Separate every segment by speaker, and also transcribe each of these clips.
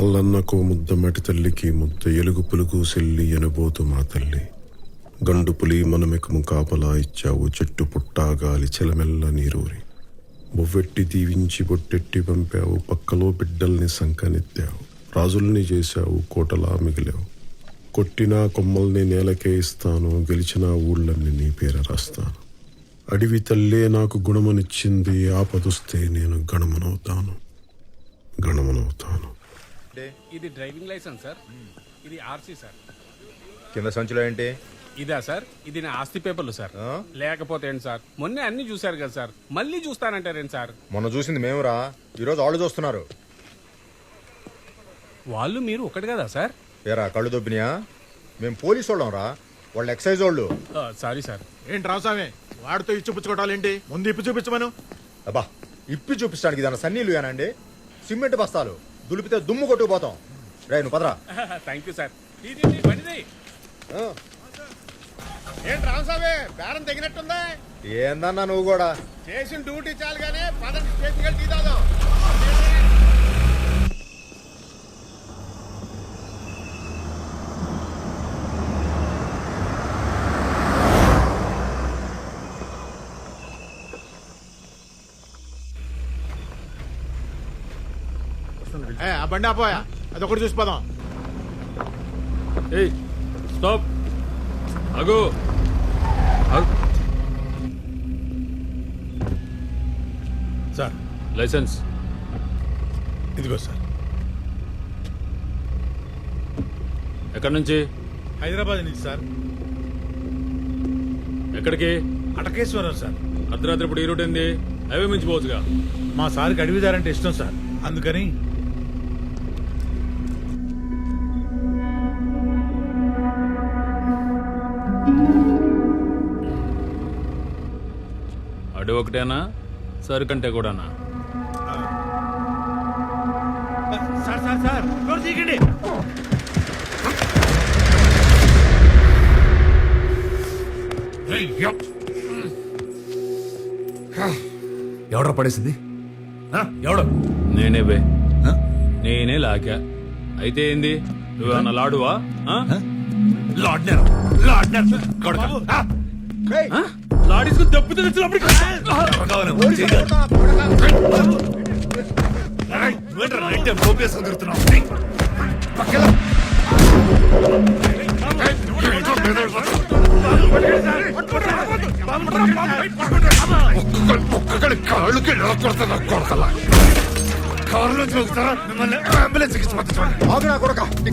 Speaker 1: మల్లన్నకో ముద్ద మటి తల్లికి ముద్ద ఎలుగు పులుగు సెల్లి ఎనబోతు మా తల్లి. గండు పులి మనమెకము కాపలా ఇచ్చావు, చెట్టు పుట్టా గాలి చెలమెల్ల నీరూరి. బొవ్వెట్టి దీవించి బొట్టెట్టి పంపావు, పక్కలో బిడ్డల్ని సంకనెత్తావు. రాజుల్ని చేశావు, కోటలా మిగిలావు. కొట్టినా కొమ్మల్ని నేలకే ఇస్తాను, గెలిచిన ఊళ్ళన్ని నీ పేర రాస్తాను. అడివి తల్లే నాకు గుణమనిచ్చింది, ఆపదొస్తే నేను గణమనవుతాను.
Speaker 2: ఇది డ్రైవింగ్ లైసెన్స్ సార్, ఇది ఆర్సీ సార్.
Speaker 3: కింద సంచులో ఏంటి?
Speaker 2: ఇదా సార్, ఇది నా ఆస్తి పేపర్లు సార్. లేకపోతే ఏంటి సార్, మొన్నే అన్ని చూశారు కదా సార్, మళ్ళీ చూస్తానంటారేంటి సార్?
Speaker 3: మొన్న చూసింది మేమురా, ఈరోజు వాళ్ళు చూస్తున్నారు.
Speaker 2: వాళ్ళు మీరు ఒకటి కదా సార్?
Speaker 3: ఏరా కళ్ళు దొబ్బినాయా? మేము పోలీసు వాళ్ళం రా, వాళ్ళు ఎక్సైజ్ వాళ్ళు.
Speaker 2: Sorry sir.
Speaker 4: ఏంటి రామస్వామి వాడితో ఇచ్చిపుచ్చుకోవటాలేంటి? ముందు ఇప్పి చూపించమను.
Speaker 3: అబ్బా, ఇప్పి చూపించడానికి దాని సన్నీళ్ళు ఏనండి, సిమెంట్ బస్తాలు దులిపితే దుమ్ము కొట్టుకుపోతాం. రే నువ్వు పదరా.
Speaker 2: Thank you sir.
Speaker 4: ఏంటి రామస్వామి బేరం తెగినట్టుందా?
Speaker 3: ఏందన్నా నువ్వు కూడా
Speaker 4: చేసిన డ్యూటీ చాలు గానీ పదండి స్టేషన్ వెళ్ళి టీ తాగుదాం. ఆ బండి ఆపోయా, అదొకటి చూసిపోదాం.
Speaker 2: స్టాప్. అగో
Speaker 4: సార్
Speaker 2: లైసెన్స్
Speaker 4: ఇదిగో సార్.
Speaker 2: ఎక్కడి నుంచి?
Speaker 4: హైదరాబాద్ నుంచి సార్.
Speaker 2: ఎక్కడికి?
Speaker 4: అటకేశ్వరం సార్.
Speaker 2: అర్ధరాత్రి ఇప్పుడు ఈ రూట్ ఏంది? హైవే మించి పోవచ్చుగా.
Speaker 4: మా సార్కి అడవిదారంటే ఇష్టం సార్, అందుకని.
Speaker 2: అడవి ఒకటేనా, సరుకంటే కూడానా?
Speaker 4: సార్ సార్ సార్ డోర్ తీయండి.
Speaker 5: ఎవడ్రా పడేసింది?
Speaker 4: ఎవడు?
Speaker 2: నేనే బే, నేనే లాగా. అయితే ఏంది, నువ్వేమన్నా లాడువా? లాడీసుకుని దెబ్బతో తెచ్చినప్పుడు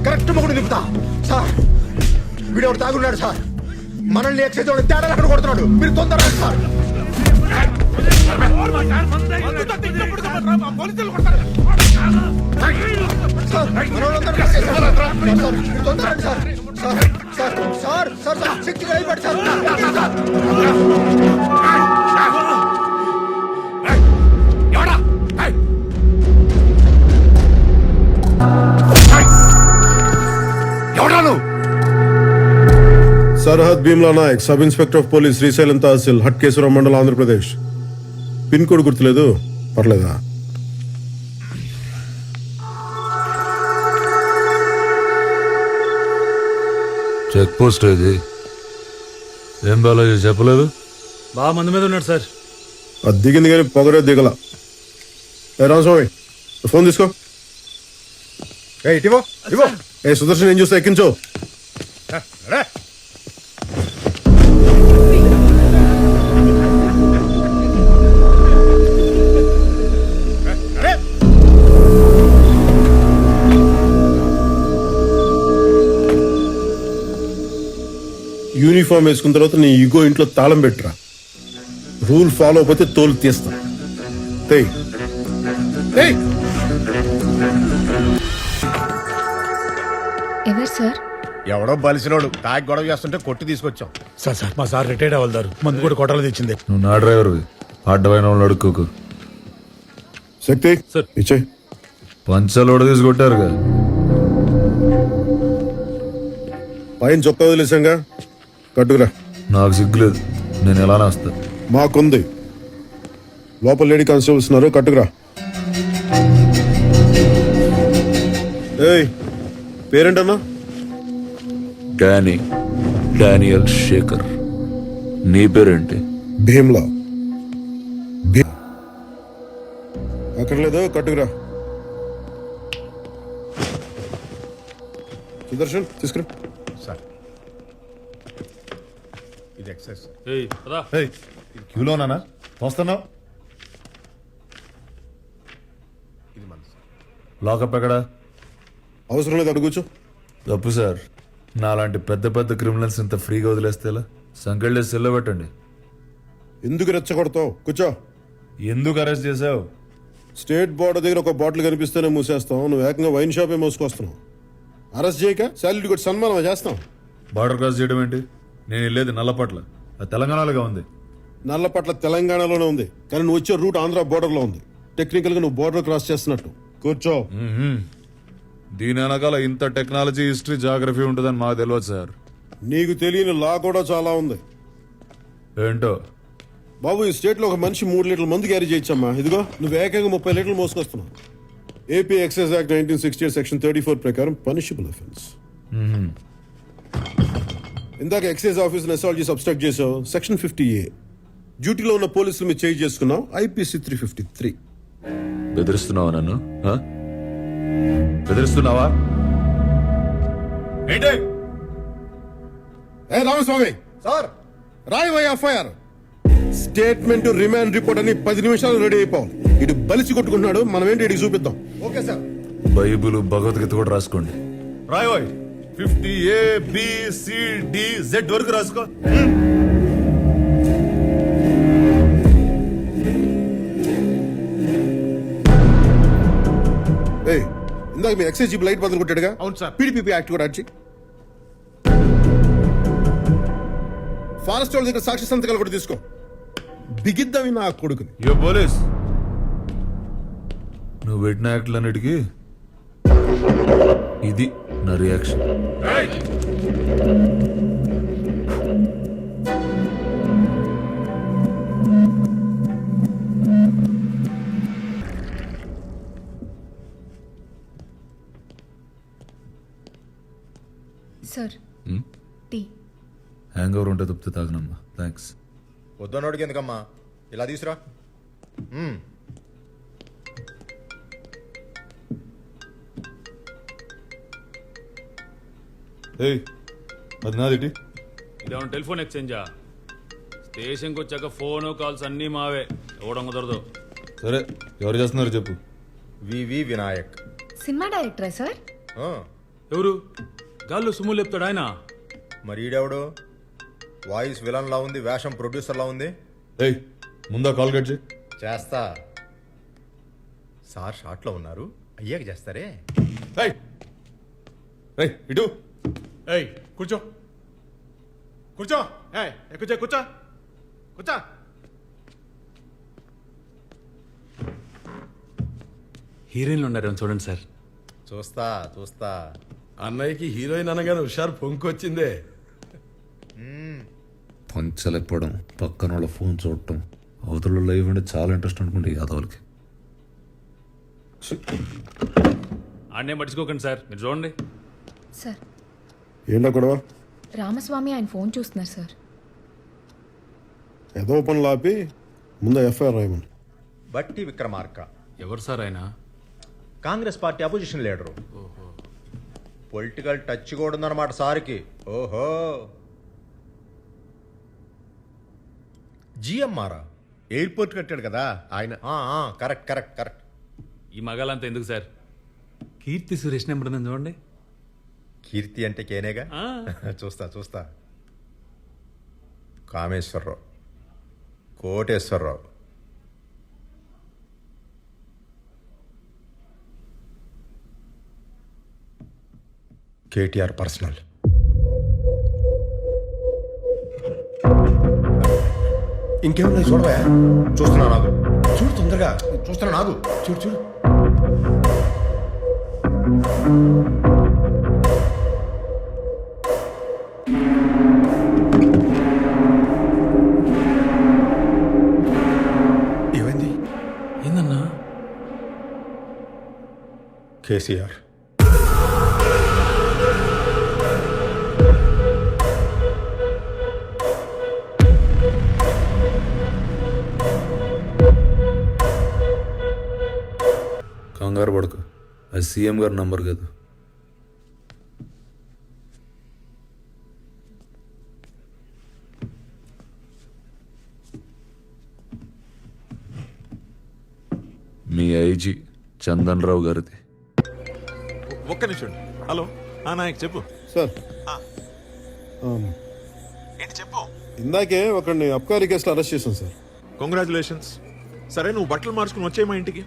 Speaker 3: కరెక్ట్ మొగుడు నింపుతా సార్. వీడెవడు తాగున్నాడు సార్, మనల్ని ఎక్సైజ్ తేడా అక్కడ కొడుతున్నాడు. మీరు తొందరగా సార్.
Speaker 1: సర్హద్ Bheemla Nayak, sub inspector of police, Srisailam tehsil, Hatkeshwaram మండలం, ఆంధ్రప్రదేశ్. పిన్ కోడ్ గుర్తులేదు, పర్లేదా?
Speaker 5: చెక్ పోస్ట్ ఇది. ఏం బాలాజీ చెప్పలేదు?
Speaker 4: బాగా మంది మీద ఉన్నాడు సార్.
Speaker 1: అది దిగింది కానీ పొగరే దిగల. రామస్వామి ఫోన్ తీసుకో.
Speaker 3: ఇటివో ఇవో.
Speaker 1: ఏ సుదర్శన్, ఏం చూస్తా, ఎక్కించో. యూనిఫామ్ వేసుకున్న తర్వాత నీ ఈగో ఇంట్లో తాళం పెట్టురా. రూల్ ఫాలో అయిపోతే తోలు తీస్తా.
Speaker 6: ఎవరు సార్?
Speaker 4: ఎవడో బలిసినోడు తాగి గొడవ చేస్తుంటే కొట్టి తీసుకొచ్చాం.
Speaker 7: సార్ సార్ మా సార్ రిటైర్డ్ అవ్వదారు, మందు కూడా కొట్టాలి తెచ్చింది.
Speaker 5: నువ్వు నా డ్రైవర్, అడ్డమైన వాళ్ళు అడుక్కోకు.
Speaker 1: శక్తి ఇచ్చే.
Speaker 5: పంచాలు తీసుకొట్టారుగా,
Speaker 1: పైన చొక్కా వదిలేసాంగా, కట్టుకురా.
Speaker 5: నాకు సిగ్గులేదు, నేను ఎలానే వస్తా.
Speaker 1: మాకుంది. లోపల లేడీ కానిస్టేబుల్స్ ఉన్నారు, కట్టుకురా. ఏయ్ పేరేంటన్నా?
Speaker 5: డానియల్ శేఖర్. నీ పేరేంటి?
Speaker 1: భీమ్లా. అక్కర్లేదు, కట్టుకురా. సుదర్శన్ తీసుకురా.
Speaker 3: సార్ ఇది ఎక్సైజ్ సార్.
Speaker 7: క్యూలోనా వస్తున్నావు?
Speaker 3: ఇది మన సార్.
Speaker 5: లాకప్ ఎక్కడా?
Speaker 1: అవసరం లేదు, అడుగు కూర్చో.
Speaker 5: తప్పు సార్. నాలాంటి పెద్ద పెద్ద క్రిమినల్స్ ఇంత ఫ్రీగా వదిలేస్తే ఎలా? సంకెళ్ళే సెల్లో పెట్టండి.
Speaker 1: ఎందుకు రెచ్చగొడతావు? కూర్చో.
Speaker 5: ఎందుకు అరెస్ట్ చేసావు?
Speaker 1: స్టేట్ బోర్డర్ దగ్గర ఒక బాటిల్ కనిపిస్తేనే మూసేస్తాం. నువ్వు ఏకంగా వైన్ షాపే మోసుకొస్తున్నావు. అరెస్ట్ చేయక శాలరీ కొట్టి సన్మానం చేస్తాం.
Speaker 5: బార్డర్ క్రాస్ చేయడం ఏంటి? నేను వెళ్ళేది నల్లపట్ల, అది తెలంగాణలోగా ఉంది.
Speaker 1: నల్లపట్ల తెలంగాణలోనే ఉంది, కానీ నువ్వు వచ్చే రూట్ ఆంధ్ర బోర్డర్ లో ఉంది. టెక్నికల్ గా నువ్వు బోర్డర్ క్రాస్ చేస్తున్నట్టు. కూర్చో.
Speaker 5: దీని వెనకాల ఇంత టెక్నాలజీ, హిస్టరీ, జాగ్రఫీ ఉంటుందని మాకు తెలియదు సార్.
Speaker 1: నీకు తెలియని లా కూడా చాలా ఉంది.
Speaker 5: ఏంటో?
Speaker 1: బాబు, ఈ స్టేట్ లో ఒక మనిషి 3 లీటర్ల మందు క్యారీ చేయొచ్చమ్మా. ఇదిగో నువ్వు ఏకంగా 30 లీటర్లు మోసుకొస్తున్నావు. ఏపీ ఎక్సైజ్ యాక్ట్ 1968 సెక్షన్ 34 ప్రకారం పనిషబుల్ అఫెన్స్. ఇందాక ఎక్సైజ్ ఆఫీస్ అసాల్ట్ చేసి అబ్స్ట్రాక్ట్ చేసావు, సెక్షన్ 50A. డ్యూటీలో ఉన్న పోలీసులు మీరు చేంజ్ చేసుకున్నావు, IPC 353.
Speaker 5: బెదిరిస్తున్నావా నన్ను? బెదిరిస్తున్నావా? ఏంటి?
Speaker 1: ఏ రామస్వామి
Speaker 3: సార్
Speaker 1: రాయ్ ఎఫ్ఐఆర్, స్టేట్మెంట్, రిమాండ్ రిపోర్ట్ అని 10 నిమిషాలు రెడీ అయిపోవాలి. ఇటు బలిసి కొట్టుకుంటున్నాడు, మనం ఏంటి ఇటు చూపిద్దాం.
Speaker 3: Okay sir.
Speaker 5: బైబుల్, భగవద్గీత కూడా రాసుకోండి. Roy 50A B C D Z వరకు రాసుకో.
Speaker 1: ఏయ్, ఇందాక మీ ఎక్సైజ్ జీప్ లైట్ బదులు కొట్టాడుగా?
Speaker 4: అవును సార్.
Speaker 1: PDPP యాక్ట్ కూడా అడిచి ఫారెస్ట్ వాళ్ళ దగ్గర సాక్షి సంతకాలు కూడా తీసుకో. బిగిద్దామి నా కొడుకుని.
Speaker 5: యో పోలీస్, నువ్వు పెట్టిన యాక్ట్లన్నిటికీ ఇది నా reaction.
Speaker 6: Sir tea.
Speaker 5: Hangover ఉంటే తప్పితే తాగనమ్మా. థ్యాంక్స్.
Speaker 3: వద్దన్నోడికి ఎందుకమ్మా, ఇలా తీసురా.
Speaker 5: ఏయ్, అది నాదిటి.
Speaker 8: ఇదేమన్నా టెలిఫోన్ ఎక్స్చేంజా? స్టేషన్కి వచ్చాక ఫోన్ కాల్స్ అన్నీ మావే, ఇవ్వడం కుదరదు.
Speaker 5: సరే, ఎవరు చేస్తున్నారు చెప్పు.
Speaker 3: వివి వినాయక్.
Speaker 6: సినిమా డైరెక్టరా సార్?
Speaker 3: ఆ,
Speaker 8: ఎవరు? గాల్లో సుమ్ము లేపుతాడు ఆయన.
Speaker 3: మరి ఈడెవడు? వాయిస్ విలన్ లా ఉంది, వేషం ప్రొడ్యూసర్ లా ఉంది.
Speaker 5: ఏయ్, ముందా కాల్ కట్ చేయి.
Speaker 3: చేస్తా సార్. షార్ట్ లో ఉన్నారు, అయ్యాక చేస్తారే.
Speaker 5: ఏయ్, ఏయ్, ఇటు.
Speaker 4: ఏయ్ కూర్చో కూర్చో. ఏయ్ కూర్చో కూర్చో కూర్చో.
Speaker 8: హీరోయిన్లు ఉన్నారు చూడండి సార్.
Speaker 3: చూస్తా చూస్తా.
Speaker 9: అన్నయ్యకి హీరోయిన్ అనగానే హుషారు పొంకొచ్చిందే.
Speaker 5: పంచలేకపోవడం, పక్కన వాళ్ళ ఫోన్ చూడటం, అవతల లైవ్ అంటే చాలా ఇంట్రెస్ట్ అనుకుంటే యాదవులకి.
Speaker 8: ఆడనే పట్టించుకోకండి సార్, మీరు చూడండి.
Speaker 6: సార్,
Speaker 1: ఏంటో గొడవ?
Speaker 6: రామస్వామి ఆయన ఫోన్ చూస్తున్నారు సార్.
Speaker 1: ఏదో పనులు ఆపి ముందు ఎఫ్ఐఆర్ రాయమని.
Speaker 3: బట్టి విక్రమార్క
Speaker 8: ఎవరు సార్ ఆయన?
Speaker 3: Congress party opposition leader. Political touch కూడా ఉందన్నమాట సార్కి. ఓహో, జిఎంఆరా? ఎయిర్పోర్ట్ కట్టాడు కదా ఆయన. Correct correct correct.
Speaker 8: ఈ మగాలంతా ఎందుకు సార్? కీర్తి సురేష్ నెంబర్ ఉందని చూడండి.
Speaker 3: కీర్తి అంటే కేనేగా. చూస్తా చూస్తా. కామేశ్వరరావు, కోటేశ్వరరావు, కేటీఆర్ పర్సనల్. ఇంకేమున్నాయి చూడవా? చూస్తున్నా నాగు. చూడు తొందరగా, చూస్తున్నా నాగు. చూడు చూడు.
Speaker 8: ఏందన్నా?
Speaker 3: కేసీఆర్
Speaker 5: అది సీఎం గారి నంబర్ కదా. మీ ఐజీ చందన్ రావు గారిది.
Speaker 4: ఒక్క నిమిషం. హలో నాయక్ చెప్పు.
Speaker 1: సార్
Speaker 4: ఏంటి చెప్పు.
Speaker 1: ఇందాకే ఒకరిని అబ్కారీ కేసులో అరెస్ట్ చేశాం సార్.
Speaker 4: కంగ్రాచులేషన్స్. సరే నువ్వు బట్టలు మార్చుకుని వచ్చే మా ఇంటికి.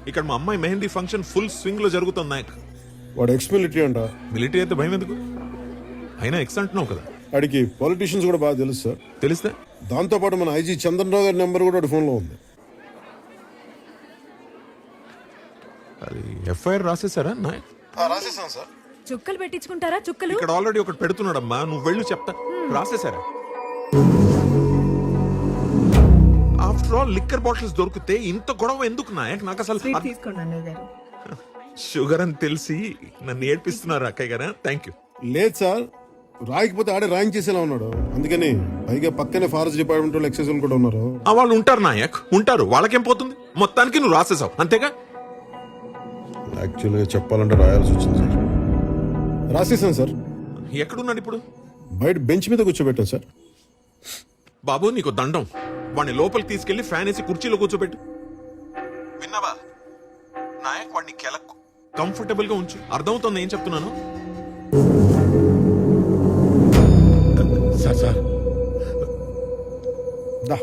Speaker 4: ఇక్కడ మా అమ్మాయి మెహందీ ఫంక్షన్ ఫుల్ స్వింగ్ లో జరుగుతుంది నాయక్.
Speaker 1: వాడు ఎక్స్ మిలిటరీ అంట.
Speaker 4: మిలిటరీ అయితే భయం ఎందుకు? అయినా ఎక్స్ అంటున్నావు కదా.
Speaker 1: వాడికి పాలిటీషియన్స్ కూడా బాగా తెలుసు సార్.
Speaker 4: తెలిస్తే
Speaker 1: దాంతోపాటు మన ఐజీ చంద్రరావు గారి నెంబర్ కూడా వాడి ఫోన్లో ఉంది.
Speaker 4: అది ఎఫ్ఐఆర్ రాసేసారా నాయక్?
Speaker 1: రాసేసాం సార్.
Speaker 6: చుక్కలు పెట్టించుకుంటారా? చుక్కలు
Speaker 4: ఇక్కడ ఆల్రెడీ ఒకటి పెడుతున్నాడమ్మా, నువ్వు వెళ్ళు చెప్తా. రాసేసారా? ఆఫ్టర్ ఆల్ లిక్కర్ బాటిల్స్ దొరికితే ఇంత గొడవ ఎందుకు నాయక్? నాకు అసలు షుగర్ అని తెలిసి నన్ను ఏడ్పిస్తున్నారు అక్కయ్య గారా. Thank you.
Speaker 1: లేదు సార్, రాయకపోతే ఆడే రాయించేసేలా ఉన్నాడు. అందుకని పైగా పక్కనే ఫారెస్ట్ డిపార్ట్మెంట్ వాళ్ళు ఎక్సైజ్ వాళ్ళు కూడా ఉన్నారు.
Speaker 4: వాళ్ళు ఉంటారు నాయక్, ఉంటారు. వాళ్ళకేం పోతుంది? మొత్తానికి నువ్వు రాసేసావు అంతేగా?
Speaker 1: యాక్చువల్గా చెప్పాలంటే రాయాల్సి వచ్చింది సార్. రాసేసాను సార్.
Speaker 4: ఎక్కడున్నాడు ఇప్పుడు?
Speaker 1: బయట బెంచ్ మీద కూర్చోబెట్టాను సార్.
Speaker 4: బాబు నీకు దండం. వాడిని లోపలికి తీసుకెళ్లి ఫ్యాన్ వేసి కుర్చీలో కూర్చోబెట్టు. విన్నావా నాయక్? వాడిని కంఫర్టబుల్ గా ఉంచు. అర్థమవుతుంది ఏం చెప్తున్నాను?
Speaker 9: సార్ సార్
Speaker 1: దా.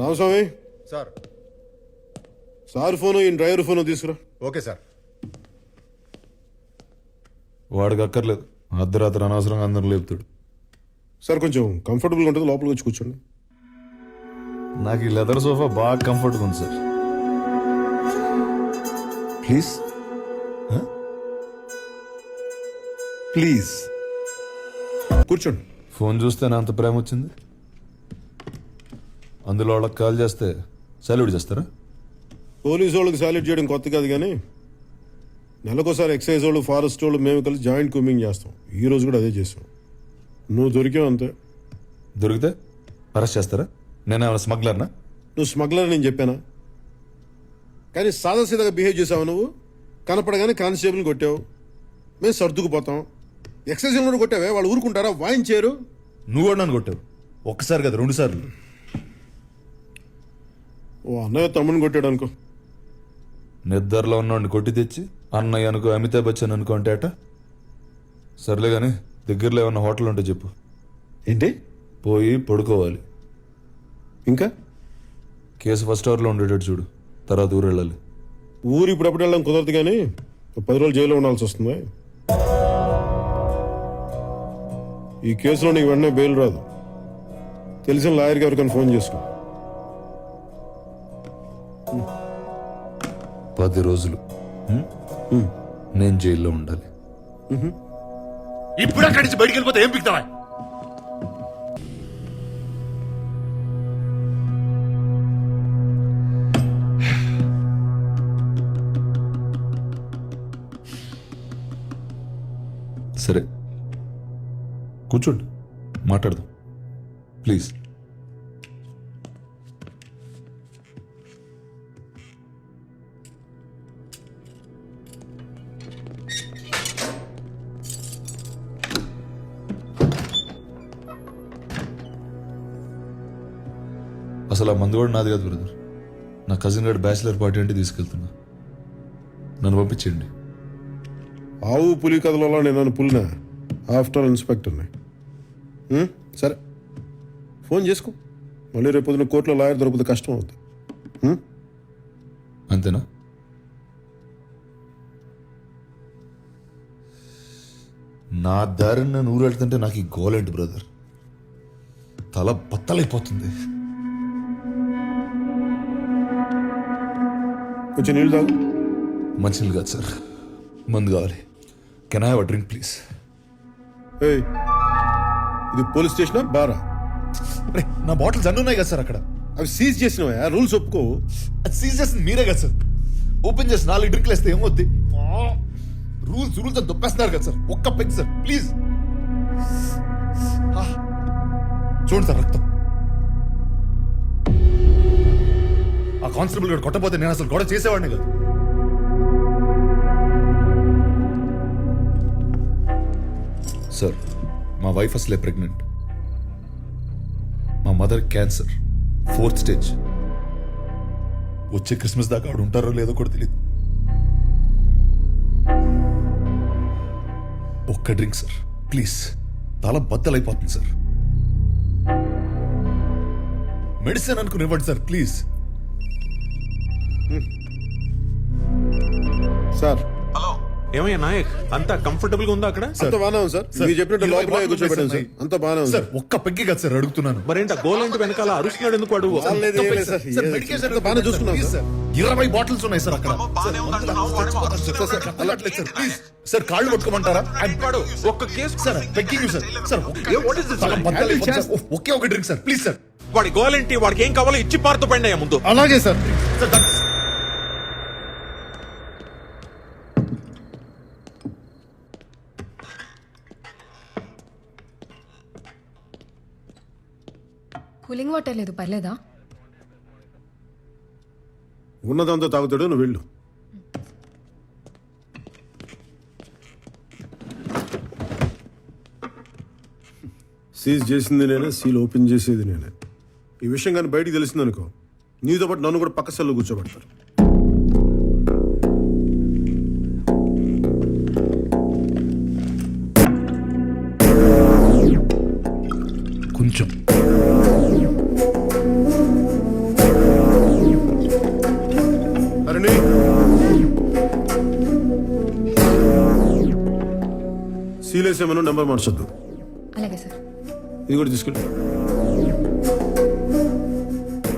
Speaker 1: రామస్వామి
Speaker 3: సార్.
Speaker 1: సార్ ఫోను ఈ డ్రైవర్ ఫోను తీసుకురా.
Speaker 3: Okay sir.
Speaker 5: వాడికి అక్కర్లేదు, అర్ధరాత్రి అనవసరంగా అందరూ లేపుతాడు.
Speaker 1: సార్ కొంచెం కంఫర్టబుల్గా ఉంటుంది, లోపలికి వచ్చి కూర్చోండి.
Speaker 5: నాకు ఈ లెదర్ సోఫా బాగా కంఫర్ట్గా ఉంది సార్. ప్లీజ్
Speaker 1: ప్లీజ్ కూర్చోండి.
Speaker 5: ఫోన్ చూస్తే నా అంత ప్రేమ వచ్చింది. అందులో వాళ్ళకి కాల్ చేస్తే సెల్యూట్ చేస్తారా?
Speaker 1: పోలీసు వాళ్ళకి సాల్యూట్ చేయడం కొత్త కాదు, కానీ నెలకోసారి ఎక్సైజ్ వాళ్ళు ఫారెస్ట్ వాళ్ళు మేము కలిసి జాయింట్ కూమింగ్ చేస్తాం. ఈ రోజు కూడా అదే చేసాం. నువ్వు దొరికావు అంతే.
Speaker 5: దొరికితే అరెస్ట్ చేస్తారా? నేను ఏమైనా స్మగ్లర్నా?
Speaker 1: నువ్వు స్మగ్లర్ నేను చెప్పానా? కానీ సాదాసీదాగా బిహేవ్ చేసావు నువ్వు. కనపడగానే కానిస్టేబుల్ని కొట్టావు, మేము సర్దుకుపోతాం. ఎక్సైజ్ కూడా కొట్టావే, వాళ్ళు ఊరుకుంటారా? వాయించారు.
Speaker 5: నువ్వు కూడా నన్ను కొట్టావు. ఒక్కసారి కదా, 2 సార్లు.
Speaker 1: ఓ అన్నయ్య తమ్ముని కొట్టాడు అనుకో.
Speaker 5: నిద్రలో ఉన్నవాడిని కొట్టి తెచ్చి అన్నయ్య అనుకో, అమితాబ్ బచ్చన్ అనుకో అంటే అట. సర్లే కానీ దగ్గరలో ఏమన్నా హోటల్ ఉంటే చెప్పు.
Speaker 1: ఏంటి?
Speaker 5: పోయి పడుకోవాలి.
Speaker 1: ఇంకా
Speaker 5: కేసు ఫస్ట్ అవర్లో ఉండేటట్టు చూడు, తర్వాత ఊరు వెళ్ళాలి.
Speaker 1: ఊరు ఇప్పుడప్పుడు వెళ్ళడం కుదరదు, కానీ 10 రోజులు జైల్లో ఉండాల్సి వస్తుంది. ఈ కేసులో నీకు వెంటనే బెయిల్ రాదు. తెలిసిన లాయర్ గారికి ఫోన్ చేసుకో.
Speaker 5: 10 రోజులు నేను జైల్లో ఉండాలి.
Speaker 7: ఇప్పుడు అక్కడి నుంచి బయటికి వెళ్ళిపోతే ఏం పిక్తావా?
Speaker 5: సరే కూర్చోండి, మాట్లాడదాం ప్లీజ్. అసలు ఆ మందు కూడా నాది కాదు బ్రదర్. నా కజిన్ గారి బ్యాచిలర్ పార్టీ అంటే తీసుకెళ్తున్నా. నన్ను పంపించేయండి.
Speaker 1: ఆవు పులి కథలలో నేను పులినా? ఆఫ్టర్ ఇన్స్పెక్టర్ని. సరే ఫోన్ చేసుకో. మళ్ళీ రేపు పొద్దున కోర్టులో లాయర్ దొరికితే కష్టం అవుతుంది.
Speaker 5: అంతేనా? నా దారిని నేను ఊరు వెళ్తుంటే నాకు ఈ గోలేంటి బ్రదర్, తల బత్తలైపోతుంది.
Speaker 1: కొంచెం నీళ్ళు తాగు.
Speaker 5: మంచినీళ్ళు కాదు సార్, మందు కావాలి. Can I have a drink please?
Speaker 1: ఏయ్, ఇది పోలీస్ స్టేషనా బారా?
Speaker 5: నా బాటిల్స్ అన్నీ ఉన్నాయి కదా సార్ అక్కడ.
Speaker 1: అవి సీజ్ చేసినవా? రూల్స్ ఒప్పుకో.
Speaker 5: అది సీజ్ చేసింది మీరే కదా సార్. ఓపెన్ చేసి 4 డ్రింక్లు వేస్తే ఏమవుద్ది? రూల్స్ రూల్స్ అని దొప్పేస్తున్నారు కదా సార్. ఒక్క పెగ్ సార్ ప్లీజ్. చూడండి సార్, రక్తం.
Speaker 7: ఆ కానిస్టేబుల్ గారు కొట్టపోతే నేను అసలు గొడవ చేసేవాడిని కదా. సార్ మా వైఫ్ అసలే ప్రెగ్నెంట్. మా మదర్ క్యాన్సర్ 4th స్టేజ్. వచ్చే క్రిస్మస్ దాకా ఆవిడ ఉంటారో లేదో కూడా తెలియదు. ఒక్క డ్రింక్ సార్ ప్లీజ్. తల బద్దలైపోతుంది సార్. మెడిసిన్ అనుకుని ఇవ్వండి సార్ ప్లీజ్.
Speaker 1: సార్
Speaker 4: హలో ఏమయ్యా నాయక్, అంతా కంఫర్టబుల్ గా ఉందా అక్కడ?
Speaker 1: అంత బాగానే ఉంది సార్. మీరు చెప్పినట్టు లోపల కూర్చోబెట్టాను సార్. అంత బాగానే ఉంది
Speaker 7: సార్ ఒక్క పెగ్గి కదా సార్ అడుగుతున్నాను.
Speaker 4: మరేంటి గోలంటి వెనకాల అరుస్తున్నాడు ఎందుకు అడుగు?
Speaker 1: లేదు, ఏం లేదు సార్.
Speaker 7: సార్, మెడికేషన్
Speaker 1: అంత బాగానే చూసుకున్నాం
Speaker 7: ప్లీజ్
Speaker 1: సార్.
Speaker 7: సార్. 20 బాటిల్స్ ఉన్నాయి సార్ అక్కడ.
Speaker 4: బానే ఉందంటున్నావు, వాడేమో అరుస్తూనే
Speaker 7: సార్, సార్, అలర్ట్లేదు సార్ ప్లీజ్. సార్ కాళ్ళు పట్టుకోమంటారా?
Speaker 4: వాడు ఒక్క case
Speaker 7: sir begging sir. Sir తల బద్దలైపోతుంది సార్. ఒకే ఒక డ్రింక్ సార్ ప్లీజ్ సార్.
Speaker 4: వాడి గోలేంటి, వాడికి ఏం కావాలో ఇచ్చి పారుతూ పండి అయ్యా ముందు.
Speaker 7: అలాగే sir. Sir thanks.
Speaker 6: Cooling water లేదు, పర్లేదా?
Speaker 1: ఉన్నదంతా తాగుతాడు, నువ్వు వెళ్ళు. సీజ్ చేసింది నేనే, సీల్ ఓపెన్ చేసేది నేనే. ఈ విషయం కానీ బయటికి తెలిసింది అనుకో, నీతో పాటు నన్ను కూడా పక్క సెల్లో కూర్చోబెడతారు.
Speaker 7: కొంచెం
Speaker 1: అరణి, సీల్ వేసేమను, నెంబర్ మార్చొద్దు.
Speaker 6: అలాగే సార్.
Speaker 1: ఇది కూడా తీసుకెళ్ళి.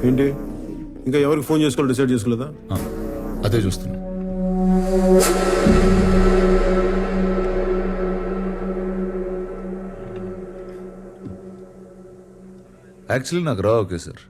Speaker 1: ఏంటి ఇంకా ఎవరికి ఫోన్ చేసుకోవాలో డిసైడ్ చేసుకోలేదా?
Speaker 7: అదే చూస్తున్నా. యాక్చువల్లీ నాకు రా okay sir.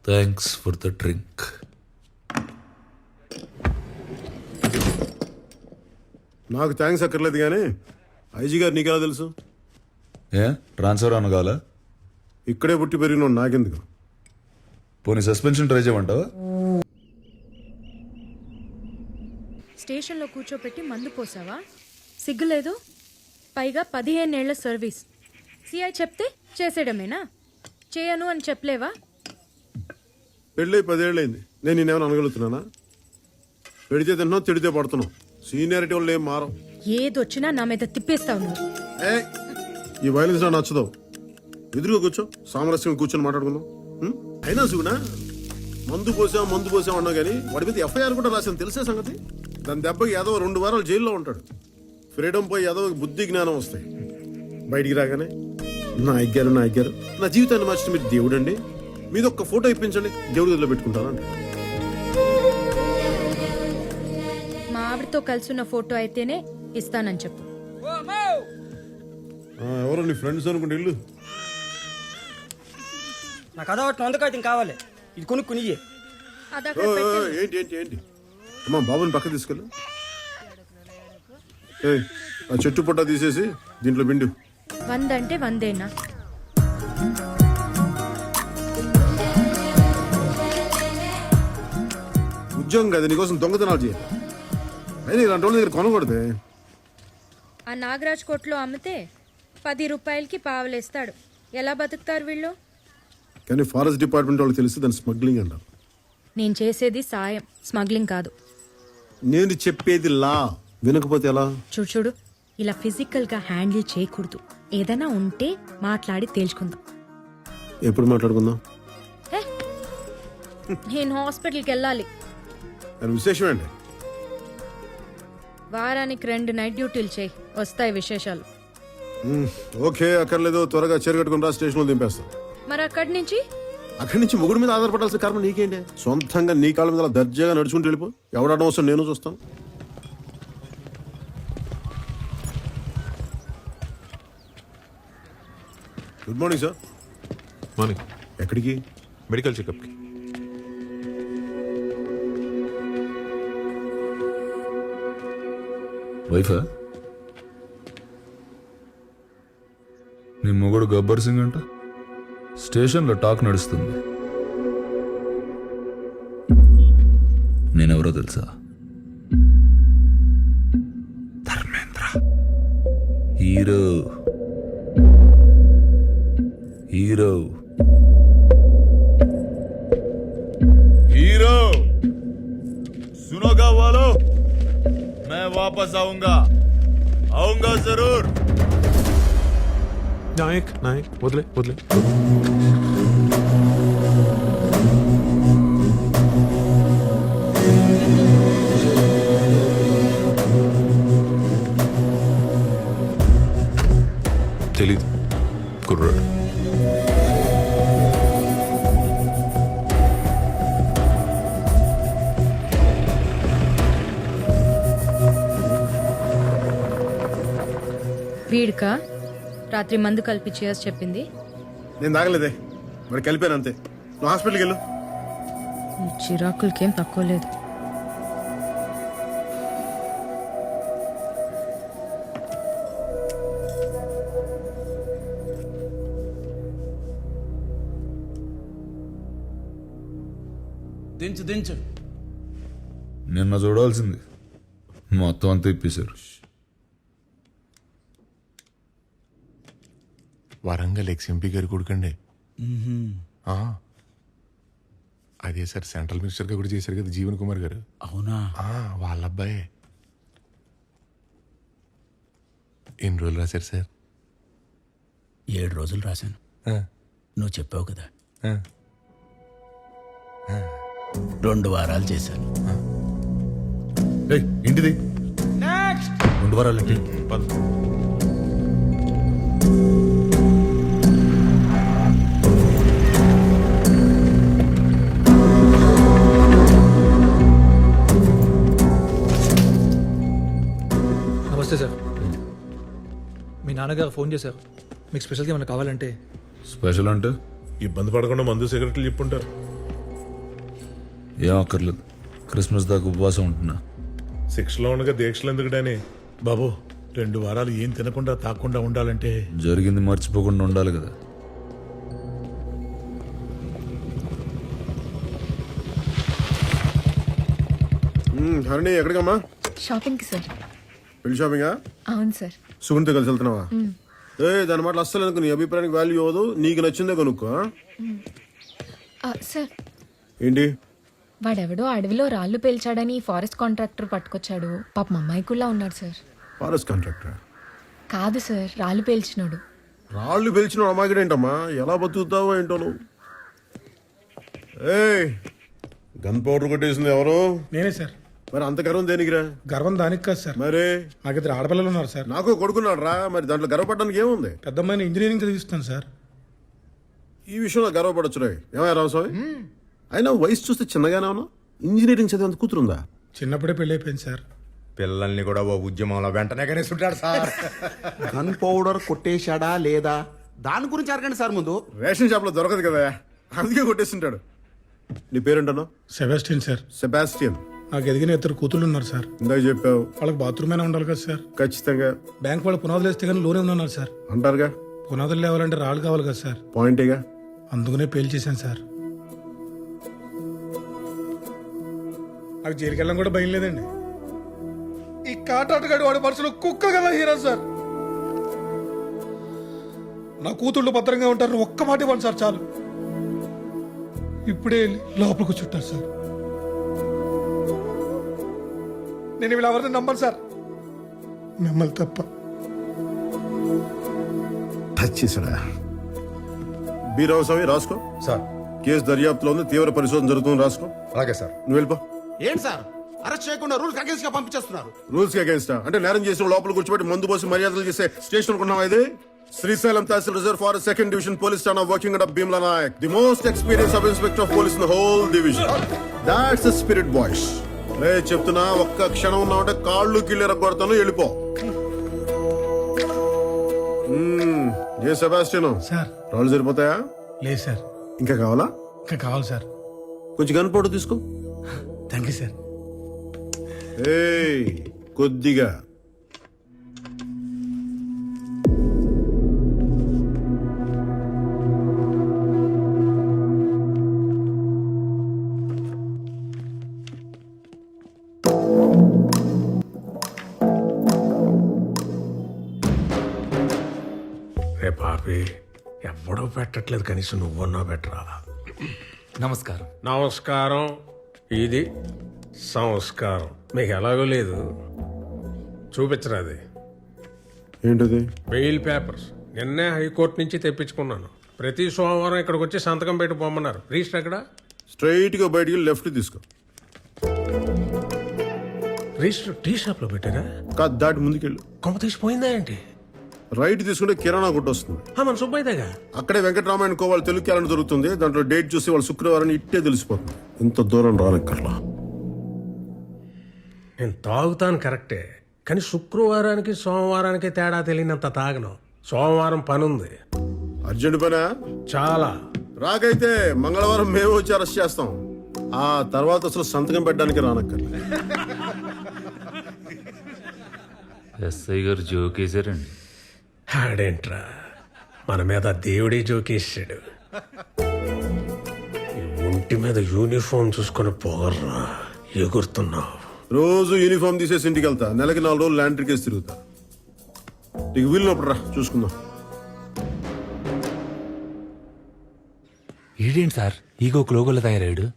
Speaker 7: Thanks for the drink.
Speaker 1: నాకు థ్యాంక్స్ అక్కర్లేదు కానీ ఐజీ గారు నీకెలా తెలుసు?
Speaker 7: ఏ ట్రాన్స్ఫర్ అనగాల?
Speaker 1: ఇక్కడే పుట్టి పెరిగిన నాకెందుకు?
Speaker 7: పోనీ సస్పెన్షన్ ట్రై చేయమంటావా?
Speaker 6: స్టేషన్లో కూర్చోపెట్టి మందు పోసావా? సిగ్గులేదు? పైగా 15 ఏళ్ల సర్వీస్. సిఐ చెప్తే చేసేయడమేనా? చేయను అని చెప్పలేవా?
Speaker 1: పెళ్ళై 10 ఏళ్ళైంది, నేను నేనేమైనా అనగలుగుతున్నానా? పెడితే తిన్నావు, తిడితే పడుతున్నావు. సీనియారిటీ వాళ్ళు ఏం మారం.
Speaker 6: ఏదొచ్చినా నా మీద తిప్పేస్తావు నువ్వు.
Speaker 1: ఏ ఈ వైలెన్స్ నాకు నచ్చదు. ఎదురుగా కూర్చో, సామరస్యం కూర్చొని మాట్లాడుకుందాం. అయినా సుగునా మందు పోసాం అన్నావు కానీ వాడి మీద ఎఫ్ఐఆర్ కూడా రాశాను, తెలిసే సంగతి. దాని దెబ్బకి యాదవ్ 2 వారాలు జైల్లో ఉంటాడు. ఫ్రీడమ్ పోయి యాదవ్ బుద్ధి జ్ఞానం వస్తాయి. బయటికి రాగానే నా ఎగ్గారు నా జీవితాన్ని మార్చిన మీరు దేవుడు అండి, మీద ఒక్క ఫోటో ఇప్పించండి, దేవుడి గదిలో పెట్టుకుంటారా అంటే.
Speaker 6: మా ఆవిడతో కలిసి ఫోటో అయితేనే ఇస్తానని చెప్పు.
Speaker 1: ఎవరో నీ ఫ్రెండ్స్ అనుకుంటే ఇల్లు.
Speaker 10: నాకు అదొకటి వందకాయతం కావాలి, ఇది కొనుక్కుని
Speaker 6: అదక్కడ
Speaker 1: ఓ,
Speaker 6: పెట్టు.
Speaker 1: ఏంటి అమ్మా, బాబుని పక్క తీసుకెళ్ళు. ఏయ్, ఆ చెట్టు పుట్ట తీసేసి దీంట్లో పిండు.
Speaker 6: 100 అంటే 100ఏనా?
Speaker 1: ఉద్యోగం కదా, నీకోసం దొంగతనాలు చేయాలి. అయినా ఇలాంటి వాళ్ళ దగ్గర కొనకూడదే.
Speaker 6: ఆ నాగరాజ్ కోట్లో అమ్మితే 10 రూపాయలకి పావలేస్తాడు. ఎలా బతుకుతారు వీళ్ళు?
Speaker 1: కానీ ఫారెస్ట్ డిపార్ట్మెంట్ వాళ్ళు తెలిసి దాన్ని స్మగ్లింగ్ అంటారు.
Speaker 6: నేను చేసేది సాయం, స్మగ్లింగ్ కాదు.
Speaker 1: నేను చెప్పేది లా, వినకపోతే ఎలా?
Speaker 6: చూడు, ఇలా ఫిజికల్ గా హ్యాండిల్ చేయకూడదు. ఏదైనా ఉంటే మాట్లాడి తేల్చుకుందాం.
Speaker 1: ఎప్పుడు మాట్లాడుకుందాం?
Speaker 6: హే, నేను హాస్పిటల్కి వెళ్ళాలి.
Speaker 1: దాని విశేషం ఏంటి?
Speaker 6: వారానికి 2 నైట్ డ్యూటీలు చేయి, వస్తాయి విశేషాలు.
Speaker 1: ఓకే, అక్కర్లేదు, త్వరగా చేరుకట్టుకుని రా, స్టేషన్లో దింపేస్తాం.
Speaker 6: మరి అక్కడి నుంచి
Speaker 1: అక్కడి నుంచి మొగుడు మీద ఆధారపడాల్సిన కర్మ నీకేంటి? సొంతంగా నీ కాళ్ళ మీద అలా దర్జాగా నడుచుకుంటూ వెళ్ళిపో. ఎవడడం వస్తాను, నేను చూస్తాను. Good morning sir.
Speaker 4: మార్నింగ్.
Speaker 1: ఎక్కడికి?
Speaker 4: మెడికల్ చెకప్కి.
Speaker 5: వైఫా? నీ మొగుడు గబ్బర్ సింగ్ అంట స్టేషన్లో టాక్ నడుస్తుంది. నేనెవరో తెలుసా? ధర్మేంద్ర. Hero hero hero. सुनोगा वालों, मैं वापस आऊंगा जरूर.
Speaker 4: నాయక్ నాయక్ వదిలే వదిలే. తెలీదు కుర్రాడు.
Speaker 6: వీడికా రాత్రి మందు కలిపి చేసి చెప్పింది?
Speaker 3: నేను తాగలేదే, మరి కలిపాను అంతే. నువ్వు హాస్పిటల్కి వెళ్ళు.
Speaker 6: ఈ చిరాకులకేం తక్కువ లేదు.
Speaker 9: దించు దించు.
Speaker 5: నిన్న చూడాల్సింది మొత్తం అంతా ఇప్పేశారు.
Speaker 7: వరంగల్ ఎక్స్ఎంపీ గారి కొడుకండి. ఆ. అదే సార్, సెంట్రల్ మినిస్టర్గా కూడా చేశారు కదా జీవన్ కుమార్ గారు.
Speaker 9: అవునా?
Speaker 7: వాళ్ళ అబ్బాయే. ఎన్ని రోజులు రాశారు సార్?
Speaker 9: 7 రోజులు రాశాను. నువ్వు చెప్పావు కదా, 2 వారాలు చేశాను.
Speaker 7: ఏంటిది 2 వారాలు ఏంటి?
Speaker 10: నమస్తే సార్. మీ నాన్నగారు ఫోన్ చేశారు. మీకు స్పెషల్గా ఏమైనా కావాలంటే.
Speaker 5: స్పెషల్ అంటే
Speaker 7: ఇబ్బంది పడకుండా మందు సిగరెట్లు చెప్పుంటారు.
Speaker 5: ఏం అక్కర్లేదు, క్రిస్మస్ దాకా ఉపవాసం ఉంటున్నా.
Speaker 7: 6లో ఉండగా దీక్షలు ఎందుకుడాని బాబు. 2 వారాలు ఏం తినకుండా తాకుండా ఉండాలంటే
Speaker 5: జరిగింది మర్చిపోకుండా ఉండాలి కదా.
Speaker 3: హరిణి ఎక్కడికమ్మా?
Speaker 6: షాపింగ్కి సార్.
Speaker 3: పెళ్లి షాపింగా?
Speaker 6: అవును సార్.
Speaker 3: సుగుణితో కలిసి వెళ్తున్నావా? దాని మాటలు అస్సలు అనుకో, నీ అభిప్రాయానికి వాల్యూ ఇవ్వదు. నీకు నచ్చిందే కొనుక్కో.
Speaker 6: సార్,
Speaker 3: ఏంటి?
Speaker 6: వాడెవడో అడవిలో రాళ్ళు పేల్చాడని ఫారెస్ట్ కాంట్రాక్టర్ పట్టుకొచ్చాడు. పాపం అమ్మాయికుల్లా ఉన్నాడు సార్.
Speaker 3: ఫారెస్ట్ కాంట్రాక్టర్
Speaker 6: కాదు సార్, రాళ్ళు పేల్చినాడు.
Speaker 3: రాళ్ళు పిలిచిన అమ్మాయికి ఏంటమ్మా? ఎలా బతుకుతావో ఏంటో నువ్వు. గన్ పౌడర్ కొట్టేసింది ఎవరు?
Speaker 10: నేనే సార్.
Speaker 3: మరి అంత గర్వం దేనికిరా?
Speaker 10: గర్వం దానికి కాదు సార్.
Speaker 3: మరి
Speaker 10: నాకు 2 ఆడపిల్లలు ఉన్నారు సార్.
Speaker 3: నాకు కొడుకున్నాడు రా. మరి దాంట్లో గర్వపడడానికి ఏముంది?
Speaker 10: పెద్దమ్మాయిని ఇంజనీరింగ్ చదివిస్తాను సార్.
Speaker 3: ఈ విషయంలో గర్వపడచ్చు రే. ఏమయ్య రామస్వామి, అయినా వయసు చూస్తే చిన్నగానే ఉన్నా. ఇంజనీరింగ్ చదివేంత కూతురుందా?
Speaker 10: చిన్నప్పుడే పెళ్ళి అయిపోయింది సార్.
Speaker 3: పిల్లల్ని కూడా ఓ ఉద్యమంలో వెంటనే కనేసుంటాడు సార్.
Speaker 9: గన్ పౌడర్ కొట్టేశాడా లేదా దాని గురించి అడగండి సార్ ముందు.
Speaker 3: రేషన్ షాప్ లో దొరకదు కదా, అందుకే కొట్టేస్తుంటాడు. నీ పేరేంటన్నా?
Speaker 10: Sebastian sir.
Speaker 3: సెబాస్టియన్.
Speaker 10: నాకు ఎదిగిన 2 కూతుళ్ళు ఉన్నారు సార్.
Speaker 3: ఇందాక చెప్పావు.
Speaker 10: వాళ్ళకి బాత్రూమ్ అయినా ఉండాలి కదా సార్.
Speaker 3: ఖచ్చితంగా.
Speaker 10: బ్యాంక్ వాళ్ళు పునాదులు వేస్తే కానీ లోనే ఉన్నారు సార్.
Speaker 3: అంటారుగా,
Speaker 10: పునాదులు లేవాలంటే రాళ్ళు కావాలి కదా సార్.
Speaker 3: పాయింటేగా.
Speaker 10: అందుకనే పేల్ చేశాను సార్. నాకు జైలుకి వెళ్ళడం కూడా భయం లేదండి. ఈ కాటాటగాడి వాడి మనసులో కుక్క కదా హీరో సార్. నా కూతుళ్ళు భద్రంగా ఉంటారు, ఒక్క మాట ఇవ్వండి సార్ చాలు. ఇప్పుడే వెళ్ళి లోపలికి చుట్టారు సార్. నేను వీళ్ళు ఎవరిని నమ్మను సార్, మిమ్మల్ని తప్ప.
Speaker 3: టచ్ చేశాడా? బీరావు స్వామి రాసుకో
Speaker 7: సార్.
Speaker 3: కేసు దర్యాప్తులో ఉంది, తీవ్ర పరిశోధన జరుగుతుంది. రాసుకో.
Speaker 7: అలాగే సార్.
Speaker 3: నువ్వు వెళ్ళిపో.
Speaker 9: ఏంటి సార్ అరెస్ట్ చేయకుండా రూల్స్ అగేన్స్ గా పంపించేస్తున్నారు?
Speaker 3: రూల్స్ కి అగేన్స్ట్ అంటే నేరం చేసిన లోపల కూర్చోబెట్టి మందు పోసి మర్యాదలు చేసే స్టేషన్ అనుకున్నావా ఇది? Srisailam tehsil reserve forest 2nd Division Police Station working under Bhimla Nayak, the most experienced sub-inspector of police in the whole division. That's the spirit, boys. రే చెప్తున్నా, ఒక్క క్షణం ఉన్నావంటే కాళ్ళు కిళ్ళు ఎరగొడతాను. వెళ్ళిపో. ఏ సెబాస్టియన్
Speaker 10: సార్.
Speaker 3: రాళ్ళు సరిపోతాయా?
Speaker 10: లేదు సార్.
Speaker 3: ఇంకా కావాలా?
Speaker 10: ఇంకా కావాలి సార్.
Speaker 3: కొంచెం గన్ పౌడర్ తీసుకో.
Speaker 10: Thank you sir.
Speaker 3: కొద్దిగా
Speaker 11: అరే పాపి ఎవడో పెట్టట్లేదు, కనీసం నువ్వన్నా పెట్టరా.
Speaker 8: నమస్కారం.
Speaker 11: నమస్కారం. ఇది సంస్కారం. మీకు ఎలాగో లేదు, చూపించరా అది.
Speaker 3: ఏంటది?
Speaker 11: బెయిల్ పేపర్స్ నిన్నే హైకోర్టు నుంచి తెప్పించుకున్నాను. ప్రతి సోమవారం ఇక్కడికి వచ్చి సంతకం పెట్టి పొమ్మన్నారు. రిజిస్టర్ ఎక్కడ?
Speaker 3: స్ట్రైట్ గా బయటికి లెఫ్ట్ తీసుకో.
Speaker 11: రిజిస్టర్ టీ షాప్ లో పెట్టారా?
Speaker 3: కాదు, దాటి ముందుకెళ్ళు.
Speaker 11: కొమ్మ తీసిపోయిందా ఏంటి?
Speaker 3: రైట్ తీసుకుంటే కిరాణా కొట్టు వస్తుంది.
Speaker 11: మన సుబ్బయ్యదేగా.
Speaker 3: అక్కడే వెంకటరామాయణ కోవాళ్ళు తెలుగు క్యాలెండర్ దొరుకుతుంది. దాంట్లో డేట్ చూసి వాళ్ళు శుక్రవారం ఇట్టే తెలిసిపోతుంది. ఇంత దూరం రానక్కర్లా.
Speaker 11: నేను తాగుతాను కరెక్టే, కానీ శుక్రవారానికి సోమవారానికి తేడా తెలియనంత తాగను. సోమవారం పని ఉంది,
Speaker 3: అర్జెంట్ పనా?
Speaker 11: చాలా.
Speaker 3: రాకైతే మంగళవారం మేము వచ్చి అరెస్ట్ చేస్తాం. ఆ తర్వాత అసలు సంతకం పెట్టడానికి రానక్కర్లా.
Speaker 8: ఎస్ఐ గారు జోకేశారండి.
Speaker 11: ఆడేంట్రా, మన మీద దేవుడే జోకేసాడు. ఈ ఒంటి మీద యూనిఫామ్ చూసుకొని పోగర్రా, ఎగురుతున్నావు.
Speaker 3: రోజు యూనిఫామ్ తీసేసి ఇంటికి వెళ్తా. నెలకి 4 రోజులు ల్యాండ్ కేసు తిరుగుతా. నీకు వీలునప్పుడు రా, చూసుకుందాం.
Speaker 8: ఈడేంటి సార్ ఈగో క్లోగోలో తయారాడు?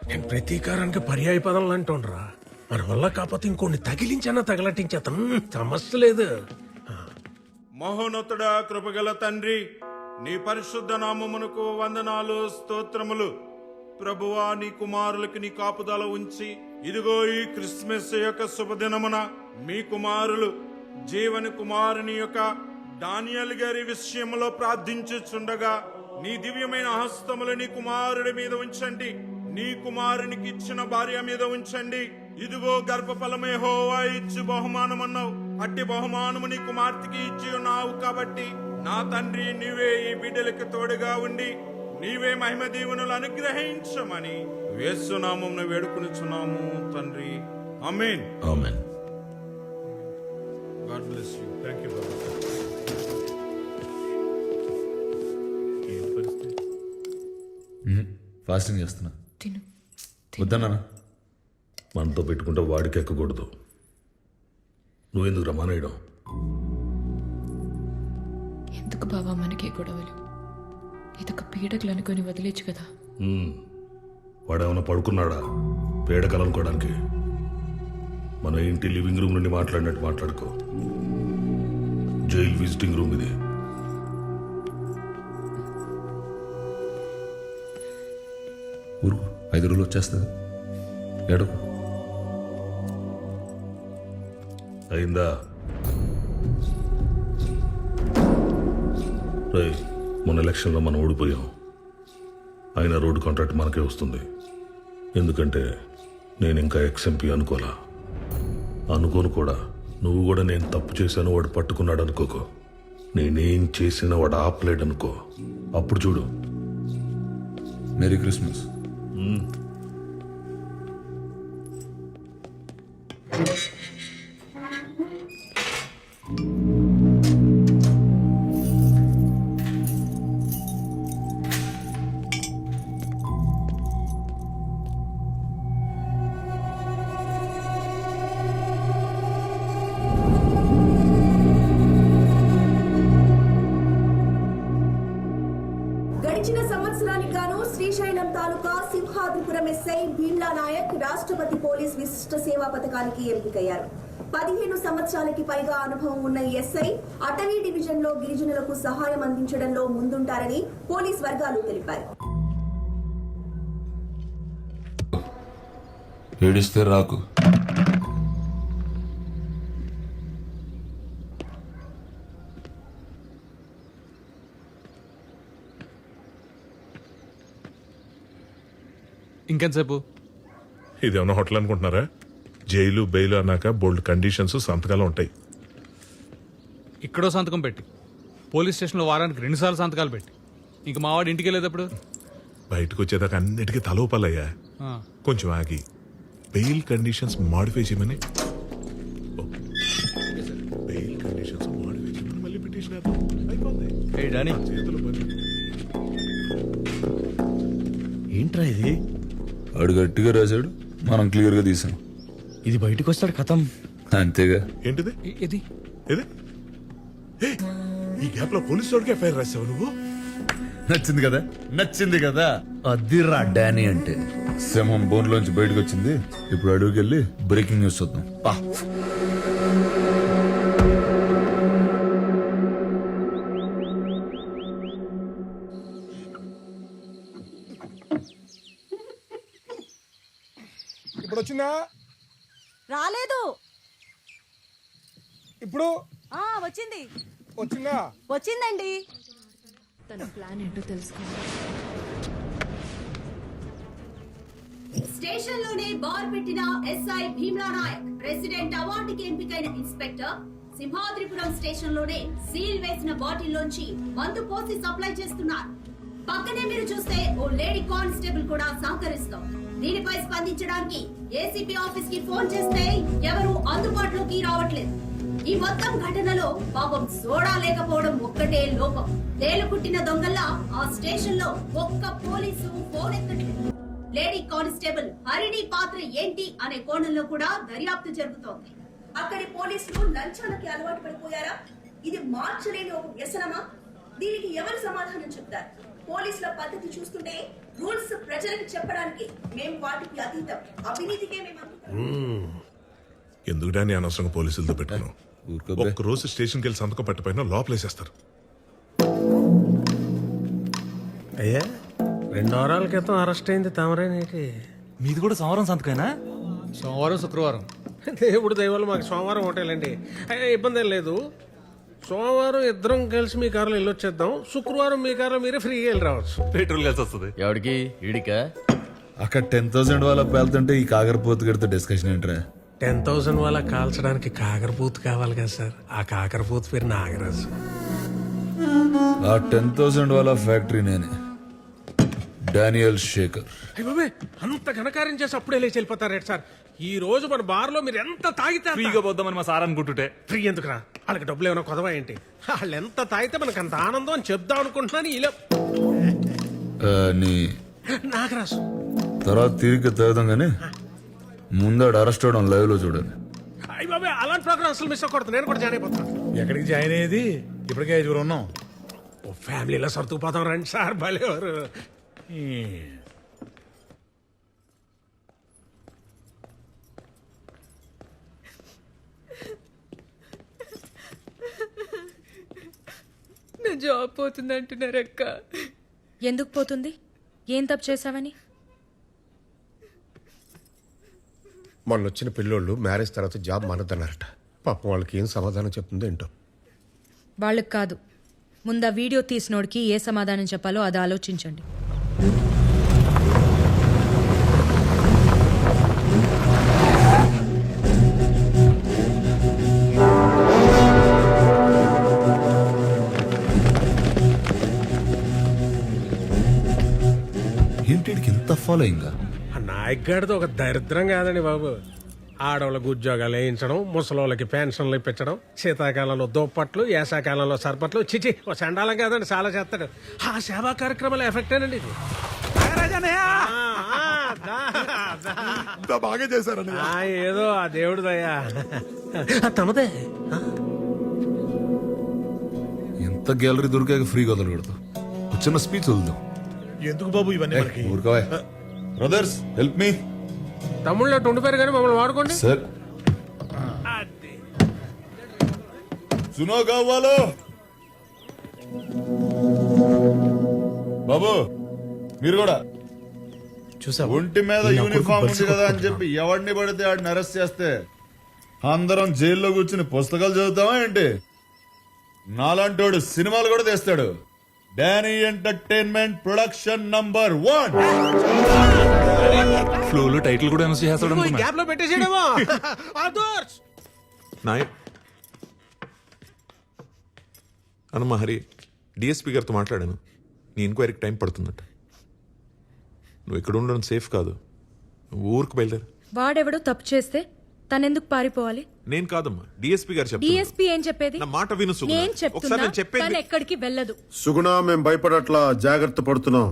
Speaker 11: నేను ప్రతీకారానికి పర్యాయ పదాలు అంటుండ్రా. మన వల్ల కాకపోతే ఇంకొన్ని తగిలించన్నా తగలటించేతాం, సమస్య లేదు.
Speaker 12: మహోన్నతుడా, కృపగల తండ్రి, నీ పరిశుద్ధ నామమునకు వందనాలు, స్తోత్రములు. ప్రభువా, నీ కుమారులకి నీ కాపుదల ఉంచి ఇదిగో ఈ క్రిస్మస్ యొక్క శుభదినమున మీ కుమారులు జీవని కుమారుని యొక్క డానియల్ గారి విషయంలో ప్రార్థించుచుండగా నీ దివ్యమైన హస్తములు నీ కుమారుడి మీద ఉంచండి. నీ కుమారునికి ఇచ్చిన భార్య మీద ఉంచండి. ఇదిగో గర్భఫలమే యెహోవా ఇచ్చు బహుమానమన్నావు. అట్టి బహుమానము నీ కుమార్తెకి ఇచ్చి ఉన్నావు కాబట్టి నా తండ్రి, నీవే ఈ బిడ్డలకు తోడుగా ఉండి నీవే మహిమ దీవెనలు అనుగ్రహించమని యేసు నామమున వేడుకొనుచున్నాము తండ్రి. ఆమేన్.
Speaker 8: ఆమేన్.
Speaker 12: God bless you.
Speaker 7: Thank you.
Speaker 5: Fasting చేస్తున్నా. వద్దన్నా.
Speaker 7: మనతో పెట్టుకుంటే వాడికి ఎక్కకూడదు. నువ్వెందుకు రమానేయడం?
Speaker 6: ఎందుకు బాబా మనకే గొడవలు? ఇదొక పీడకలు అనుకొని వదిలేచ్చు కదా.
Speaker 7: వాడేమన్నా పడుకున్నాడా పేడకలు అనుకోవడానికి? మన ఇంటి లివింగ్ రూమ్ నుండి మాట్లాడినట్టు మాట్లాడుకో. జైల్ విజిటింగ్ రూమ్ ఇది.
Speaker 5: ఊరుకు, 5 రోజులు వచ్చేస్తుంది. ఏడకు.
Speaker 7: అయిందా? రేయ్, మొన్న ఎలక్షన్లో మనం ఓడిపోయాం. అయినా రోడ్డు కాంట్రాక్ట్ మనకే వస్తుంది. ఎందుకంటే నేను ఇంకా ఎక్స్ఎంపీ అనుకోలా. అనుకోను కూడా. నువ్వు కూడా నేను తప్పు చేశాను వాడు పట్టుకున్నాడు అనుకోకో. నేనేం చేసినా వాడు ఆపలేడు అనుకో. అప్పుడు చూడు.
Speaker 5: Merry Christmas.
Speaker 13: గడిచిన సంవత్సరానికి గాను శ్రీశైలం తాలూకా సింహాద్రిపురం ఎస్ఐ భీమ్లా నాయక్ రాష్ట్రపతి పోలీస్ విశిష్ట సేవా పథకానికి ఎంపికయ్యారు. 15 సంవత్సరాలకి పైగా అనుభవం ఉన్న ఈ ఎస్ఐ అటవీ డివిజన్ లో గిరిజనులకు సహాయం అందించడంలో ముందుంటారని పోలీస్ వర్గాలు తెలిపారు.
Speaker 5: ఏడిస్తే రాకు.
Speaker 8: ఇంకెంతసేపు?
Speaker 7: ఇదేమన్నా హోటల్ అనుకుంటున్నారా? జైలు బెయిల్ అన్నాక బోల్డ్ కండిషన్స్, సంతకాలు ఉంటాయి.
Speaker 8: ఇక్కడో సంతకం పెట్టి, పోలీస్ స్టేషన్లో వారానికి 2 సార్లు సంతకాలు పెట్టి, ఇంక మావాడు ఇంటికి వెళ్ళేటప్పుడు
Speaker 7: బయటకు వచ్చేదాకా అన్నిటికీ తలోపాలయ్యా. కొంచెం ఆగి బెయిల్ కండిషన్స్ మాడిఫై చేయమని. బెయిల్ కండిషన్స్ మాడిఫై చేయమని మళ్ళీ పిటిషన్ అయిపోయింది. చేతులు పని.
Speaker 10: ఏంట్రా ఇది?
Speaker 5: వాడు గట్టిగా రాశాడు, మనం క్లియర్గా తీసాం.
Speaker 10: ఇది బయటకు వస్తాడు కథం.
Speaker 5: అంతేగా.
Speaker 7: ఏంటిది?
Speaker 8: ఇది
Speaker 7: ఏది?
Speaker 11: ఈ గ్యాప్ లో పోలీసు వాడికి ఎఫ్ఐఆర్ రాసావు నువ్వు?
Speaker 5: నచ్చింది కదా అదిరా డానీ అంటే. సింహం బోన్లోంచి బయటకు వచ్చింది. ఇప్పుడు అడుగుకెళ్ళి బ్రేకింగ్ న్యూస్ చూద్దాం పా.
Speaker 10: ఇప్పుడు వచ్చిందా?
Speaker 13: రాలేదు.
Speaker 10: ఇప్పుడు
Speaker 13: వచ్చింది.
Speaker 10: వచ్చిందా?
Speaker 13: వచ్చిందండి.
Speaker 6: తన ప్లాన్ ఏంటో తెలుసుకోవాలి.
Speaker 13: స్టేషన్ లోనే బార్ పెట్టిన ఎస్ఐ భీమ్లా నాయక్ ప్రెసిడెంట్ అవార్డుకి ఎంపికైన ఇన్స్పెక్టర్ సింహాద్రిపురం స్టేషన్ లోనే సీల్ వేసిన బాటిల్ లోంచి మందు పోసి సప్లై చేస్తున్నారు. పక్కనే మీరు చూస్తే ఓ లేడీ కానిస్టేబుల్ కూడా సహకరిస్తాం. దీనిపై స్పందించడానికి ఏసీపీ ఆఫీస్ కి ఫోన్ చేస్తే ఎవరు అందుబాటులోకి రావట్లేదు. ఈ మొత్తం ఘటనలో పాపం సోడా లేకపోవడం ఒక్కటే లోపం. తేలుకుట్టిన దొంగల్లా ఆ స్టేషన్ లో ఒక్క పోలీసు ఫోన్ ఎత్తట్లేదు. లేడీ కానిస్టేబుల్ హరిణి పాత్ర ఏంటి అనే కోణంలో కూడా దర్యాప్తు జరుగుతోంది. అక్కడి పోలీసులు లంచాలకి అలవాటు పడిపోయారా? ఇది మార్చలేని ఒక వ్యసనమా? దీనికి ఎవరు సమాధానం చెప్తారు? పోలీసుల పద్ధతి చూస్తుంటే రూల్స్ ప్రజలకు చెప్పడానికి మేము వాటికి అతీతం, అవినీతికే మేము
Speaker 11: ఎందుకు డానీ అనవసరంగా పోలీసులతో పెట్టుకున్నావు? ఒక్క రోజు స్టేషన్కి వెళ్ళి సంతకం పెట్టపోయినా లోపలేసేస్తారు.
Speaker 2: అయ్యా 2 వారాల క్రితం అరెస్ట్ అయింది తమరేనేటి?
Speaker 8: మీది కూడా సోమవారం సంతకైనా? సోమవారం శుక్రవారం.
Speaker 2: దేవుడు దయవల్ల మాకు సోమవారం హోటలండి. అయ్యా ఇబ్బంది ఏం లేదు. సోమవారం ఇద్దరం కలిసి మీ కారులో వెళ్ళొచ్చేద్దాం. శుక్రవారం మీ కారులో మీరే ఫ్రీగా వెళ్ళి రావచ్చు.
Speaker 8: పెట్రోల్ కలిసి వస్తుంది.
Speaker 14: ఎవడికి? ఈడికా?
Speaker 5: అక్కడ 10,000 వాళ్ళ పేలుతుంటే ఈ కాకరపోతు గడితో డిస్కషన్ ఏంట్రా?
Speaker 2: 10,000 వాళ్ళ కాల్చడానికి కాకరపూత్ కావాలి కదా సార్. ఆ కాకరపూత్ పేరు నాగరాజు.
Speaker 5: ఆ 10,000 వాళ్ళ ఫ్యాక్టరీ నేనే, డానియల్ శేఖర్.
Speaker 2: అయ్య బాబే, అంత ఘనకార్యం చేసి అప్పుడే లేచి వెళ్ళిపోతారేంటి సార్? ఈ రోజు మన బార్లో మీరు ఎంత తాగితే
Speaker 8: ఫ్రీగా పోద్దామని మా సార్ అనుకుంటుంటే.
Speaker 2: ఫ్రీ ఎందుకురా? వాళ్ళకి డబ్బులు ఏమైనా కొదవా ఏంటి? వాళ్ళు ఎంత తాగితే మనకు అంత ఆనందం అని చెప్దాం అనుకుంటున్నాను. ఇలా
Speaker 5: నీ
Speaker 2: నాగరాజు
Speaker 5: తర్వాత తిరిగి తాగుదాం కానీ ముందాడు అరెస్ట్ అవడం లైవ్ లో చూడండి.
Speaker 2: అయ్య బాబే, అలాంటి ప్రోగ్రామ్ అసలు మిస్ అవ్వకూడదు. నేను కూడా జాయిన్ అయిపోతాను.
Speaker 10: ఎక్కడికి జాయిన్ అయ్యేది? ఇప్పటికే 5 ఉన్నాం.
Speaker 2: ఓ ఫ్యామిలీలో సర్దుకుపోతాం రండి సార్. భలేవారు.
Speaker 6: నా జాబ్ పోతుంది అంటున్నారక్క. ఎందుకు పోతుంది? ఏం తప్పు చేశావని?
Speaker 3: మొన్న వచ్చిన పిల్లోళ్ళు మ్యారేజ్ తర్వాత జాబ్ మానద్దన్నారట. పాపం వాళ్ళకి ఏం సమాధానం చెప్తుందో ఏంటో.
Speaker 6: వాళ్ళకి కాదు, ముందు ఆ వీడియో తీసినోడికి ఏ సమాధానం చెప్పాలో అది ఆలోచించండి.
Speaker 5: ఏంటికి ఇంత ఫాలోయింగ్?
Speaker 2: ఆ నాయక్ గారితో ఒక దరిద్రం కాదండి బాబు. ఆడవాళ్ళకు ఉద్యోగాలు వేయించడం, ముసలోళ్ళకి పెన్షన్లు ఇప్పించడం, శీతాకాలంలో దుప్పట్లు, వేసాకాలంలో సర్పట్లు. చిచి, ఓ చండాలం కాదండి, చాలా చేస్తాడు. ఆ సేవా కార్యక్రమాల ఎఫెక్ట్ అండి ఇది.
Speaker 11: బాగా చేశారని
Speaker 2: ఏదో ఆ దేవుడు దయా. తమదే
Speaker 5: ఎంత గ్యాలరీ దొరికాక ఫ్రీగా వదలకూడదు. చిన్న స్పీచ్ వదులుదాం.
Speaker 11: ఎందుకు బాబు ఇవన్నీ మనకి?
Speaker 5: ఊరుకోవా. Brothers help me.
Speaker 2: తమ్ముళ్ళు ఉండిపోయారు కానీ మమ్మల్ని వాడుకోండి
Speaker 5: సార్. సునో కావాలో బాబు, మీరు కూడా
Speaker 11: చూసా
Speaker 5: ఒంటి మీద యూనిఫామ్ ఉంది కదా అని చెప్పి ఎవడిని పడితే ఆడిని అరెస్ట్ చేస్తే అందరం జైల్లో కూర్చుని పుస్తకాలు చదువుతామా ఏంటి? నాలాంటోడు సినిమాలు కూడా తీస్తాడు. Danny entertainment production number 1.
Speaker 8: ఫ్లోలో టైటిల్ కూడా అనౌన్స్ చేస్తాడు అనుకున్నా.
Speaker 2: గ్యాప్ లో పెట్టేసేయడమో.
Speaker 4: నాయక్ అనమ్మా హరి, డిఎస్పీ గారితో మాట్లాడాను. నీ ఎంక్వైరీకి టైం పడుతుందట. నువ్వు ఇక్కడ ఉండడం సేఫ్ కాదు. నువ్వు ఊరికి బయలుదేరు.
Speaker 6: వాడెవడో తప్పు చేస్తే తనెందుకు పారిపోవాలి?
Speaker 4: నేను కాదమ్మా, డిఎస్పీ గారు చెప్తారు.
Speaker 6: డిఎస్పీ ఏం చెప్పేది?
Speaker 4: నా మాట విను సుగుణ.
Speaker 6: నేను
Speaker 4: ఒకసారి
Speaker 6: చెప్తున్నా,
Speaker 4: నేను చెప్పేది
Speaker 6: తను ఎక్కడికి వెళ్ళదు.
Speaker 3: సుగుణ, మేము భయపడట్లా, జాగ్రత్త పడుతున్నాం.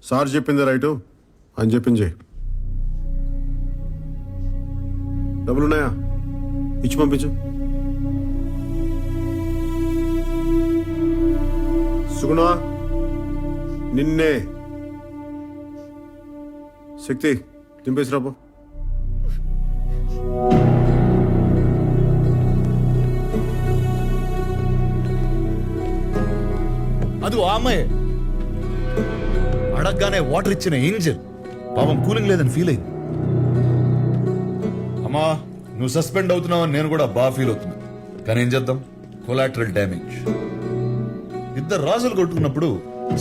Speaker 3: సార్ చెప్పింది రైటు అని చెప్పింది. డబ్బులున్నాయా? ఇచ్చి పంపించు. సుగుణ నిన్నే. శక్తి దింపేసి రాబో.
Speaker 5: అది ఆ అమ్మాయి అడగగానే వాటర్ ఇచ్చిన ఏంజల్ పాపం కూలింగ్ లేదని ఫీల్ అయింది. అమ్మా నువ్వు సస్పెండ్ అవుతున్నావని నేను కూడా బాగా ఫీల్ అవుతున్నా. కానీ ఏం చేద్దాం, కొలాటరల్ డ్యామేజ్. ఇద్దరు రాజులు కొట్టుకున్నప్పుడు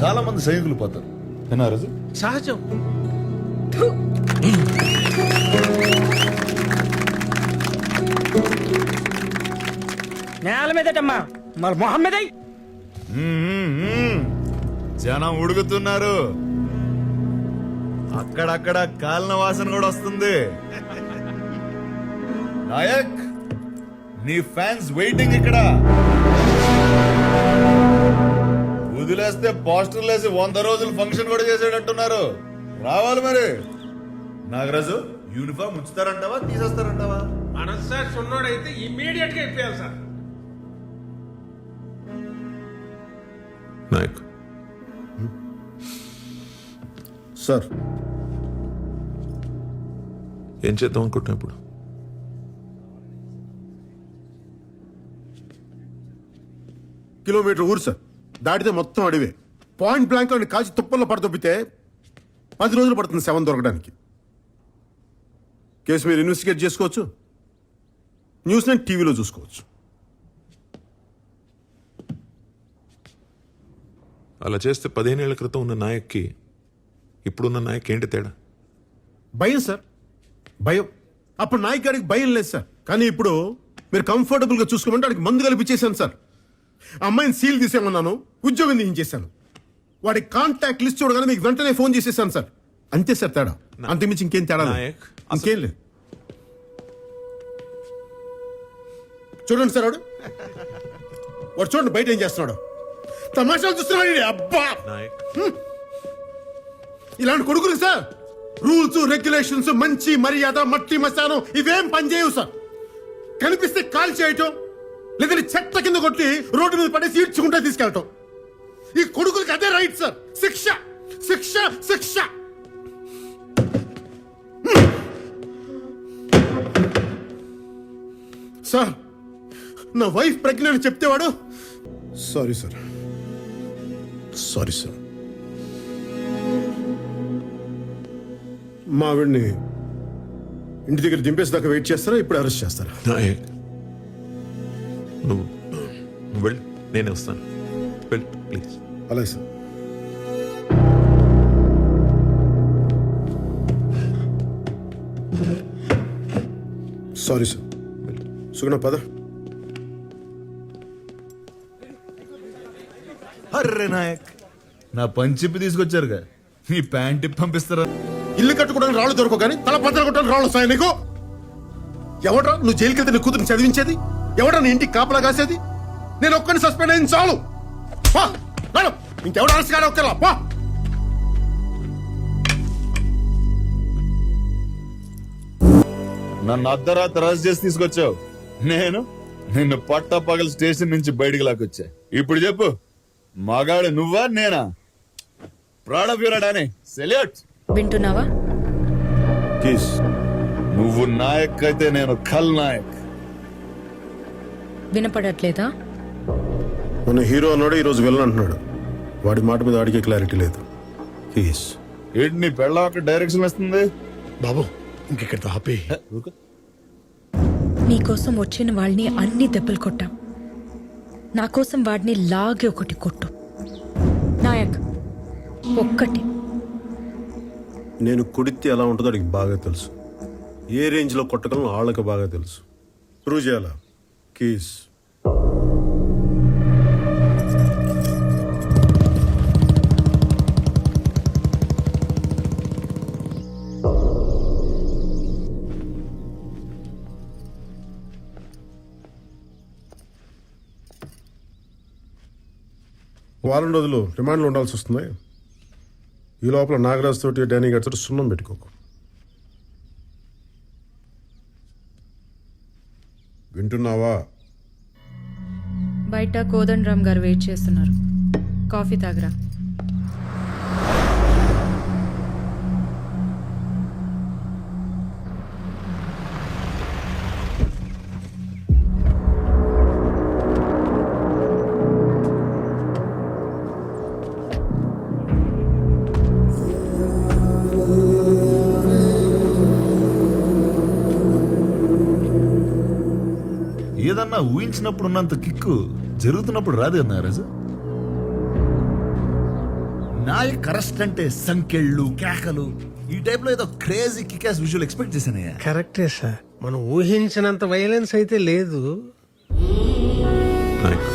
Speaker 5: చాలా మంది సైనికులు పోతారు. ఏనా రాజు?
Speaker 2: సహజం.
Speaker 10: నేల మీదటమ్మా మరి మొహమ్మద్
Speaker 5: జనం ఉడుకుతున్నారు. అక్కడక్కడ కాలిన వాసన కూడా వస్తుంది. నాయక్ నీ ఫ్యాన్స్ వెయిటింగ్ ఇక్కడ. వదిలేస్తే పోస్టర్లు వేసి 100 రోజులు ఫంక్షన్ కూడా చేసేటట్టున్నారు. రావాలి మరి. నాగరాజు యూనిఫామ్ ఉంచుతారంటావా తీసేస్తారంటావా?
Speaker 2: మనస్సార్ సున్నోడైతే ఇమ్మీడియట్ గా ఇప్పేయాలి సార్.
Speaker 4: నాయక్
Speaker 3: సార్
Speaker 4: ఏం చేద్దాం అనుకుంటున్నా ఇప్పుడు?
Speaker 3: కిలోమీటర్ ఊరు సార్, దాటితే మొత్తం అడివే. పాయింట్ బ్లాంక్ లో కాల్చి తుప్పల్లో పడదొబ్బితే 10 రోజులు పడుతుంది శవం దొరకడానికి. కేసు మీరు ఇన్వెస్టిగేట్ చేసుకోవచ్చు, న్యూస్ నేను టీవీలో చూసుకోవచ్చు.
Speaker 4: అలా చేస్తే 15 ఏళ్ల క్రితం ఉన్న నాయక్కి ఇప్పుడున్న నాయక్ ఏంటి తేడా?
Speaker 3: భయం సార్, భయం. అప్పుడు నాయక్ గారికి భయం లేదు సార్, కానీ ఇప్పుడు మీరు కంఫర్టబుల్ గా చూసుకోమంటే వాడికి మందు కలిపిచ్చేసాను సార్. అమ్మాయిని సీల్ తీసేమన్నాను, ఉద్యోగం తీయించేశాను. వాడి కాంటాక్ట్ లిస్ట్ చూడగానే మీకు వెంటనే ఫోన్ చేసేసాను సార్. అంతే సార్ తేడా, అంతకుమించి ఇంకేం తేడా లేదు.
Speaker 4: నాయక్,
Speaker 3: ఇంకేం లేదు. చూడండి సార్, వాడు చూడండి బయట ఏం చేస్తున్నాడు. తమాషాలు చూస్తున్నాడు. అబ్బా,
Speaker 4: నాయక్
Speaker 3: ఇలాంటి కొడుకులు సార్ రూల్స్ రెగ్యులేషన్స్, మంచి మర్యాద, మట్టి మశానం ఇవేం పనిచేయవు సార్. కనిపిస్తే కాల్ చేయటం, లేదంటే చెత్త కింద కొట్టి రోడ్డు మీద పడేసి ఈడ్చుకుంటా తీసుకెళ్ళటం. ఈ కొడుకులకి అదే రైట్ సార్. శిక్ష శిక్ష శిక్ష. సార్ నా వైఫ్ ప్రెగ్నెంట్ చెప్తే వాడు సారీ సార్, సారీ సార్. మా ఆవిడ్ని ఇంటి దగ్గర దింపేసేదాకా వెయిట్ చేస్తారా, ఇప్పుడు అరెస్ట్ చేస్తారా?
Speaker 4: నాయక్ నువ్వు వెళ్ళు, నేనే వస్తాను. వెళ్ళు ప్లీజ్.
Speaker 3: అలాగే సార్. Sorry sir. సుగుణ పద.
Speaker 5: అర్రే నాయక్, నా పంచిప్పి తీసుకొచ్చారుగా, ఈ ప్యాంట్ ఇప్పి పంపిస్తారా?
Speaker 3: ఇల్లు కట్టుకోవడానికి రాళ్ళు దొరకవు కానీ తల పత్ర కొట్టడానికి రాళ్ళు వస్తాయి నీకు. ఎవడ్రా నువ్వు జైలుకి వెళ్తే నీ కూతురు చదివించేది? ఎవడ్రా నీ ఇంటికి కాపలా కాసేది? నేను ఒక్కడిని సస్పెండ్ అయింది చాలు. ఇంకెవడు అరెస్ట్ కాదు ఒక్కలా పా.
Speaker 5: నన్ను అర్ధరాత్రి అరెస్ట్ చేసి తీసుకొచ్చావు. నేను నిన్ను పట్టపగల స్టేషన్ నుంచి బయటికి లాక్కొచ్చా. ఇప్పుడు చెప్పు, మగాడు నువ్వా నేనా? ప్రాణ ప్యూరాడానే సెల్యూట్.
Speaker 6: వింటున్నావా?
Speaker 3: కేస్
Speaker 5: నువ్వు నాయక్ అయితే నేను ఖల్ నాయక్.
Speaker 6: వినపడట్లేదా?
Speaker 3: మన హీరో అన్నాడు, ఈరోజు విలన్ అంటున్నాడు. వాడి మాట మీద వాడికి క్లారిటీ లేదు. కేస్
Speaker 5: ఏంటి నీ పెళ్ళ ఒక డైరెక్షన్ వస్తుంది?
Speaker 11: బాబు ఇంకెక్కడ ఆపే.
Speaker 6: నీకోసం వచ్చిన వాళ్ళని అన్ని దెబ్బలు కొట్టాం. నా కోసం వాడిని లాగి ఒకటి కొట్టు. నాయక్ ఒక్కటి.
Speaker 3: నేను కొడితే ఎలా ఉంటుందో వాడికి బాగా తెలుసు. ఏ రేంజ్లో కొట్టగలను వాళ్ళకి బాగా తెలుసు. ప్రూవ్ చేయాలా? కేస్ వారం రోజులు రిమాండ్లో ఉండాల్సి వస్తుంది. ఈ లోపల నాగరాజ్ తోటి డానీ గారి తోటి సున్నం పెట్టుకోకు. వింటున్నావా?
Speaker 6: బయట కోదండరామ్ గారు వెయిట్ చేస్తున్నారు. కాఫీ తాగరా.
Speaker 5: ఏదన్నా ఊహించినప్పుడు ఉన్నంత కిక్కు జరుగుతున్నప్పుడు రాదు కదా నాగరాజు. నాయక్ అరెస్ట్ అంటే సంకెళ్ళు కేకలు ఈ టైప్ లో ఏదో క్రేజీ కికాస్ విజువల్ ఎక్స్పెక్ట్ చేశానయ్యా.
Speaker 2: కరెక్టే సార్, మనం ఊహించినంత వైలెన్స్ అయితే లేదు.
Speaker 4: నాయక్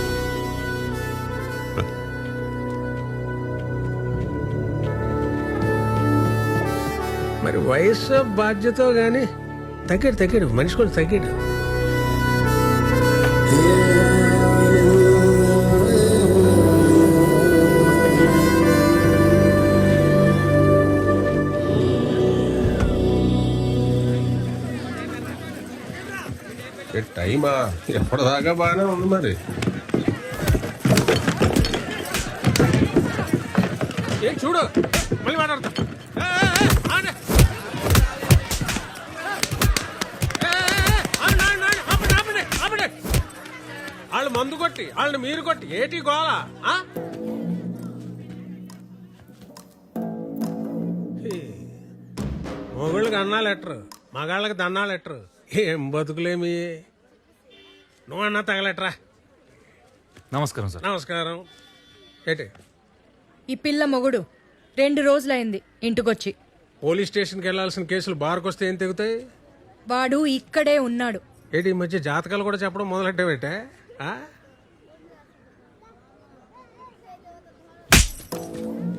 Speaker 2: మరి వయసు బాధ్యత గాని తగ్గాడు మనిషి కూడా తగ్గాడు. టైమా ఎప్పటిదాకా బాగానే ఉంది మరి. ఏం చూడు మళ్ళీ మాట్లాడతా. వాళ్ళు మందు కొట్టి వాళ్ళని మీరు కొట్టి ఏటి గోళ. మొగుళ్ళకి అన్నా లెటరు, మగాళ్ళకి దన్నా లెటరు. ఏం బతుకులేమి. నువ్వు అన్నా తగలెట్రా.
Speaker 8: నమస్కారం సార్.
Speaker 2: నమస్కారం. ఏటి
Speaker 6: ఈ పిల్ల మొగుడు 2 రోజులైంది ఇంటికొచ్చి.
Speaker 2: పోలీస్ స్టేషన్కి వెళ్లాల్సిన కేసులు బార్కొస్తే ఏం తెగుతాయి?
Speaker 6: వాడు ఇక్కడే ఉన్నాడు.
Speaker 2: ఏంటి ఈ మధ్య జాతకాలు కూడా చెప్పడం మొదలెట్టావేటే?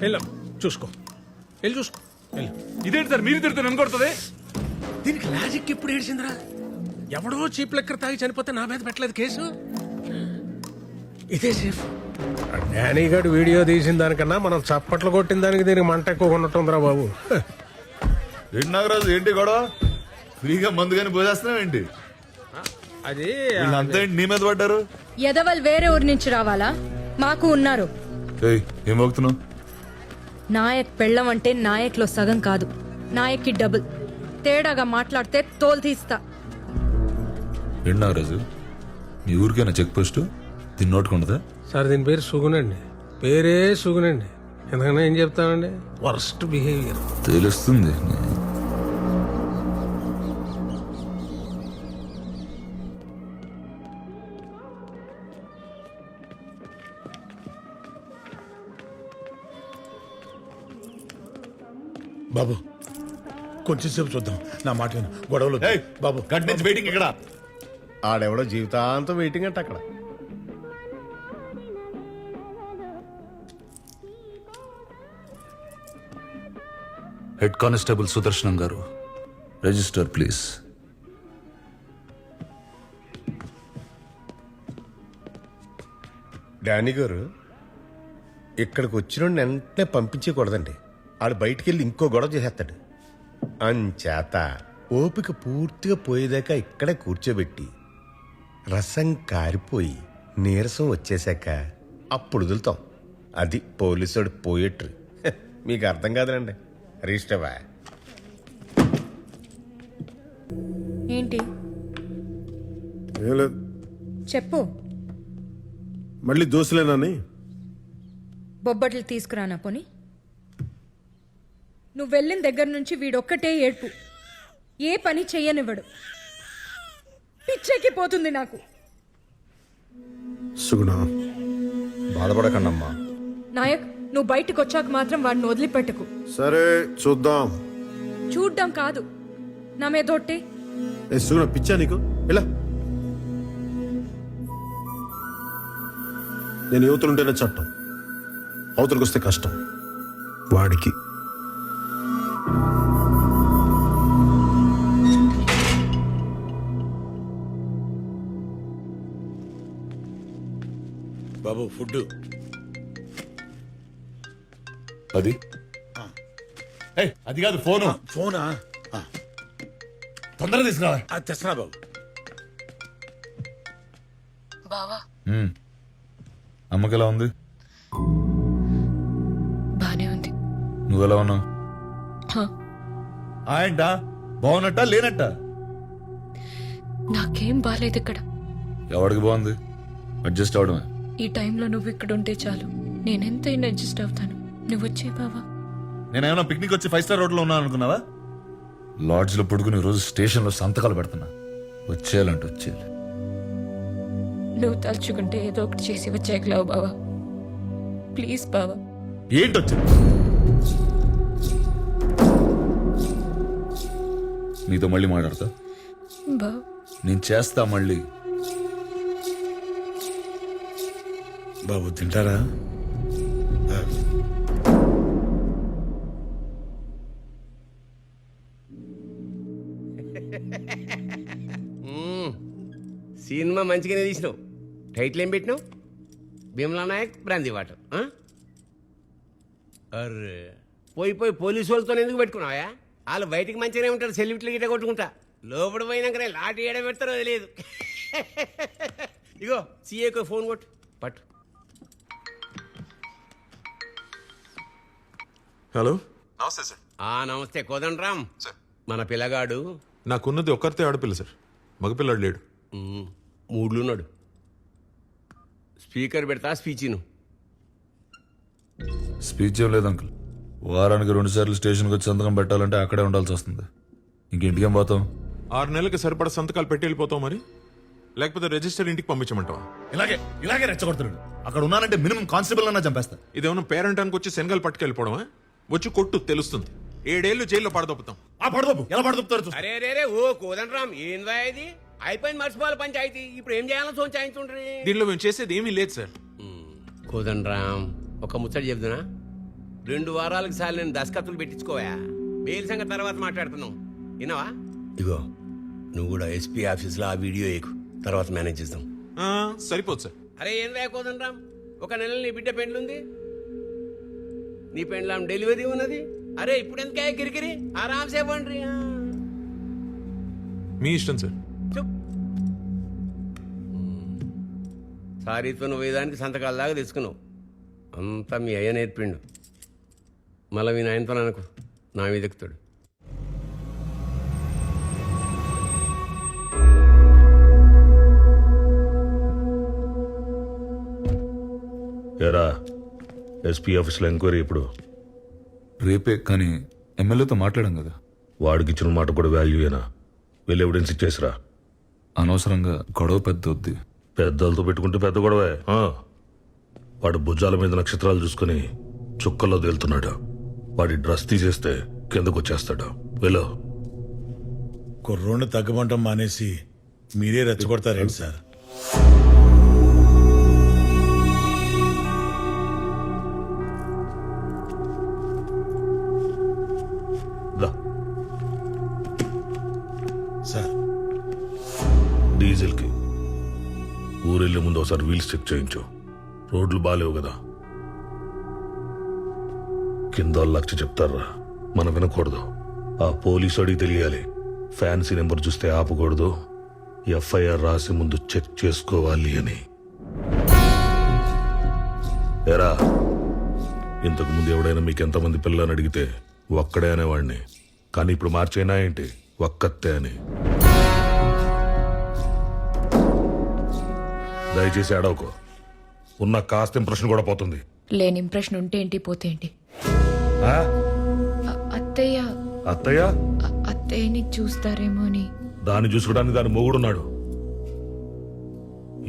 Speaker 2: వెళ్ళు చూసుకో, వెళ్ళి చూసుకో వెళ్ళు.
Speaker 8: ఇదేంటి సార్ మీరు తిడుతున్నారు నన్ను కొడుతుంది?
Speaker 2: దీనికి లాజిక్ ఎప్పుడు ఏడ్చిందిరా? ఎవడో చీప్ లెక్కర్ తాగి చనిపోతే నా మీద పెట్టలేదు కేసు. ఇదే సేఫ్. డానీ గారు వీడియో తీసిన దానికన్నా మనం చప్పట్లు కొట్టిన దానికి దీనికి మంట ఎక్కువ ఉన్నట్టుందిరా బాబు.
Speaker 5: ఏంటి నాగరాజు ఏంటి గొడవ? ఫ్రీగా మందు కానీ పోసేస్తున్నావు ఏంటి?
Speaker 2: అది
Speaker 5: అంతా ఏంటి నీ మీద పడ్డారు?
Speaker 6: ఎదవల్ వేరే ఊరి నుంచి రావాలా? మాకు ఉన్నారు.
Speaker 5: ఏం మోగుతున్నావు?
Speaker 6: నాయక్ పెళ్ళం అంటే నాయక్లో సగం కాదు, నాయక్కి డబుల్. తేడాగా మాట్లాడితే తోలు తీస్తా.
Speaker 5: ఏంటి నాగరాజు మీ ఊరికైనా చెక్ పోస్ట్ దీన్ని నోటుకుంటుందా?
Speaker 2: సార్ దీని పేరు సుగునండి. పేరే సుగునండి. ఎందుకన్నా ఏం చెప్తామండి, వర్స్ట్ బిహేవియర్.
Speaker 5: తెలుస్తుంది.
Speaker 10: బాబు కొంచెం సేపు చూద్దాం, నా మాట విను. గొడవలు బాబు.
Speaker 5: గంట నుంచి వెయిటింగ్ ఇక్కడ.
Speaker 3: ఆడెవడో జీవితాంతం వెయిటింగ్ అంటే అక్కడ.
Speaker 5: హెడ్ కానిస్టేబుల్ సుదర్శనం గారు, రిజిస్టర్ ప్లీజ్.
Speaker 3: డానీ గారు ఇక్కడికి వచ్చిన వెంటనే పంపించకూడదండి. ఆడు బయటికి వెళ్ళి ఇంకో గొడవ చేసేస్తాడు. అంచేత ఓపిక పూర్తిగా పోయేదాకా ఇక్కడే కూర్చోబెట్టి రసం కారిపోయి నీరసం వచ్చేసాక అప్పుడు వదులుతాం. అది పోలీసుడు పోయేట్రీ. మీకు అర్థం కాదులండి. రిజిస్టర్వా
Speaker 6: ఏంటి
Speaker 3: ఏం లేదు.
Speaker 6: చెప్పు.
Speaker 3: మళ్ళీ దోశలేనని
Speaker 6: బొబ్బట్లు తీసుకురానా పోని? నువ్వు వెళ్ళిన దగ్గర నుంచి వీడొక్కటే ఏడ్పు. ఏ పని చెయ్యనివ్వడు. పిచ్చెక్కి పోతుంది నాకు.
Speaker 3: సుగుణ
Speaker 9: బాధపడకండమ్మా.
Speaker 6: నాయక్, నువ్వు బయటకు వచ్చాక మాత్రం వాడిని వదిలిపెట్టకు.
Speaker 3: సరే చూద్దాం.
Speaker 6: చూడ్డం కాదు, నా మీదొట్టే.
Speaker 3: సుగుణ పిచ్చా నీకు? ఇలా నేను యువతులుంటేనే చట్టం, అవతలకు వస్తే కష్టం. వాడికి
Speaker 10: బాబు ఫుడ్
Speaker 5: అది అది కాదు ఫోను.
Speaker 10: ఫోనా?
Speaker 5: తొందరగా తీసుకురా.
Speaker 10: అది తెస్తున్నా బాబు.
Speaker 6: బావా,
Speaker 5: అమ్మకి ఎలా ఉంది? నువ్వెలా ఉన్నావు?
Speaker 6: హా,
Speaker 5: ఏంటా బాగున్నట్ట లేనట్ట?
Speaker 6: నాకేం బాలేదు ఇక్కడ.
Speaker 5: ఎవడికి బాగుంది? అడ్జస్ట్ అవడమే.
Speaker 6: ఈ టైంలో నువ్వు ఇక్కడ ఉంటే చాలు, నేనెంతైనా అడ్జస్ట్ అవుతాను. నువ్వు వచ్చే బావా.
Speaker 5: నేనేమన్నా పిక్నిక్ వచ్చి 5 స్టార్ హోటల్ ఉన్నాను అనుకున్నావా? లాడ్జ్ లో పడుకుని రోజు స్టేషన్ లో సంతకాలు పెడుతున్నా. వచ్చేయాలంటే వచ్చేయాలి.
Speaker 6: నువ్వు తలుచుకుంటే ఏదో ఒకటి చేసి వచ్చేయగలవు బావా. ప్లీజ్ బావా.
Speaker 5: ఏంటి వచ్చింది? నీతో మళ్ళీ మాట్లాడతా.
Speaker 6: బావా
Speaker 5: నేను చేస్తా మళ్ళీ.
Speaker 10: బాబు తింటారా?
Speaker 14: సినిమా మంచిగానే తీసినావు. టైటిల్ ఏం పెట్టినావు? Bheemla Nayak brandy water. అర్రే పోయి పోయి పోలీసు వాళ్ళతో ఎందుకు పెట్టుకున్నావా? వాళ్ళు బయటికి మంచిగానే ఉంటారు, సెల్యూట్లు గిట్ట కొట్టుకుంటా. లోపల పోయినాకనే లాటి ఏడ పెడతారో తెలియదు. ఇగో సీఏకు ఫోన్ కొట్టు పట్టు.
Speaker 4: హలో, నమస్తే సార్.
Speaker 14: నమస్తే కోదండరామ్ సార్. మన పిల్లగాడు
Speaker 4: నాకున్నది ఒక్కరితే ఆడపిల్ల సార్, మగపిల్లాడు లేడు.
Speaker 14: మూడ్లున్నాడు. స్పీకర్ పెడతా స్పీచ్ను.
Speaker 5: స్పీచ్ ఏం లేదు అంకుల్. వారానికి 2 సార్లు స్టేషన్కి వచ్చి సంతకం పెట్టాలంటే అక్కడే ఉండాల్సి వస్తుంది. ఇంకేం పోతాం?
Speaker 4: 6 నెలలకి సరిపడా సంతకాలు పెట్టి వెళ్ళిపోతాం మరి, లేకపోతే రిజిస్టర్ ఇంటికి పంపించమంటావా?
Speaker 5: ఇలాగే రెచ్చగొడుతున్నాడు. అక్కడ ఉన్నానంటే మినిమం కానిస్టేబుల్ అన్నా చంపేస్తా.
Speaker 4: ఇదేమన్నా పేరెంటానికి వచ్చి శనగలు పట్టుకెళ్ళిపోవడమా? వచ్చి కొట్టు తెలుస్తుంది. 7 ఏళ్ళు జైల్లో పడదొప్పుతాం.
Speaker 5: ఆ పడదొప్పు ఎలా పడదొప్పుతారు?
Speaker 14: అరే రే ఓ కోదండరామ్ ఏందా ఇది? అయిపోయింది మర్చిపోవాలి పంచాయతీ. ఇప్పుడు ఏం చేయాలో సోంచాయించుండ్రి.
Speaker 4: దీనిలో మేము చేసేది ఏమీ లేదు సార్.
Speaker 14: కోదండరామ్ ఒక ముచ్చట చెప్తున్నా. 2 వారాలకు సార్లు నేను దస్కత్తులు పెట్టించుకోవా. బెయిల్ సంగతి తర్వాత మాట్లాడుతున్నాం, విన్నావా? ఇగో నువ్వు కూడా ఎస్పీ ఆఫీస్లో ఆ వీడియో ఎక్కు, తర్వాత మేనేజ్ చేస్తాం.
Speaker 4: సరిపోదు సార్.
Speaker 14: అరే ఏం కోదండరామ్, ఒక నెల నీ బిడ్డ పెండ్లుంది, నీ పెండ్లాం డెలివరీ ఉన్నది. అరే ఇప్పుడు ఎందుకే కిరికిరి? ఆరామ్సే పండ్రి.
Speaker 4: మీ ఇష్టం సార్.
Speaker 14: సారీతో నువ్వు వేదానికి సంతకాల దాకా తెచ్చుకున్నావు. అంతా మీ అయ్య నేర్పిండు. మళ్ళీ మీ నాయనతో అనుకో నా మీద ఎక్కుతాడు.
Speaker 7: ఎరా ఎస్పీ ఆఫీస్లో ఎంక్వైరీ ఇప్పుడు
Speaker 5: రేపే, కానీ ఎమ్మెల్యేతో మాట్లాడాం కదా.
Speaker 7: వాడికి ఇచ్చిన మాట కూడా వాల్యూయేనా? వెళ్ళి ఎవిడెన్స్ ఇచ్చేసిరా.
Speaker 5: అనవసరంగా గొడవ పెద్ద వద్ది.
Speaker 7: పెద్దలతో పెట్టుకుంటే పెద్ద గొడవే. వాడు భుజాల మీద నక్షత్రాలు చూసుకుని చుక్కల్లో తేలుతున్నాడు. వాడి డ్రెస్ తీసేస్తే కిందకు వచ్చేస్తాడు. వెళ్ళు.
Speaker 10: కుర్రోడ్ని తగ్గమంటాం మానేసి మీరే రెచ్చగొడతారేంటి సార్? సార్
Speaker 7: డీజిల్కి ఊరెళ్ళే ముందు ఒకసారి వీల్స్ చెక్ చేయించు. రోడ్లు బాలేవు కదా. కింద లక్ష చెప్తారా, మనం వినకూడదు. ఆ పోలీసు అడిగి తెలియాలి. ఫ్యాన్సీ నెంబర్ చూస్తే ఆపకూడదు. ఎఫ్ఐఆర్ రాసి ముందు చెక్ చేసుకోవాలి అని. ఎరా, ఇంతకు ముందు ఎవడైనా మీకు ఎంతమంది పిల్లలని అడిగితే ఒక్కడే అనేవాడిని, కానీ ఇప్పుడు మార్చైనా ఏంటి ఒక్కతే అని. దయచేసి అడవకు. ఉన్న కాస్త ఇంప్రెషన్ కూడా పోతుంది.
Speaker 6: లేని ఇంప్రెషన్ ఉంటే ఏంటి, పోతే ఏంటి? అత్తయ్య
Speaker 7: అత్తయ్య
Speaker 6: అత్తయ్యని చూస్తారేమో అని.
Speaker 7: దాన్ని చూసుకోవడానికి దాని మొగుడున్నాడు.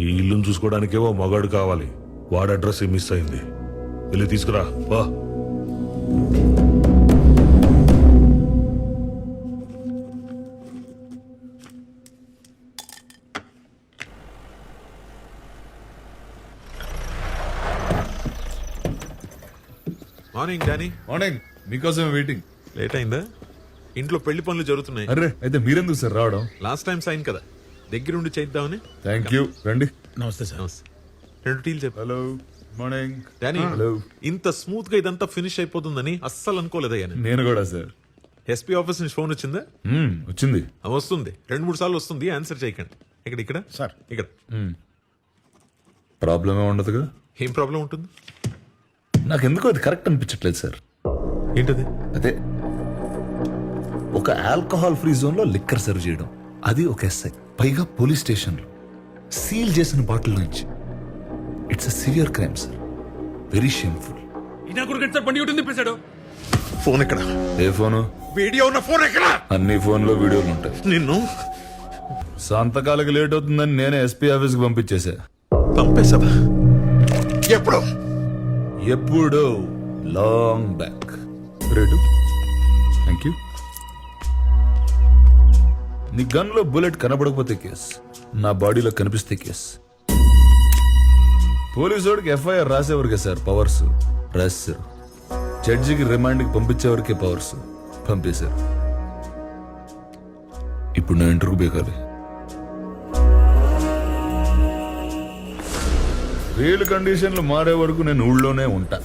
Speaker 7: ఈ ఇల్లును చూసుకోవడానికేవో మగాడు కావాలి. వాడి అడ్రస్ మిస్ అయింది. వెళ్ళి తీసుకురా. వా.
Speaker 4: Morning Danny.
Speaker 5: మార్నింగ్. మీకోసమే వెయిటింగ్.
Speaker 4: లేట్ అయిందా? ఇంట్లో పెళ్లి పనులు జరుగుతున్నాయి.
Speaker 5: అరే అయితే మీరెందుకు సార్ రావడం?
Speaker 4: లాస్ట్ టైం సైన్ కదా, దగ్గరుండి చేద్దామని.
Speaker 5: Thank you. రండి.
Speaker 10: నమస్తే సార్.
Speaker 4: 2 టీలు చెప్పు.
Speaker 5: హలో. మార్నింగ్.
Speaker 4: Danny,
Speaker 5: hello.
Speaker 4: ఇంత స్మూత్ గా ఇదంతా ఫినిష్ అయిపోతుందని అస్సలు అనుకోలేదయ్యా.
Speaker 5: నేను కూడా సార్.
Speaker 4: ఎస్పీ ఆఫీస్ నుంచి ఫోన్ వచ్చిందా?
Speaker 5: వచ్చింది.
Speaker 4: వస్తుంది, 2-3 సార్లు వస్తుంది. ఆన్సర్ చేయకండి. ఇక్కడ
Speaker 10: సార్
Speaker 4: ఇక్కడ
Speaker 5: ప్రాబ్లమే ఉండదుగా.
Speaker 4: ఏం ప్రాబ్లం ఉంటుంది?
Speaker 5: నాకు ఎందుకో అది కరెక్ట్ అనిపించట్లేదు సార్.
Speaker 4: ఏంటది?
Speaker 5: అదే ఒక ఆల్కహాల్ ఫ్రీ జోన్ లో లిక్కర్ సర్వ్ చేయడం, అది ఒక ఎస్ఐ, పైగా పోలీస్ స్టేషన్ లో సీల్ చేసిన బాటిల్ నుంచి. It's a severe crime sir, very shameful.
Speaker 4: Phone ఎక్కడ?
Speaker 5: ఏ ఫోను?
Speaker 4: వీడియో ఉన్న ఫోన్ ఎక్కడ?
Speaker 5: అన్ని ఫోన్లో వీడియోలు ఉంటాయి.
Speaker 4: నిన్ను
Speaker 5: సంతకాలకు లేట్ అవుతుందని నేనే ఎస్పీ ఆఫీస్కి పంపించేశా.
Speaker 4: పంపేసావా? ఎప్పుడు?
Speaker 5: ఎప్పుడో long back. Ready? Thank you. నీ గన్ లో బుల్లెట్ కనబడకపోతే కేస్, నా బాడీలో కనిపిస్తే కేస్. పోలీసు వాడికి ఎఫ్ఐఆర్ రాసేవరకే సార్ పవర్స్, రాశారు. జడ్జికి రిమాండ్కి పంపించేవరకే పవర్స్, పంపేశారు. ఇప్పుడు నా ఇంటర్వ్యూ బేకాలి. రియల్ కండిషన్లు మారే వరకు నేను ఊళ్ళోనే ఉంటా,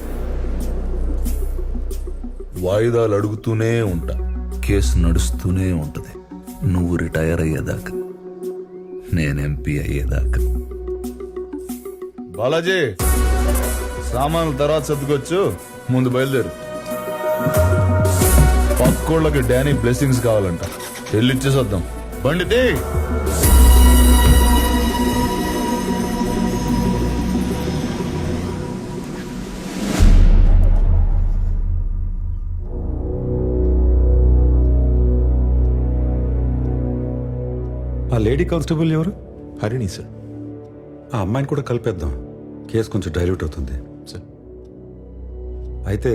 Speaker 5: వాయిదాలు అడుగుతూనే ఉంటా, కేసు నడుస్తూనే ఉంటది. నువ్వు రిటైర్ అయ్యేదాకా, నేను ఎంపీ అయ్యేదాకా. బాలాజీ, సామాన్లు తర్వాత సర్దుకొచ్చు, ముందు బయలుదేరు. పక్కోళ్ళకి డానీ బ్లెస్సింగ్స్ కావాలంట, వెళ్ళిచ్చేసొద్దాం. బండితే
Speaker 15: ఆ లేడీ కానిస్టేబుల్ ఎవరు?
Speaker 4: హరిణి సార్.
Speaker 15: ఆ అమ్మాయిని కూడా కలిపేద్దాం, కేసు కొంచెం డైల్యూట్ అవుతుంది.
Speaker 4: సార్
Speaker 15: అయితే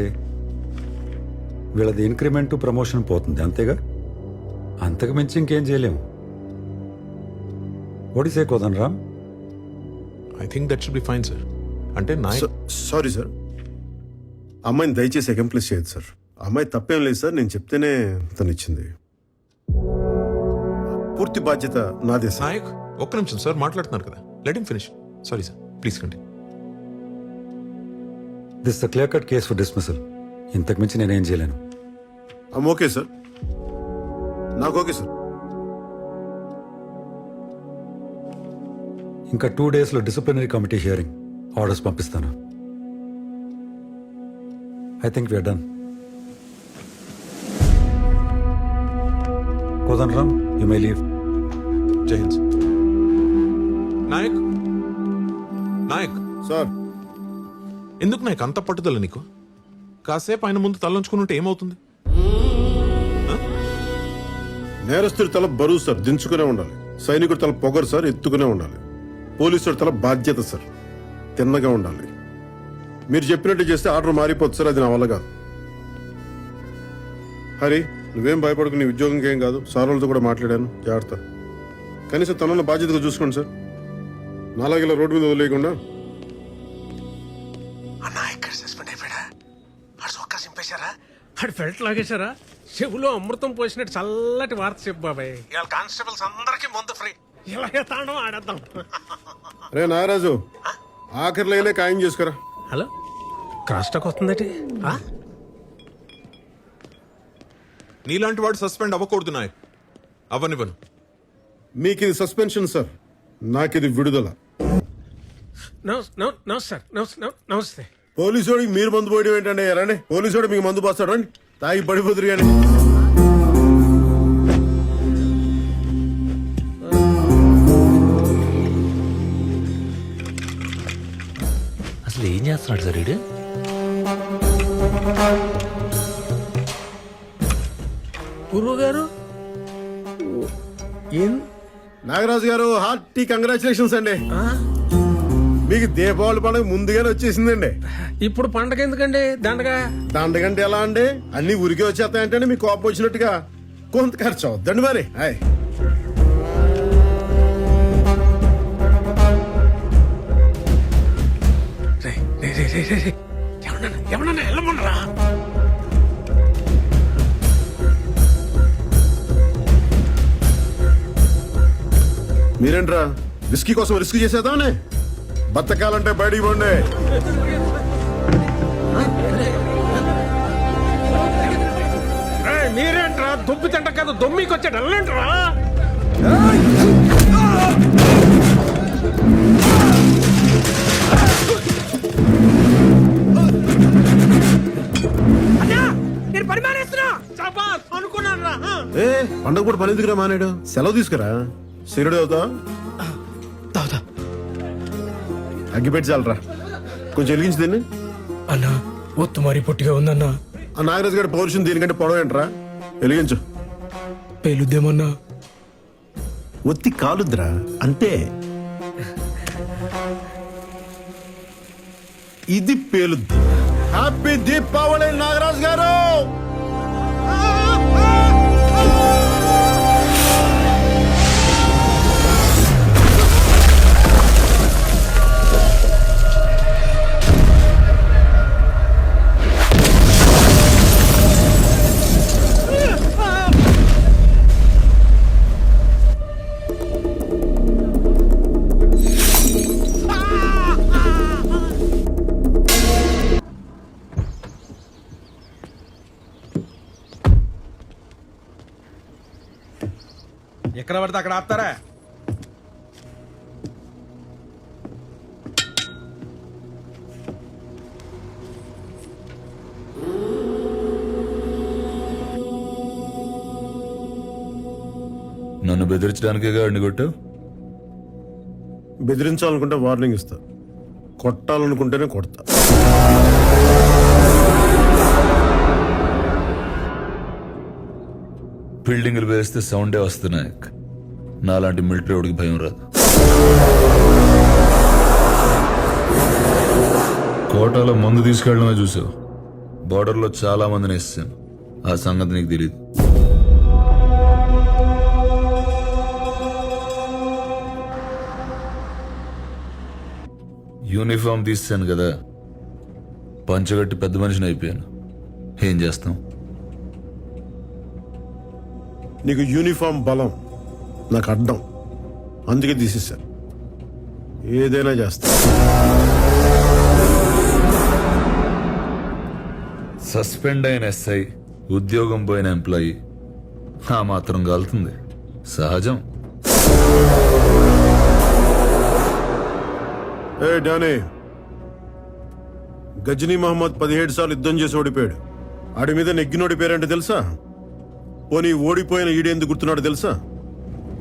Speaker 15: వీళ్ళది ఇంక్రిమెంట్ ప్రమోషన్ పోతుంది, అంతేగా? అంతకు మించి ఇంకేం చేయలేము. ఒడిసే Kodan Ram.
Speaker 4: I think that should be fine sir. అంటే నా
Speaker 3: సారీ సార్, అమ్మాయిని దయచేసి అకంప్లిష్ చేయదు సార్. అమ్మాయి తప్పేం లేదు సార్, నేను చెప్తేనే తను ఇచ్చింది. పూర్తి బాధ్యత నాదే సార్.
Speaker 4: నాయక్ ఒక్క నిమిషం సార్, మాట్లాడుతున్నారు కదా, let him finish. Sorry sir, please continue.
Speaker 15: This the clear cut case for dismissal. ఇంతకు మించి నేనేం చేయలేను.
Speaker 3: ఓకే సార్, నాకు ఓకే సార్.
Speaker 15: ఇంకా 2 daysలో డిసిప్లినరీ కమిటీ హియరింగ్, ఆర్డర్స్ పంపిస్తాను. I think we are done. Kodan Ram, you may leave.
Speaker 4: జై హింద్. నాయక్, నాయక్
Speaker 3: సార్,
Speaker 4: ఎందుకు నాయక్ అంత పట్టుదల నీకు? కాసేపు ఆయన ముందు తలంచుకుని ఉంటే ఏమవుతుంది?
Speaker 3: నేరస్తుడి తల బరువు సార్, దించుకునే ఉండాలి. సైనికుడి తల పొగరు సార్, ఎత్తుకునే ఉండాలి. పోలీసుడి తల బాధ్యత సార్, తిన్నగా ఉండాలి. మీరు చెప్పినట్టు చేస్తే ఆర్డర్ మారిపోతుంది సార్, అది నా వల్ల కాదు. హరి, నువ్వేం భయపడకు, నీ ఉద్యోగంకి ఏం కాదు. సార్ వాళ్ళతో కూడా మాట్లాడాను, జాగ్రత్త. కనీసం తనలో బాధ్యతగా చూసుకోండి సార్, నాలాగే ఇలా రోడ్డు మీద వదిలేయకుండా.
Speaker 11: అన్నా ఇక్కడ సస్పెండ్ అయిపోయాడా? ఆడు సొక్కా సింపేశారా? ఆడు ఫెల్ట్ లాగేశారా? చెవులో అమృతం పోసినట్టు చల్లటి వార్త చెప్పు బాబాయ్. ఇవాళ కానిస్టేబుల్స్ అందరికీ మందు ఫ్రీ. ఇలాగే తాండం ఆడేద్దాం.
Speaker 3: రే నాగరాజు, ఆఖరి లైనే ఖాయం చేసుకురా.
Speaker 11: హలో, క్రాస్ టాక్ వస్తుందటి.
Speaker 4: నీలాంటి వాడు సస్పెండ్ అవ్వకూడదు నాయక్, అవ్వనివ్వను.
Speaker 3: మీకు ఇది సస్పెన్షన్ సార్, నాకు ఇది విడుదల.
Speaker 11: నమస్తే.
Speaker 3: పోలీసు వాడికి మీరు మందు పోయడం ఏంటండి? రండి, పోలీసు వాడు మీకు మందు పోస్తాడు, రండి, తాగి పడిపోతురు కానీ.
Speaker 14: అసలు ఏం చేస్తున్నాడు సార్ వీడు?
Speaker 11: గురువు గారు,
Speaker 3: నాగరాజు గారు, హార్టీ కంగ్రాచులేషన్స్ అండి. మీకు దీపావళి పండుగ ముందుగానే వచ్చేసిందండి.
Speaker 11: ఇప్పుడు పండగ ఎందుకండి?
Speaker 3: దండగంటే ఎలా అండి? అన్ని ఉరికి వచ్చేస్తాయంటే మీకు కోపం వచ్చినట్టుగా కొంత ఖర్చు అవుద్దండి మరి.
Speaker 11: ఎవరన్నా వెళ్ళమనరా?
Speaker 3: మీరేంట్రా విస్కీ కోసం రిస్క్ చేసేదానే? బతకాలంటే బయటికి పోండి.
Speaker 11: మీరేంట్రా దుబ్బి తింట కదా దొమ్మికి వచ్చాడు, వెళ్ళంట్రా.
Speaker 3: పండగ కూడా పని ఎందుకురా మానేడు? సెలవు తీసుకురా. సిగరెట్ అవుతా
Speaker 11: తాగుతా
Speaker 3: అగ్గిపెట్టి చాలరా. కొంచెం వెలిగించి దీన్ని.
Speaker 11: అన్నా ఒత్తు మరీ పొట్టిగా ఉందన్నా.
Speaker 3: ఆ నాగరాజు గారి పౌరుషం దీనికంటే పొడవేంట్రా? వెలిగించు.
Speaker 11: పేలుద్దేమన్నా.
Speaker 3: ఒత్తి కాలుద్రా అంతే. ఇది పేలుద్ది. హ్యాపీ దీపావళి నాగరాజు గారు.
Speaker 10: ఎక్కడ పడితే అక్కడ ఆపుతారా?
Speaker 5: నన్ను బెదిరించడానికే గాడిని కొట్టావు?
Speaker 3: బెదిరించాలనుకుంటే వార్నింగ్ ఇస్తా, కొట్టాలనుకుంటేనే కొడతా.
Speaker 5: బిల్డింగ్లు వేస్తే సౌండే వస్తున్నాయి. నాలాంటి మిలిటరీ వాడికి భయం రాదు. కోటాలో మందు తీసుకెళ్ళడమే చూసావు. బార్డర్లో చాలా మందిని వేసాను. ఆ సంగతి నీకు తెలియదు. యూనిఫామ్ తీసాను కదా, పంచగట్టి పెద్ద మనిషిని అయిపోయాను. ఏం చేస్తాం?
Speaker 3: నీకు యూనిఫామ్ బలం, నాకు అడ్డం. అందుకే తీసేశాను. ఏదైనా చేస్తా.
Speaker 5: సస్పెండ్ అయిన ఎస్ఐ, ఉద్యోగం పోయిన ఎంప్లాయీ ఆ మాత్రం కాలుతుంది. సహజం.
Speaker 3: ఏ డానీ, గజనీ మహమ్మద్ 17 సార్లు యుద్ధం చేసి ఓడిపోయాడు. ఆడి మీద నెగ్గినోడి పేరంటే తెలుసా? పోనీ ఓడిపోయిన ఈడేందుకు గుర్తున్నాడు తెలుసా?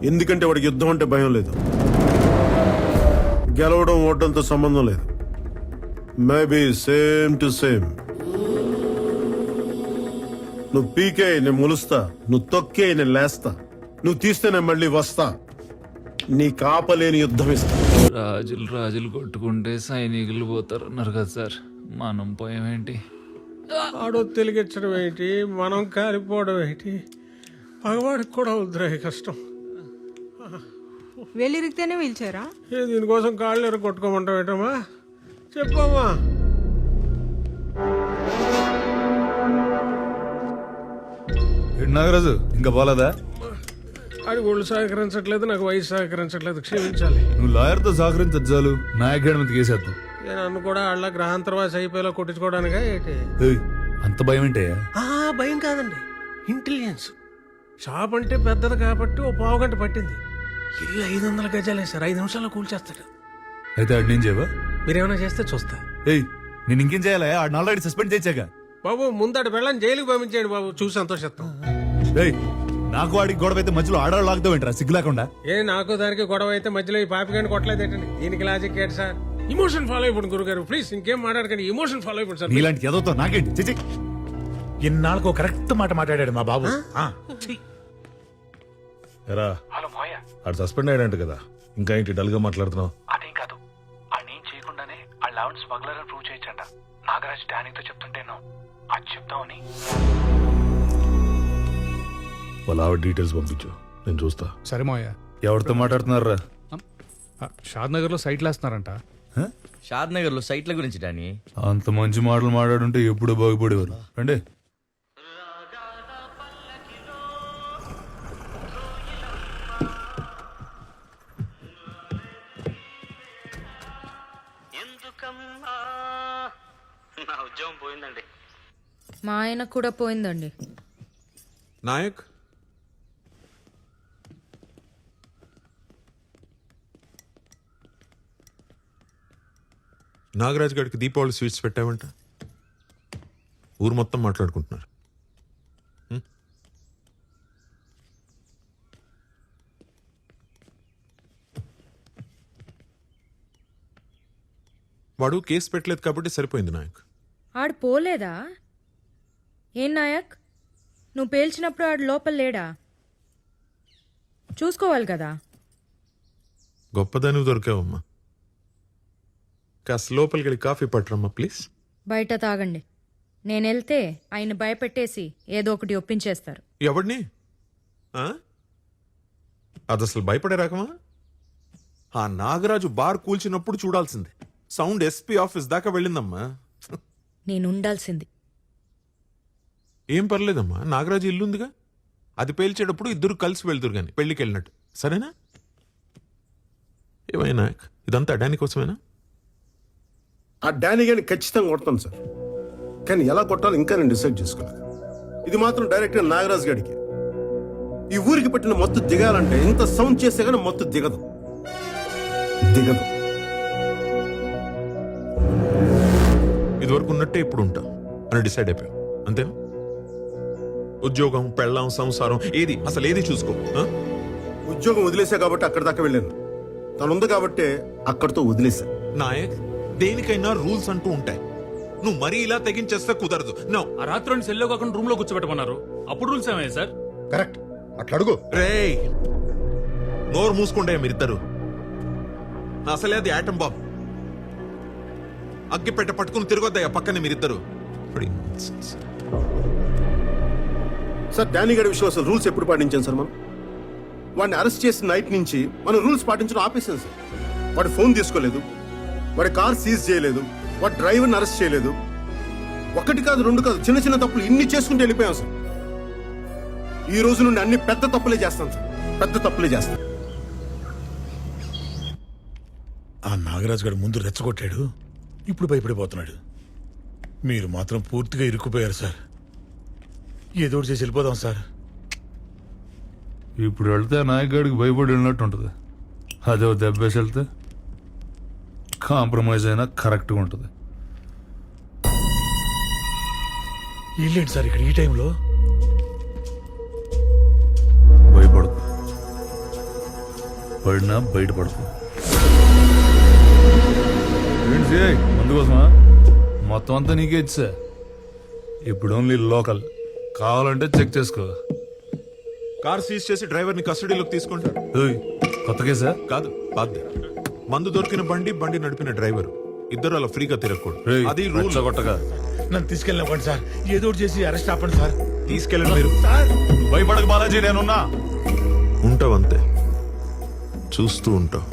Speaker 3: ఎందుకంటే వాడికి యుద్ధం అంటే భయం లేదు. గెలవడం ఓటంతో సంబంధం లేదు. Maybe same to same. నువ్వు పీకే నేను ములుస్తా, నువ్వు తొక్కే నేను లేస్తా, నువ్వు తీస్తే నేను మళ్ళీ వస్తా. నీ కాపలేని యుద్ధం ఇస్తా.
Speaker 8: రాజులు కొట్టుకుంటే సైనికులు పోతారు అన్నారు కదా సార్, మనం పోయామేంటి?
Speaker 2: ఆడో తెలిగించడం ఏంటి, మనం కాలిపోవడం ఏంటి? పగవాడికి కూడా వద్దురా కష్టం.
Speaker 6: వెళ్ళిరిగితేనే పిలిచారా?
Speaker 2: దీనికోసం కాళ్ళు ఎర కొట్టుకోమంటావు ఏంటమ్మా? చెప్పమ్మా.
Speaker 5: నాగరాజు ఇంకా పోలేదా?
Speaker 2: అది ఒళ్ళు సహకరించట్లేదు, నాకు వయసు సహకరించట్లేదు. క్షమించాలి.
Speaker 5: నువ్వు లాయర్తో సహకరించాలు నా అకాడమీకి కేసేద్దాం.
Speaker 2: నేను నన్ను కూడా అళ్ళ గ్రహాంతరవాసి అయిపోయేలా కొట్టించుకోవడానికా ఏంటి?
Speaker 5: అంత భయం ఏంటే?
Speaker 2: భయం కాదండి, ఇంటెలిజెన్స్. షాప్ అంటే పెద్దది కాబట్టి ఓ పావు గంట పట్టింది. ఇల్లు 500 గజాలు వేసారు, 5 నిమిషాల్లో కూల్చేస్తాడు.
Speaker 5: అయితే ఆడు నేను చేయవా?
Speaker 2: మీరేమైనా చేస్తే చూస్తా.
Speaker 5: నేను ఇంకేం చేయాలా? ఆడు ఆల్రెడీ సస్పెండ్ చేశాక.
Speaker 2: బాబు ముందడు వెళ్ళని జైలుకి పంపించేయండి బాబు, చూసి సంతోషిస్తాం.
Speaker 5: నాకు వాడికి గొడవ అయితే మధ్యలో ఆడవాళ్ళు లాగుతావు ఏంట్రా సిగ్గు లేకుండా?
Speaker 2: నాకు దానికి గొడవ అయితే మధ్యలో ఈ పాపిగాని కొట్టలేదు ఏంటండి? దీనికి లాజిక్ ఏంటి సార్? ఇమోషన్ ఫాలో అయిపోండి గురుగారు, ప్లీజ్. ఇంకేం మాట్లాడకండి, ఇమోషన్ ఫాలో అయిపోండి సార్.
Speaker 5: ఇలాంటి ఎదవుతో నాకేంటి? చిచి,
Speaker 10: ఇన్నాళ్ళకు కరెక్ట్ మాట మాట్లాడాడు మా బాబు.
Speaker 7: ఎరా, ఆడు సస్పెండ్ అయ్యాడంట కదా, ఇంకా ఏంటి డల్ గా మాట్లాడుతున్నావు?
Speaker 11: అదేం కాదు, ఆడేం చేయకుండానే ఆ లెవెన్ స్మగ్లర్ అని ప్రూవ్ చేయొచ్చంట. నాగరాజ్ డానీతో చెప్తుంటేను అది చెప్తామని.
Speaker 7: వాళ్ళ ఆవిడ డీటెయిల్స్ పంపించు, నేను చూస్తా.
Speaker 8: సరే మోయ.
Speaker 5: ఎవరితో మాట్లాడుతున్నారా?
Speaker 8: షాద్ నగర్ లో సైట్లు వేస్తున్నారంట.
Speaker 14: షాద్ నగర్ లో సైట్ల గురించి డానీ.
Speaker 5: అంత మంచి మాటలు మాట్లాడుంటే ఎప్పుడో బాగుపడేవారు. రండి.
Speaker 11: నా ఉద్యోగం పోయిందండి.
Speaker 6: మా ఆయన కూడా పోయిందండి.
Speaker 4: నాయక్, నాగరాజ్ గారికి దీపావళి స్వీట్స్ పెట్టావంట. ఊరు మొత్తం మాట్లాడుకుంటున్నారు. వాడు కేసు పెట్టలేదు కాబట్టి సరిపోయింది నాయక్.
Speaker 6: ఆడు పోలేదా? ఏం నాయక్, నువ్వు పేల్చినప్పుడు ఆడు లోపల లేడా? చూసుకోవాలి కదా.
Speaker 4: గొప్పదాని దొరికావమ్మా. కాస్త లోపలికి వెళ్ళి కాఫీ పట్టరమ్మా ప్లీజ్.
Speaker 6: బయట తాగండి. నేను వెళ్తే ఆయన భయపెట్టేసి ఏదో ఒకటి ఒప్పించేస్తారు.
Speaker 4: ఎవడిని? అది అసలు భయపడే రకమా? ఆ నాగరాజు బార్ కూల్చినప్పుడు చూడాల్సిందే. సౌండ్ ఎస్పీ ఆఫీస్ దాకా వెళ్ళిందమ్మా.
Speaker 6: నేను ఉండాల్సింది.
Speaker 4: ఏం పర్లేదమ్మా, నాగరాజు ఇల్లుందిగా, అది పేల్చేటప్పుడు ఇద్దరు కలిసి వెళ్తురు గాని పెళ్లికి వెళ్ళినట్టు. సరేనా? ఏమైనా ఇదంతా డానీ కోసమేనా?
Speaker 3: ఆ డానీ గాని ఖచ్చితంగా కొడతాను సార్, కానీ ఎలా కొట్టాలో ఇంకా నేను డిసైడ్ చేసుకోలేదు. ఇది మాత్రం డైరెక్ట్గా నాగరాజ్ గారికి. ఈ ఊరికి పెట్టిన మత్తు దిగాలంటే ఇంత సౌండ్ చేస్తే కానీ మత్తు దిగదు.
Speaker 4: ఇదివరకు ఉన్నట్టే ఇప్పుడు ఉంటా అని డిసైడ్ అయిపోయాం, అంతేనా? ఉద్యోగం, పెళ్ళాం, సంసారం ఏది అసలు ఏది చూసుకో.
Speaker 3: ఉద్యోగం వదిలేసా కాబట్టి అక్కడి దాకా వెళ్ళాను. తను ఉంది కాబట్టి అక్కడితో వదిలేసా.
Speaker 4: నాయక్, దేనికైనా రూల్స్ అంటూ ఉంటాయి. నువ్వు మరీ ఇలా తెగించేస్తే కుదరదు. నో.
Speaker 8: ఆ రాత్రి సెల్లో కాకుండా రూమ్ లో కూర్చోబెట్టమన్నారు. అప్పుడు రూల్స్ ఏమయ్యాయి సార్?
Speaker 3: కరెక్ట్, అట్లా అడుగు.
Speaker 4: రేయ్, నోరు మూసుకుంటే మీరిద్దరు. అసలే అది యాటం బాంబ్. అగ్గి పెట్ట పట్టుకుని తిరగొద్దయ్యా పక్కనే మీరిద్దరు.
Speaker 3: సార్, డానీ గారి విషయం అసలు రూల్స్ ఎప్పుడు పాటించాను సార్? మనం వాడిని అరెస్ట్ చేసిన నైట్ నుంచి మనం రూల్స్ పాటించడం ఆపేసాం సార్. వాడి ఫోన్ తీసుకోలేదు, వాడి కార్ సీజ్ చేయలేదు, వాడి డ్రైవర్ని అరెస్ట్ చేయలేదు. ఒకటి కాదు, రెండు కాదు, చిన్న చిన్న తప్పులు ఇన్ని చేసుకుంటూ వెళ్ళిపోయాం సార్. ఈ రోజు నుండి అన్ని పెద్ద తప్పులే చేస్తాం సార్, పెద్ద తప్పులే చేస్తాం.
Speaker 10: ఆ నాగరాజు గారు ముందు రెచ్చగొట్టాడు, ఇప్పుడు భయపడిపోతున్నాడు. మీరు మాత్రం పూర్తిగా ఇరుక్కుపోయారు సార్. ఏదో ఒకటి చేసి వెళ్ళిపోదాం సార్.
Speaker 5: ఇప్పుడు వెళ్తే నాయకుడికి భయపడి వెళ్ళినట్టు ఉంటుంది. అదే దెబ్బేసి వెళ్తే కాంప్రమైజ్ అయినా కరెక్ట్గా ఉంటుంది.
Speaker 10: వీళ్ళేంటి సార్ ఇక్కడ ఈ టైంలో?
Speaker 5: భయపడకు, పడినా బయటపడకు. ఏంటి ముందు కోసమా? మొత్తం అంతా నీకే ఇచ్చా. ఇప్పుడు ఓన్లీ లోకల్, కావాలంటే చెక్ చేసుకో.
Speaker 4: కార్ సీజ్ చేసి డ్రైవర్ ని కస్టడీలోకి తీసుకుంటారు.
Speaker 5: కొత్త కేసా?
Speaker 4: కాదు, బాధ్య. మందు దొరికిన బండి నడిపిన డ్రైవర్ ఇద్దరు అలా ఫ్రీగా తిరగకూడదు. అది రూల్.
Speaker 5: కొట్టగా
Speaker 10: నన్ను తీసుకెళ్ళినవ్వండి సార్, ఏదో ఒకటి చేసి అరెస్ట్ ఆపండి సార్.
Speaker 4: తీసుకెళ్ళండి మీరు.
Speaker 5: భయపడక బాలాజీ, నేనున్నా.
Speaker 4: ఉంటావంతే, చూస్తూ ఉంటావు.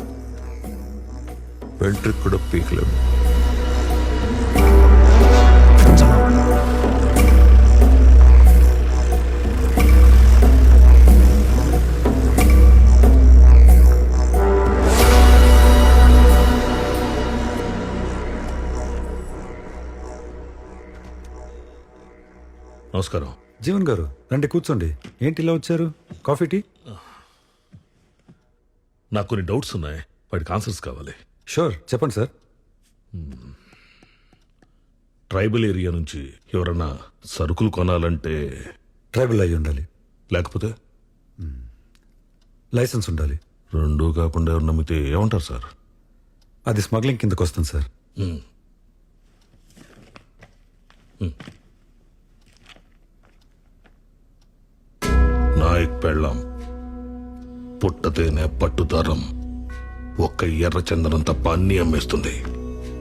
Speaker 4: వెంట్రుకు కూడా పీకలేము.
Speaker 7: నమస్కారం.
Speaker 15: జీవన్ గారు రండి, కూర్చోండి. ఏంటి ఇలా వచ్చారు? Coffee, tea?
Speaker 7: నాకు కొన్ని డౌట్స్ ఉన్నాయి, వాటికి ఆన్సర్స్ కావాలి.
Speaker 15: షూర్, చెప్పండి సార్.
Speaker 7: ట్రైబల్ ఏరియా నుంచి ఎవరన్నా సరుకులు కొనాలంటే
Speaker 15: ట్రైబల్ అయి ఉండాలి,
Speaker 7: లేకపోతే
Speaker 15: లైసెన్స్ ఉండాలి.
Speaker 7: రెండూ కాకుండా ఎవరు నమ్మితే ఏమంటారు సార్?
Speaker 15: అది స్మగ్లింగ్ కిందకు వస్తుంది సార్.
Speaker 7: నాయక్ పెళ్ళాం పుట్టతేనే పట్టుదారం ఒక్క ఎర్ర చందనం తప్ప అన్ని అమ్మేస్తుంది.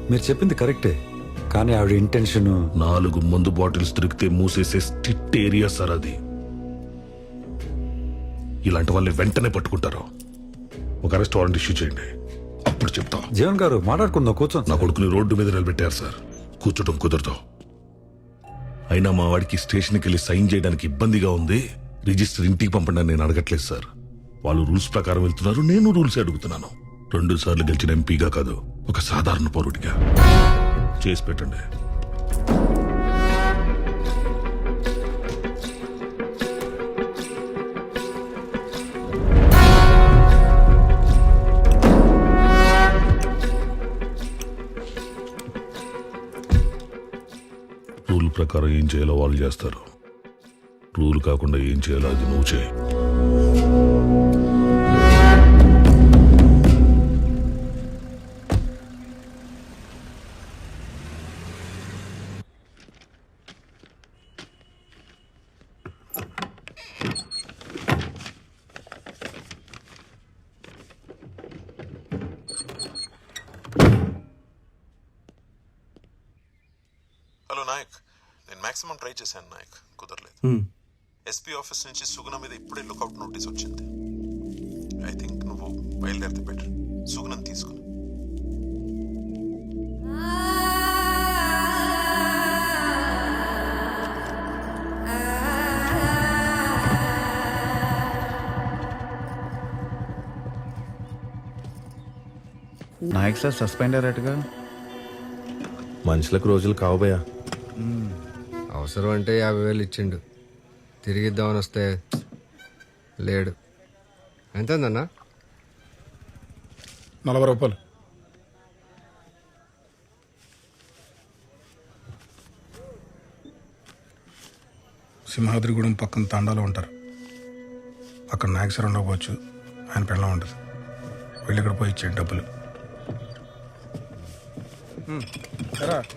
Speaker 15: మీరు చెప్పింది కరెక్టే, కానీ ఆవిడ ఇంటెన్షన్
Speaker 7: 4 మందు బాటిల్స్ దొరికితే మూసేసే స్ట్రిక్ట్ ఏరియా సార్ అది. ఇలాంటి వాళ్ళని వెంటనే పట్టుకుంటారు. ఒక అరెస్ట్ వారెంట్ ఇష్యూ చేయండి, అప్పుడు చెప్తాం.
Speaker 15: జీవన్ గారు మాట్లాడుకుందాం, కూర్చోండి.
Speaker 7: నా కొడుకుని రోడ్డు మీద నిలబెట్టారు సార్, కూర్చోటం కుదరదు. అయినా మా వాడికి స్టేషన్కి వెళ్ళి సైన్ చేయడానికి ఇబ్బందిగా ఉంది. రిజిస్టర్ ఇంటికి పంపండి నేను అడగట్లేదు సార్. వాళ్ళు రూల్స్ ప్రకారం వెళ్తున్నారు, నేను రూల్స్ అడుగుతున్నాను. 2 సార్లు గెలిచిన ఎంపీగా కాదు, ఒక సాధారణ పౌరుడిగా చేసి పెట్టండి. రూల్ ప్రకారం ఏం చేయాలో వాళ్ళు చేస్తారు. రూల్ కాకుండా ఏం చేయాలో అది నువ్వు చేయి.
Speaker 4: నేను మాక్సిమం ట్రై చేశాను నాయక్, కుదరలేదు. ఎస్పీ ఆఫీస్ నుంచి సుగుణ మీద ఇప్పుడే లుకౌట్ నోటీస్ వచ్చింది. ఐ థింక్ నువ్వు బయలుదేరితే బెటర్. సుగుణం తీసుకుని
Speaker 8: నాయక్ సార్ సస్పెండ్ అయ్యారట్టుగా.
Speaker 15: మనుషులకు రోజులు కావబోయా.
Speaker 16: అవసరం అంటే 50,000 ఇచ్చిండు, తిరిగిద్దామని వస్తే లేడు. ఎంతన్నా?
Speaker 10: 40 రూపాయలు. సింహాద్రిగూడెం పక్కన తాండాలో ఉంటారు. అక్కడ నాయక్ సార్ ఉండకపోవచ్చు, ఆయన పెళ్ళం ఉంటుంది. వెళ్ళి ఇక్కడ పోయి ఇచ్చేయండి డబ్బులు.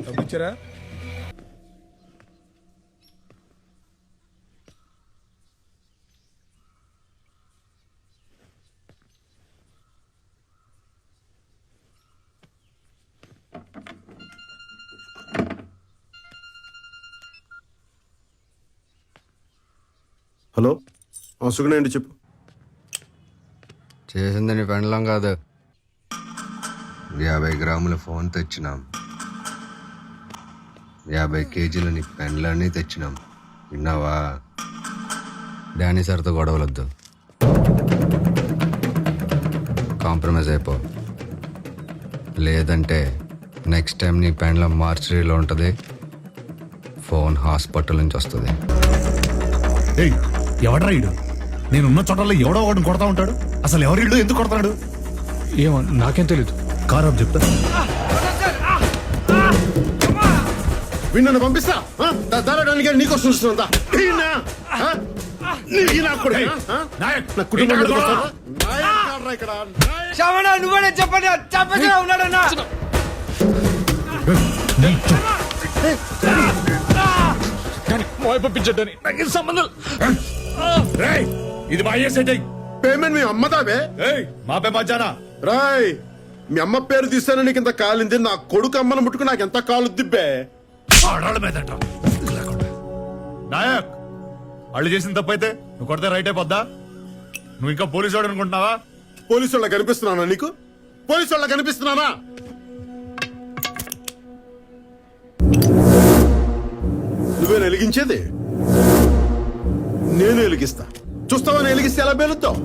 Speaker 10: డబ్బు ఇచ్చారా?
Speaker 3: హలో, సుగుణ ఏంటి చెప్పు.
Speaker 16: చేసింది నీ పెండలం కాదు, 50 గ్రాముల ఫోన్ తెచ్చినాం, 50 కేజీల నీ పెండ్లన్నీ తెచ్చినాం. విన్నావా? డానీ సార్తో గొడవలొద్దు, కాంప్రమైజ్ అయిపో. లేదంటే నెక్స్ట్ టైం నీ పెండ్లం మార్చరీలో ఉంటుంది, ఫోన్ హాస్పిటల్ నుంచి వస్తుంది.
Speaker 10: ఎవడ్రా ఇడు? నేనున్న చోటల్లో ఎవడో ఒకటి కొడతా ఉంటాడు. అసలు ఎవరి ఇల్లు ఎందుకు కొడతాడు? ఏమో నాకేం తెలీదు. కారు చెప్తా.
Speaker 3: వీణ్ణను పంపిస్తా. దారాడానికి నీకోసం చూస్తుందా?
Speaker 10: పంపించండి, నాకు సంబంధం. ఇది మా
Speaker 3: పేమెంట్ మీ అమ్మదావే.
Speaker 10: మాపే మధ్యాహ్న
Speaker 3: రాయ్, మీ అమ్మ పేరు తీస్తాను నీకు ఇంత కాలింది. నా కొడుకు అమ్మను ముట్టుకు నాకు ఎంత కాలు దిబ్బే.
Speaker 5: నాయక్, వాళ్ళు చేసిన తప్పైతే నువ్వు కొడితే రైట్ అయిపోద్దా? నువ్వు ఇంకా పోలీసు వాడు అనుకుంటున్నావా?
Speaker 3: పోలీసు వాళ్ళ కనిపిస్తున్నానా నీకు? పోలీసు వాళ్ళ కనిపిస్తున్నానా? నువ్వేనా వెలిగించేది? నేను వెలిగిస్తా. చూస్తావా నేను వెలిగిస్తే ఎలా పేలుద్దావు?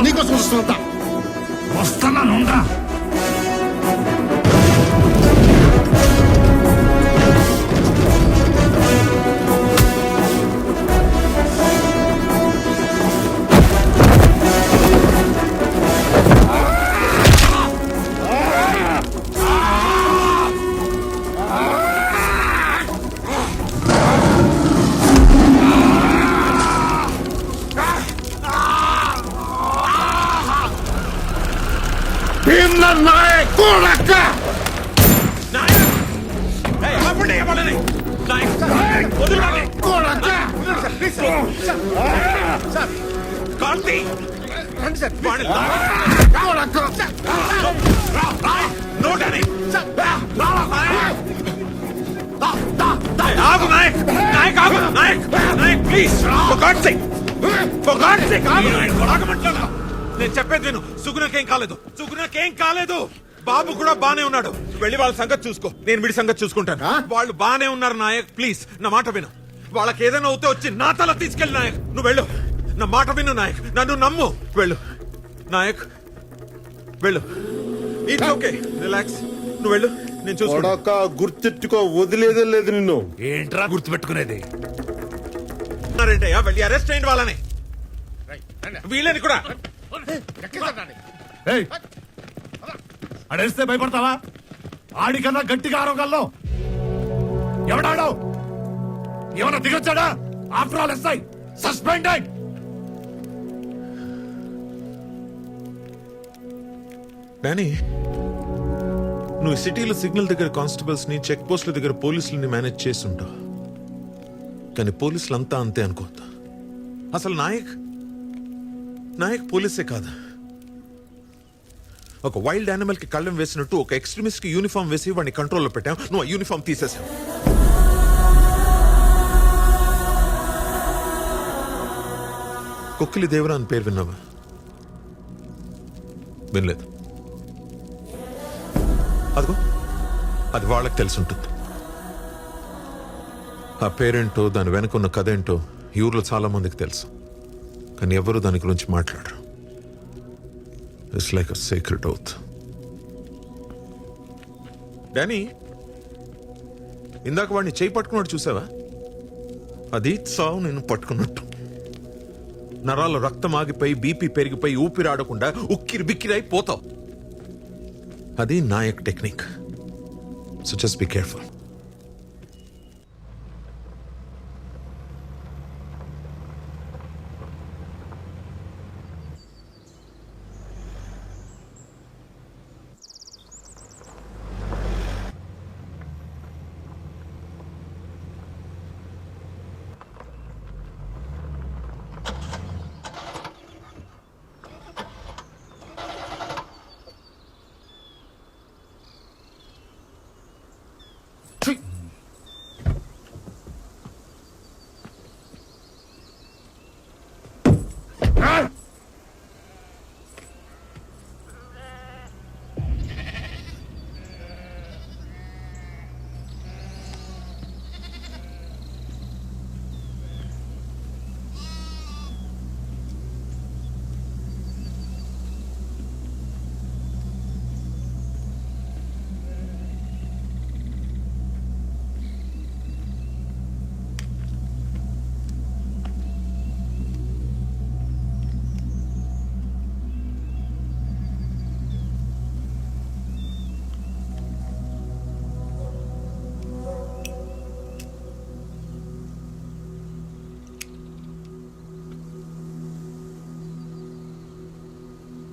Speaker 3: నీకోసం వస్తున్నా.
Speaker 10: వస్తున్నాను.
Speaker 3: నాయక్ కొడక!
Speaker 4: నేను చెప్పేది విను. సుగుణకేం కాలేదు, సుగుణకేం కాలేదు. బాబు కూడా బానే ఉన్నాడు. వెళ్ళి వాళ్ళ సంగతి చూసుకో, నేను వీడి సంగతి చూసుకుంటాను. వాళ్ళు బానే ఉన్నారు నాయక్, ప్లీజ్ నా మాట విను. వాళ్ళకి ఏదైనా అవుతే వచ్చి నా తల తీసుకెళ్ళి నాయక్. నువ్వు వెళ్ళు, నా మాట విను నాయక్, నన్ను నమ్ము. వెళ్ళు నాయక్, వెళ్ళు. It's okay, relax. నువ్వు వెళ్ళు, నేను చూసుకుంటా.
Speaker 3: గుర్తెట్టుకో, వదిలేదే లేదు నిన్ను.
Speaker 10: ఏంట్రా గుర్తుపెట్టుకునేది?
Speaker 4: వెళ్ళి అరెస్ట్ అయ్యింది వాళ్ళని, వీళ్ళని కూడా.
Speaker 10: అడేస్తే భయపడతావా? ఆడికన్నా గట్టిగా ఆరోగల్లో ఎవడాడో ఏమన్నా దిగొచ్చాడా? After all SI suspended.
Speaker 4: Danny, నువ్వు సిటీలో సిగ్నల్ దగ్గర కానిస్టేబుల్స్ ని, చెక్ పోస్టుల దగ్గర పోలీసులని మేనేజ్ చేస్తుంటావు. కానీ పోలీసులంతా అంతే అనుకోద్దా. అసలు నాయక్ పోలీసే కాదు. ఒక వైల్డ్ యానిమల్ కి కళ్ళం వేసినట్టు ఒక ఎక్స్ట్రీమిస్ట్ కి యూనిఫామ్ వేసి వాడిని కంట్రోల్లో పెట్టావు. నువ్వు ఆ యూనిఫామ్ తీసేసావు. కొక్కిలి దేవరా అని పేరు విన్నావా? వినలేదు. అదిగో అది వాళ్ళకి తెలిసి ఉంటుంది. ఆ పేరేంటో, దాని వెనుకున్న కథ ఏంటో ఈ ఊర్లో చాలా మందికి తెలుసు. కానీ ఎవరు దాని గురించి మాట్లాడరు. It's like a secret oath. Danny, ఇందాక వాడిని చేయి పట్టుకున్నాడు చూసావా? అది సావు నేను పట్టుకున్నట్టు. నరాల రక్తం ఆగిపోయి, బీపీ పెరిగిపోయి, ఊపిరాడకుండా ఉక్కిరి బిక్కిరి అయిపోతావు. అది Nayak technique. So just be careful.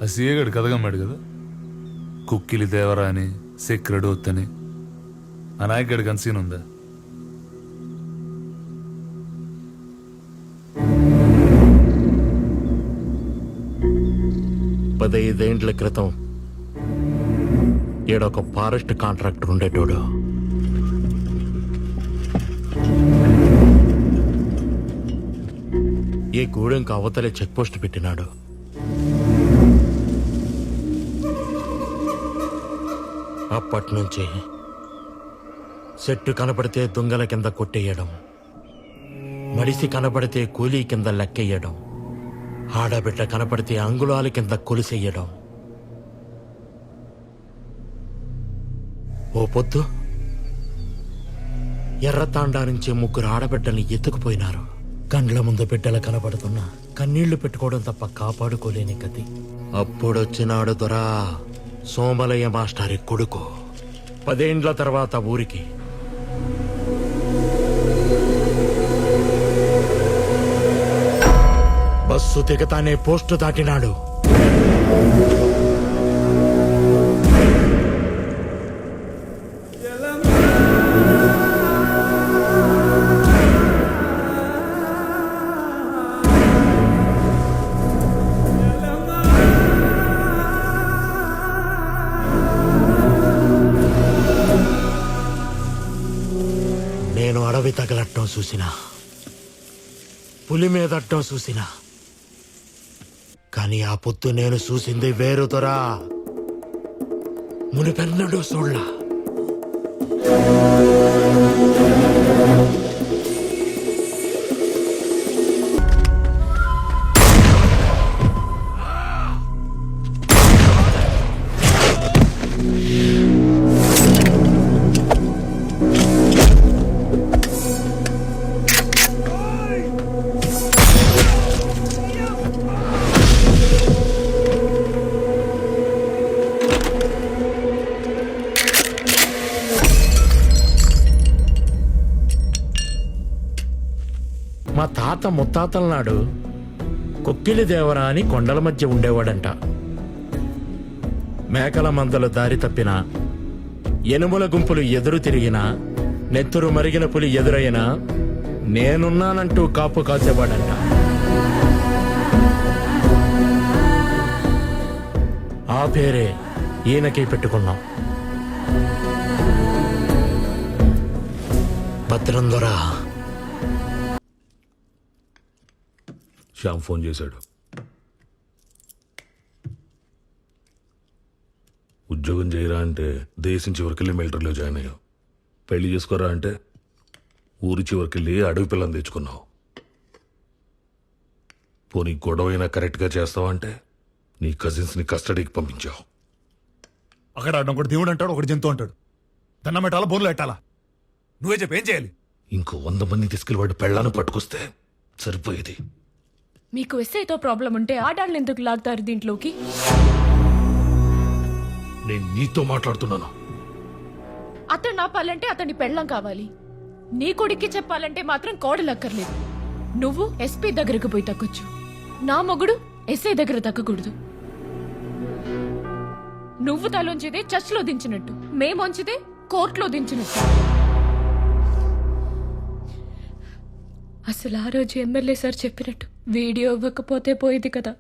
Speaker 8: ఆ సీఏ గడు కథగమ్మాడు కదా, కుక్కిలి దేవరా అని, సెక్రెడ్ ఓత్ అని. ఆ నాయక్ గడికి అంత సీన్ ఉందా?
Speaker 17: పదైదేండ్ల క్రితం ఈడొక ఫారెస్ట్ కాంట్రాక్టర్ ఉండేటోడు. ఈ గూడెంకి అవతలే చెక్ పోస్ట్ పెట్టినాడు. అప్పటి నుంచి చెట్టు కనపడితే దొంగల కింద కొట్టేయడం, మడిసి కనపడితే కూలీ కింద లెక్కెయ్యడం, ఆడబిడ్డ కనపడితే అంగుళాల కింద కొలిసెయ్యడం. ఓ పొద్దు ఎర్రతాండా నుంచి 3 ఆడబిడ్డల్ని ఎత్తుకుపోయినారు. కండ్ల ముందు బిడ్డలు కనపడుతున్నా కన్నీళ్లు పెట్టుకోవడం తప్ప కాపాడుకోలేని గతి. అప్పుడొచ్చినాడు దొరా సోమలయ్య మాస్టారి కొడుకు. 10 ఏండ్ల తర్వాత ఊరికి బస్సు దిగతానే పోస్టు దాటినాడు. నేను అడవి తగలట్టం చూసినా, పులి మీదట్టం చూసినా, కానీ ఆ పొద్దు నేను చూసింది వేరుదొరా. మునిపెన్నడూ చూడలా. తాత ముత్తాతల నాడు కొక్కిలి దేవరా అని కొండల మధ్య ఉండేవాడంట. మేకల మందలు దారి తప్పినా, ఎనుముల గుంపులు ఎదురు తిరిగినా, నెత్తురు మరిగిన పులి ఎదురైనా నేనున్నానంటూ కాపు కాసేవాడంట. ఆ పేరే ఈయనకి పెట్టుకున్నాం. భద్రం దొరా.
Speaker 7: శ్యామ్ ఫోన్ చేశాడు. ఉద్యోగం చేయరా అంటే దేశం చివరికెళ్ళి మిలిటరీలో జాయిన్ అయ్యావు. పెళ్లి చేసుకోరా అంటే ఊరి చివరికెళ్ళి అడవి పిల్లని తెచ్చుకున్నావు. పోనీ గొడవైనా కరెక్ట్గా చేస్తావంటే నీ కజిన్స్ని కస్టడీకి పంపించావు.
Speaker 10: అక్కడ ఒకటి దేవుడు అంటాడు, ఒకటి జంతువు అంటాడు. దండం పెట్టాలా, బోర్లు పెట్టాలా? నువ్వే చెప్పు, ఏం చేయాలి?
Speaker 7: ఇంకో 100 మంది తీసుకెళ్ళి వాడు పెళ్ళాన్ని పట్టుకొస్తే సరిపోయేది.
Speaker 6: మీకు ఎస్ఐతో ప్రాబ్లం ఉంటే ఆడాళ్ళని ఎందుకు లాగుతారు దీంట్లోకి?
Speaker 7: నేను నీతో మాట్లాడుతున్నాను.
Speaker 6: అతను ఆపాలంటే అతని పెళ్ళం కావాలి. నీ కొడుక్కి చెప్పాలంటే మాత్రం కోడలక్కర్లేదు. నువ్వు ఎస్పీ దగ్గరకు పోయి తగ్గొచ్చు, నా మొగుడు ఎస్ఐ దగ్గర తగ్గకూడదు. నువ్వు తలొంచితే చర్చ్లో దించినట్టు, మేమొంచితే కోర్టులో దించినట్టు. అసలు ఆ రోజు ఎమ్మెల్యే సార్ చెప్పినట్టు వీడియో ఇవ్వకపోతే పోయేది కదా.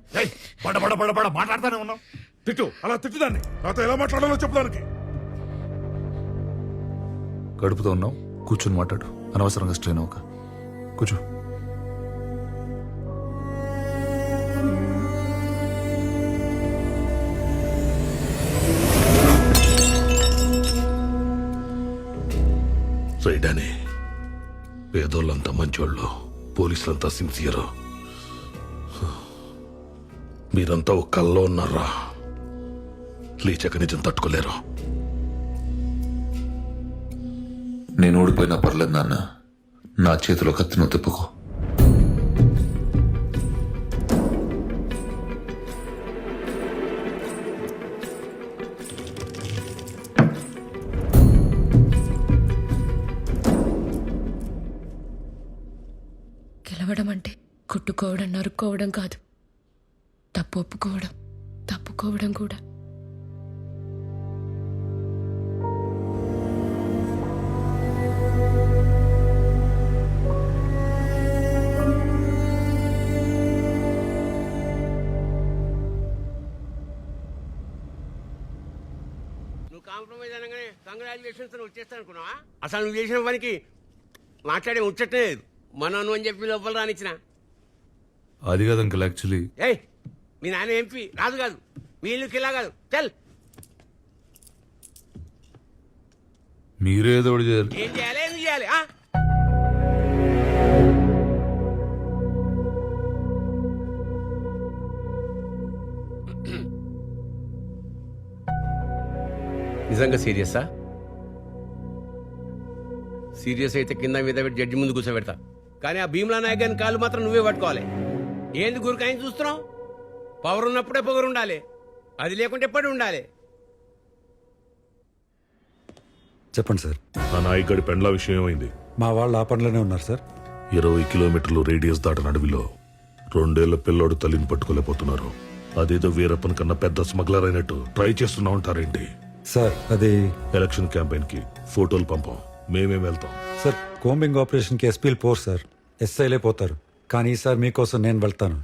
Speaker 10: మాట్లాడుతూనే ఉన్నావు. తిట్టు, అలా తిట్టుదాన్ని. నాతో ఎలా మాట్లాడాలో చెప్పడానికి.
Speaker 15: గడుపుతూ ఉన్నావు, కూర్చుని మాట్లాడు. అనవసరంగా స్ట్రెయిన్ అవ్వక కూర్చో.
Speaker 7: రైడానే పేదోళ్ళంతా మంచోళ్ళు, పోలీసులంతా సిన్సియర్. మీరంతా ఒక కల్లో ఉన్నారా? లేచాక నిజం తట్టుకోలేరు.
Speaker 15: నేను ఓడిపోయినా పర్లేదు నాన్న, నా చేతిలో కత్తిను తిప్పుకో.
Speaker 6: గెలవడం అంటే కొట్టుకోవడం, నరుక్కోవడం కాదు. తప్పు ఒప్పుకోవడం, తప్పుకోవడం కూడా.
Speaker 14: నువ్వు కాంప్రమైజ్ అనగానే కంగ్రాచులేషన్స్ వచ్చేస్తాను అనుకున్నావా? అసలు నువ్వు చేసిన పనికి మాట్లాడే ముచ్చటే లేదు. మనోను అని చెప్పి లోపల రానిచ్చిన.
Speaker 15: అది కాదు అంకుల్, యాక్చువల్లీ
Speaker 14: ఏయ్, మీ నాన్న ఎంపీ రాదు కాదు, మీ ఇల్లుకి ఇలా కాదు. చల్,
Speaker 15: మీరే ఏదో ఒకటి చేయాలి.
Speaker 14: ఏం చేయాలి, ఎందుకు చేయాలి? నిజంగా సీరియసా? సీరియస్ అయితే కింద మీద పెట్టి జడ్జి ముందు కూర్చోబెడతా. కానీ ఆ భీమ్లా నాయక్ గారిని కాళ్ళు మాత్రం నువ్వే పట్టుకోవాలి. ఏంది గురికాయని చూస్తున్నావు? పవర్ ఉన్నప్పుడే పొగరు ఉండాలి, అది లేకుంటే ఎప్పటి ఉండాలి.
Speaker 15: చెప్పండి సార్.
Speaker 7: ఆ నాయకుడి పెండ్ల విషయం ఏమైంది?
Speaker 15: మా వాళ్ళు ఆ పనిలోనే ఉన్నారు సార్.
Speaker 7: 20 కిలోమీటర్లు రేడియస్ దాటిన అడవిలో 2 ఏళ్ల పిల్లోడు తల్లిని పట్టుకోలేకపోతున్నారు. అదేదో వీరప్పన్ కన్నా పెద్ద స్మగ్లర్ అయినట్టు ట్రై చేస్తున్నా ఉంటారేంటి?
Speaker 15: సార్ అది
Speaker 7: ఎలక్షన్ క్యాంపెయిన్ కి ఫోటోలు పంపం, మేమేం వెళ్తాం.
Speaker 15: సార్ కోంబింగ్ ఆపరేషన్కి ఎస్పీలు పోరు సార్, ఎస్ఐలే పోతారు. కానీ ఈసారి మీకోసం నేను వెళ్తాను.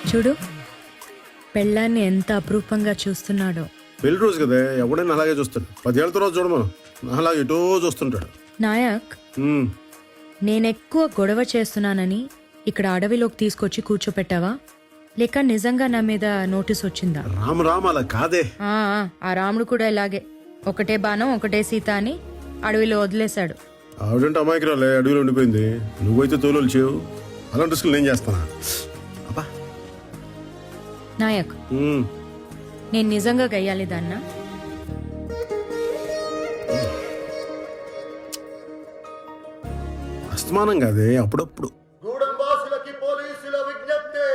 Speaker 6: చూడు, పెళ్ళాన్ని ఎంత అపురూపంగా చూస్తున్నాడో.
Speaker 3: పెళ్లి రోజు కదా, ఎవడైనా అలాగే చూస్తాడు. 10 ఏళ్ళ తర్వాత చూడమను, అలాగే ఎటో చూస్తుంటాడు.
Speaker 6: నాయక్, నేనెక్కువ గొడవ చేస్తున్నానని ఇక్కడ అడవిలోకి తీసుకొచ్చి కూర్చోపెట్టావా, లేక నిజంగా నా మీద నోటీస్ వచ్చిందా?
Speaker 3: రామ్ అలా కాదే.
Speaker 6: ఆ రాముడు కూడా ఇలాగే, ఒకటే బాణం ఒకటే సీత అని అడవిలో వదిలేశాడు.
Speaker 3: ఆవిడంటే అమాయకురాలే, అడవిలో ఉండిపోయింది. నువ్వైతే తోలు చేయవు. అలాంటి రిస్కులు నేను చేస్తానా? అబ్బా
Speaker 6: నాయక్, నేను నిజంగా గయ్యాలి దాన్నా?
Speaker 3: అస్తమానం కాదే, అప్పుడప్పుడు.
Speaker 5: గూడెం వాసులకి పోలీసుల విజ్ఞప్తి.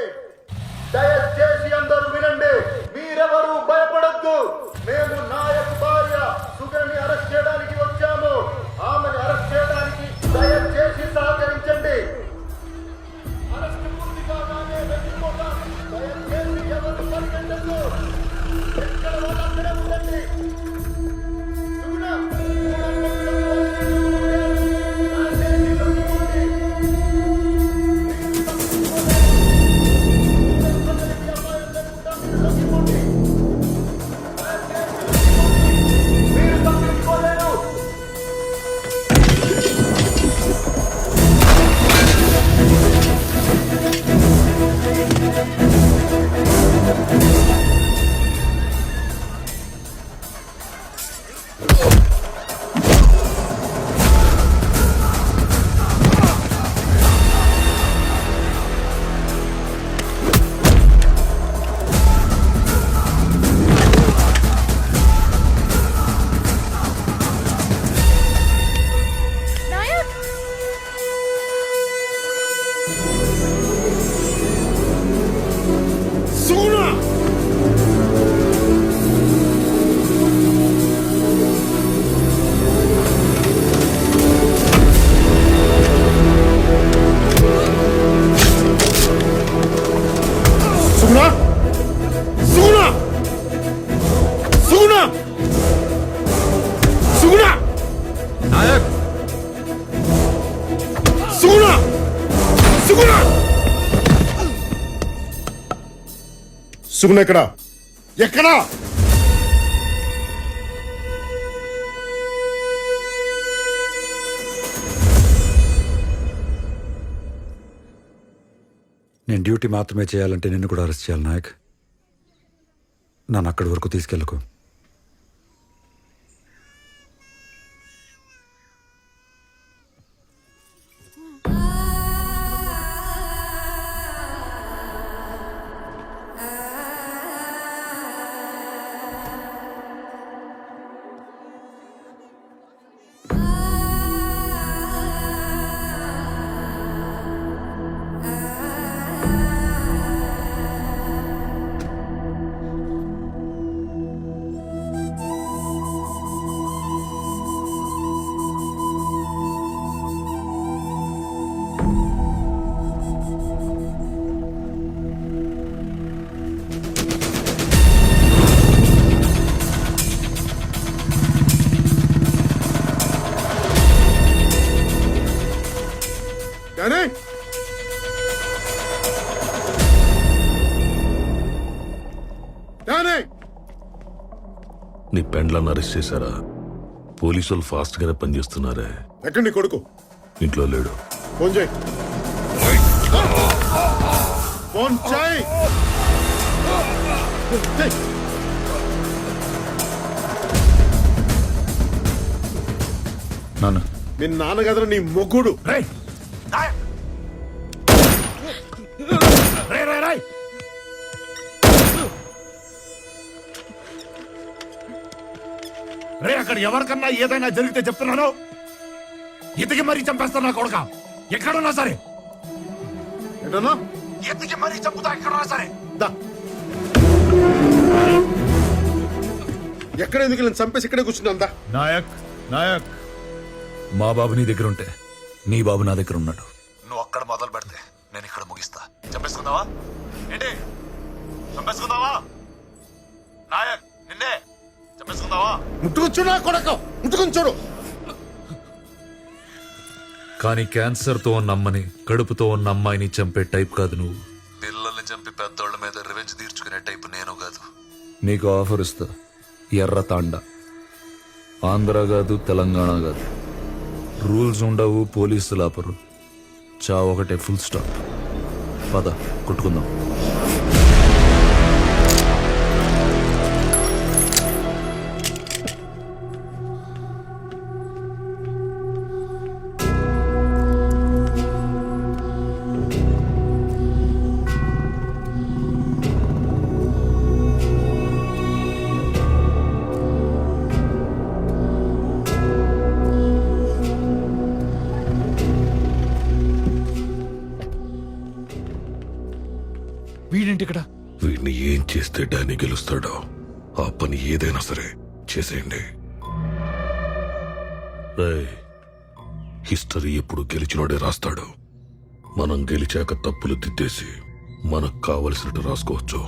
Speaker 3: సుగుణ ఎక్కడా? ఎక్కడా?
Speaker 15: నేను డ్యూటీ మాత్రమే చేయాలంటే నిన్ను కూడా అరెస్ట్ చేయాలి నాయక్. నన్ను అక్కడి వరకు తీసుకెళ్ళకు.
Speaker 3: డానీ! డానీ!
Speaker 7: నీ పెండ్లను అరెస్ట్ చేశారా? పోలీసులు ఫాస్ట్ గానే పనిచేస్తున్నారే.
Speaker 3: ఎక్కడ నీ కొడుకు?
Speaker 7: ఇంట్లో లేడు.
Speaker 3: ఫోన్ చేయి. ఫోన్ చేయి. చేయి.
Speaker 10: నాన్న,
Speaker 3: మీ నాన్న కదరా నీ మొగ్గుడు.
Speaker 10: రే అక్కడ ఎవరికన్నా ఏదైనా జరిగితే చెప్తున్నాను, ఎతికి మరీ చంపేస్తా నా కొడుక. ఎక్కడున్నా సరే
Speaker 3: ఏంటన్నా?
Speaker 10: ఎతికి మరీ చంపుతా ఎక్కడున్నా సరే.
Speaker 3: దా. ఎక్కడ ఎందుకు నేను చంపేసి ఇక్కడే కూర్చున్నాను. దా.
Speaker 10: నాయక్, నాయక్, మా బాబు నీ దగ్గర ఉంటే నీ బాబు నా దగ్గర ఉన్నాడు. నువ్వు అక్కడ మొదలు పెడితే నేను ఇక్కడ ముగిస్తా. చంపేసుకుందావా ఏంటి? చంపేసుకుందావా? నాయక్, నిన్నే చంపేసుకుందావా?
Speaker 3: ముట్టుకుని చూడు నా కొడుకు, ముట్టుకుని చూడు.
Speaker 10: కానీ క్యాన్సర్తో ఉన్న అమ్మని, కడుపుతో ఉన్న అమ్మాయిని చంపే టైప్ కాదు నువ్వు. పిల్లల్ని చంపి పెద్దోళ్ళ మీద రివెంజ్ తీర్చుకునే టైప్ నేను కాదు. నీకు ఆఫర్ ఇస్తా. ఎర్ర తాండ. ఆంధ్ర కాదు, తెలంగాణ కాదు. రూల్స్ ఉండవు, పోలీసులు ఆపరు. చావు ఒకటే, ఫుల్ స్టాప్. పద కొట్టుకుందాం.
Speaker 7: వీడింటి ఇక్కడ. వీడిని ఏం చేస్తే డానీ గెలుస్తాడో ఆ పని ఏదైనా సరే చేసేయండి. హిస్టరీ ఎప్పుడు గెలిచినోడే రాస్తాడు. మనం గెలిచాక తప్పులు దిద్దేసి మనకు కావలసినట్టు రాసుకోవచ్చు.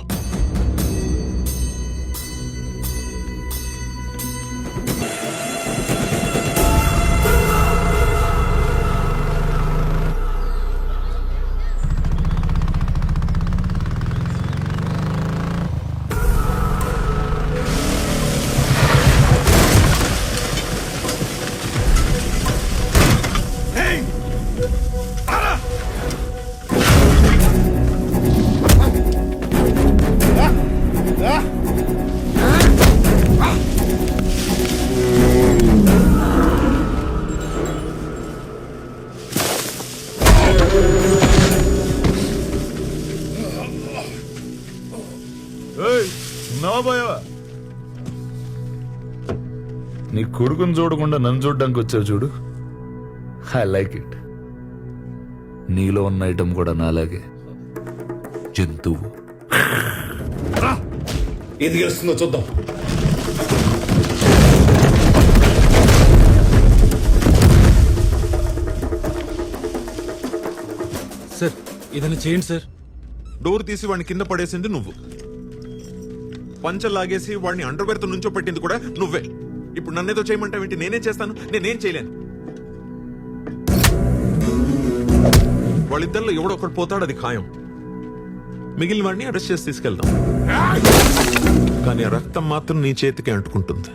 Speaker 10: నీ కొడుకుని చూడకుండా నన్ను చూడడానికి వచ్చావు చూడు. I like it. నీలో ఉన్న ఐటమ్ కూడా నాలాగే జంతువు.
Speaker 3: ఏది గెలుస్తుందో చూద్దాం.
Speaker 8: సార్ ఏదైనా చేయండి సార్.
Speaker 4: డోర్ తీసి వాడిని కింద పడేసింది నువ్వు. పంచలు లాగేసి వాడిని అండర్వేర్తో నుంచో పెట్టింది కూడా నువ్వే. ఇప్పుడు నన్నేదో చేయమంటావేంటి? నేనేం చేస్తాను? నేనేం చేయలేను. వాళ్ళిద్దరిలో ఎవడొక్కడు పోతాడు, అది ఖాయం. మిగిలిన వాడిని అరెస్ట్ చేసి తీసుకెళ్దాం. కానీ ఆ రక్తం మాత్రం నీ చేతికి అంటుకుంటుంది.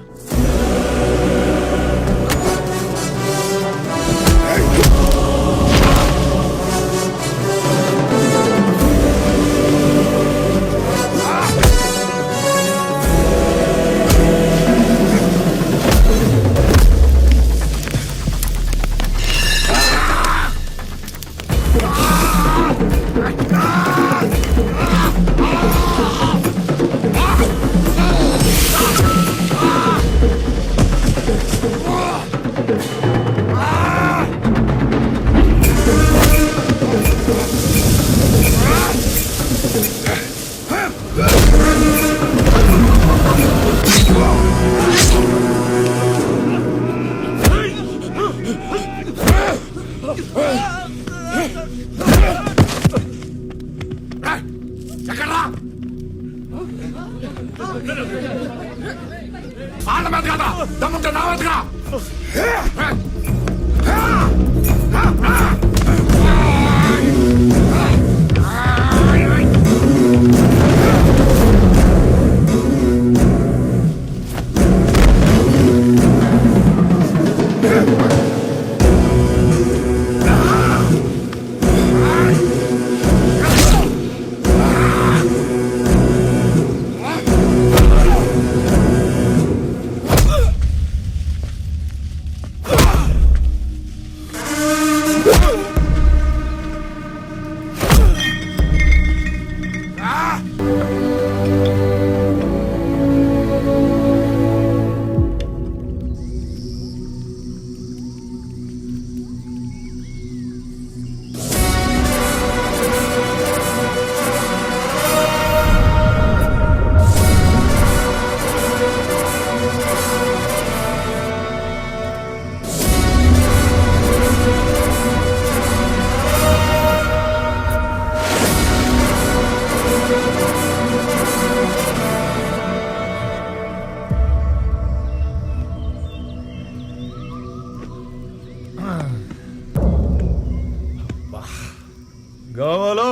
Speaker 5: కావాలో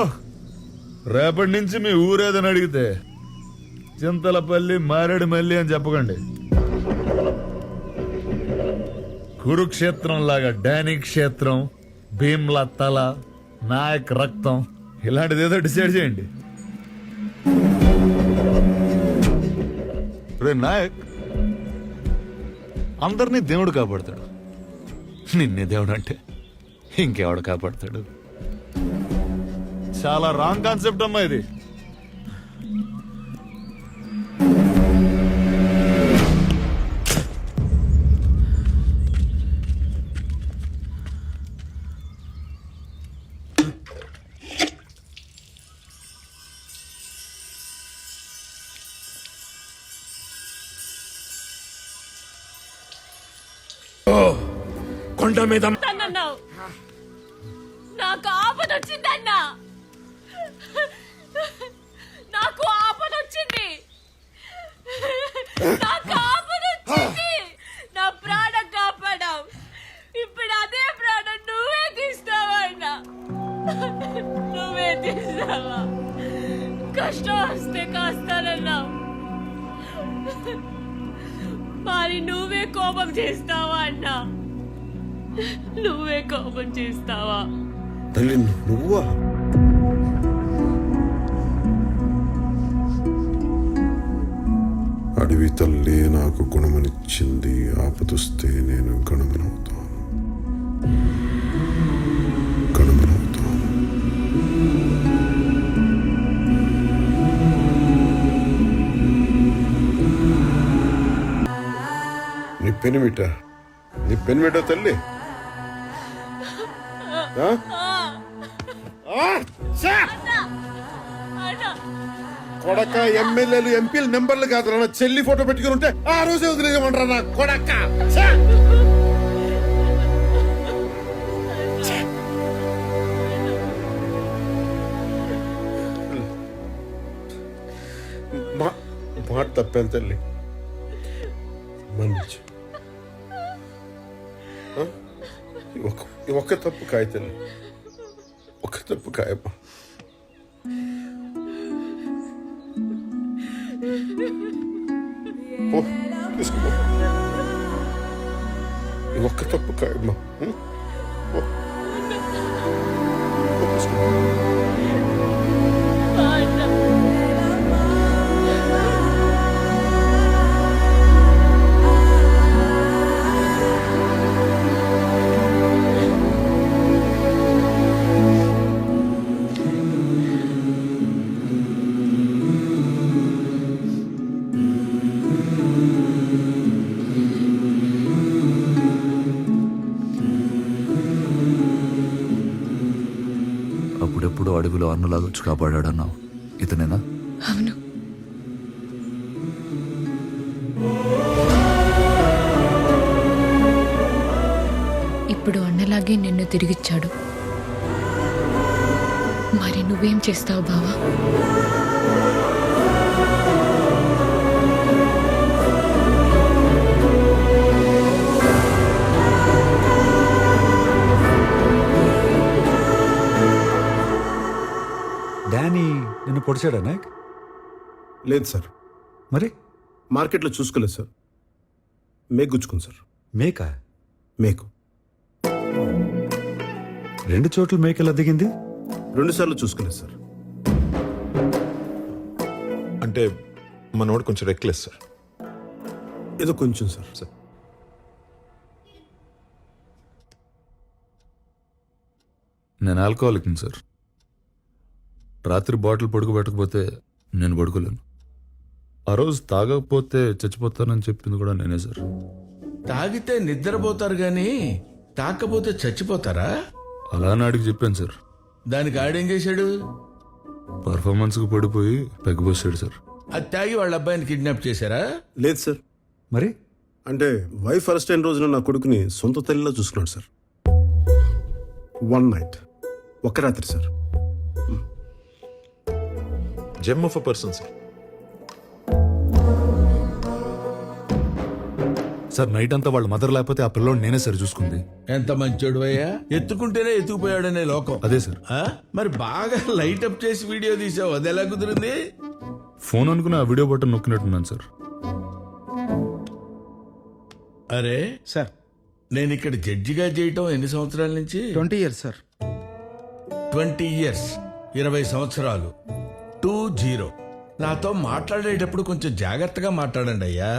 Speaker 5: రేపటి నుంచి మీ ఊరేదని అడిగితే చింతలపల్లి మారేడుమల్లి అని చెప్పకండి. కురుక్షేత్రం లాగా డానీ క్షేత్రం, భీమ్లా తల, నాయక్ రక్తం ఇలాంటిది ఏదో డిసైడ్ చేయండి. రే నాయక్, అందరినీ దేవుడు కాపాడతాడు, నిన్నే దేవుడు అంటే ఇంకెవడు కాపాడతాడు? చాలా రాంగ్ కాన్సెప్ట్ అమ్మా ఇది.
Speaker 17: కొండ మీద
Speaker 6: నాకు ఆపదొచ్చిందన్నా, నాకు ఆపదొచ్చింది, నాకు ఆపదొచ్చింది. నా ప్రాణం కాపాడావు, ఇప్పుడు అదే ప్రాణం నువ్వే తీస్తావా అన్నా? నువ్వే తీస్తావా? కష్టం వస్తే కాస్తానన్నావు, మరి నువ్వే కోపం చేస్తావా అన్నా? నువ్వే కోపం చేస్తావా?
Speaker 1: తల్లి నువ్వా? అడవి తల్లి నాకు గుణమనిచ్చింది, ఆపదొస్తే నేను గణమనవుతాను, గణమనవుతాను. నీ పెనిమిట తల్లి. కొడక ఎమ్మెల్యేలు ఎంపీలు నెంబర్లు కాదు, నా చెల్లి ఫోటో పెట్టుకుని ఉంటే ఆ రోజే వదిలేయమంటారా నా కొడక? మాట తప్పాను తల్లి, మన్నించు. ఒక్క తప్పు కాయ తల్లి, ఒక్క తప్పు కాయమ్మా.
Speaker 3: పో తీసుకో ఈ ఒక్క తప్పు కాయమ్మా పో. పో, తీసుకో.
Speaker 10: అప్పుడెప్పుడు అడవిలో అన్నలాగా వచ్చి కాపాడాడన్నావు ఇతనేనా?
Speaker 6: అవును. ఇప్పుడు అన్నలాగే నిన్ను తిరిగిచ్చాడు. మరి నువ్వేం చేస్తావు బావా?
Speaker 15: డానీ నిన్ను పొడిచాడా నాయక్?
Speaker 3: లేదు సార్.
Speaker 15: మరి
Speaker 3: మార్కెట్లో చూసుకోలేదు సార్. మేకు గుచ్చుకుంది సార్.
Speaker 15: మేకా?
Speaker 3: మేకు
Speaker 15: 2 చోట్ల మేక ఎలా దిగింది?
Speaker 3: 2 సార్లు చూసుకోలేదు సార్.
Speaker 4: అంటే మనోడు కొంచెం రెక్లెస్ సార్.
Speaker 3: ఏదో కొంచెం సార్.
Speaker 10: నేను ఆల్కహాలిక్ సార్. రాత్రి బాటిల్ పడుకోబెట్టకపోతే నేను పడుకోలేను. ఆ రోజు తాగకపోతే చచ్చిపోతానని చెప్పింది కూడా నేనే సార్.
Speaker 17: తాగితే నిద్రపోతారు గాని తాకపోతే చచ్చిపోతారా?
Speaker 10: అలా నాడికి చెప్పాను సార్.
Speaker 17: దానికి ఆడేం చేశాడు?
Speaker 10: పర్ఫార్మెన్స్కి పడిపోయి పెగ్గబోసాడు సార్.
Speaker 17: అది తాగి వాళ్ళ అబ్బాయిని కిడ్నాప్ చేశారా?
Speaker 3: లేదు సార్.
Speaker 15: మరి
Speaker 3: అంటే వైఫ్ అరెస్ట్ అయిన రోజున నా కొడుకుని సొంత తల్లిలా చూసుకున్నాడు సార్. 1 నైట్, ఒక్క రాత్రి sir.
Speaker 4: Gem of a person sir.
Speaker 10: Sir night అంతా వాళ్ళ మదర్ లేకపోతే ఆ పిల్లోడు నేనే సార్ చూసుకుంది.
Speaker 17: ఎంత మంచోడు అయ్యా. ఎత్తుకుంటేనే ఎత్తుకుపోయాడనే లోకం.
Speaker 10: అదే సార్.
Speaker 17: ఆ? మరి బాగా లైట్ అప్ చేసి వీడియో తీసావు, అది ఎలా కుదిరింది?
Speaker 10: ఫోన్ అనుకుని ఆ వీడియో బటన్ నొక్కినట్టున్నాను సార్.
Speaker 17: అరే
Speaker 9: సార్,
Speaker 17: నేను ఇక్కడ జడ్జిగా చేయటం ఎన్ని సంవత్సరాల నుంచి?
Speaker 9: 20 years సార్.
Speaker 17: 20 years, 20 సంవత్సరాలు. 20. నాతో మాట్లాడేటప్పుడు కొంచెం జాగ్రత్తగా మాట్లాడండి అయ్యా.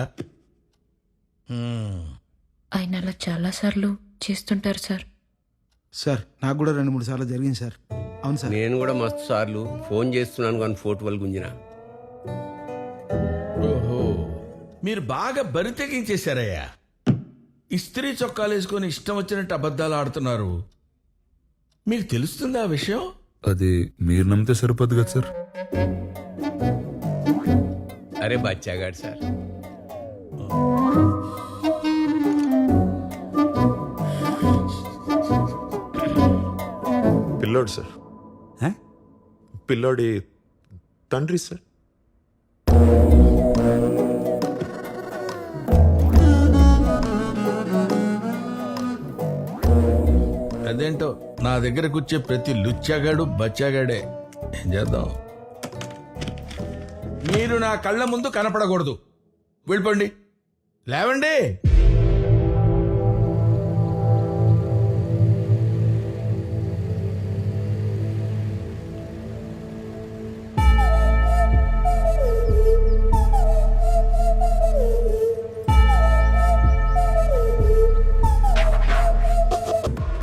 Speaker 6: ఆయన అలా చాలా సార్లు చేస్తుంటారు సార్.
Speaker 9: సార్ నాకు కూడా 2-3 సార్లు జరిగింది సార్. అవును సార్.
Speaker 14: నేను కూడా మస్తు సార్లు ఫోన్ చేస్తున్నాను కానీ ఫోటో వాళ్ళు గుంజిన.
Speaker 17: ఓహో, మీరు బాగా బరి తెగించేశారయ్యా. ఇస్త్రీ చొక్కాలు వేసుకొని ఇష్టం వచ్చినట్టు అబద్ధాలు ఆడుతున్నారు. మీకు తెలుస్తుందా ఆ విషయం?
Speaker 10: అది మీరు నమ్మితే సరిపోదు కదా సార్.
Speaker 14: అరే బచ్చాగాడు సార్.
Speaker 4: పిల్లోడు సార్. పిల్లోడి తండ్రి సార్.
Speaker 17: అదేంటో నా దగ్గరకు వచ్చే ప్రతి లుచ్చాగాడు బచ్చాగాడే. ఏం చేద్దాం? మీరు నా కళ్ళ ముందు కనపడకూడదు. వెళ్ళిపోండి. లేవండి.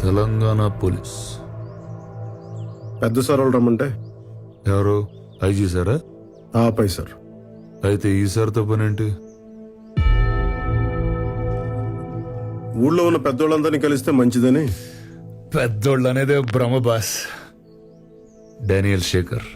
Speaker 10: తెలంగాణ పోలీస్.
Speaker 3: పెద్ద సార్ వాళ్ళు రమ్మంటే
Speaker 10: ఎవరు? ఐజీ సారా?
Speaker 3: పై సార్.
Speaker 10: అయితే ఈ సార్తో పనేంటి?
Speaker 3: ఊళ్ళో ఉన్న పెద్దోళ్ళందరినీ కలిస్తే మంచిదని.
Speaker 10: పెద్దోళ్ళు అనేదే భ్రమ బాస్. డానియల్ శేఖర్.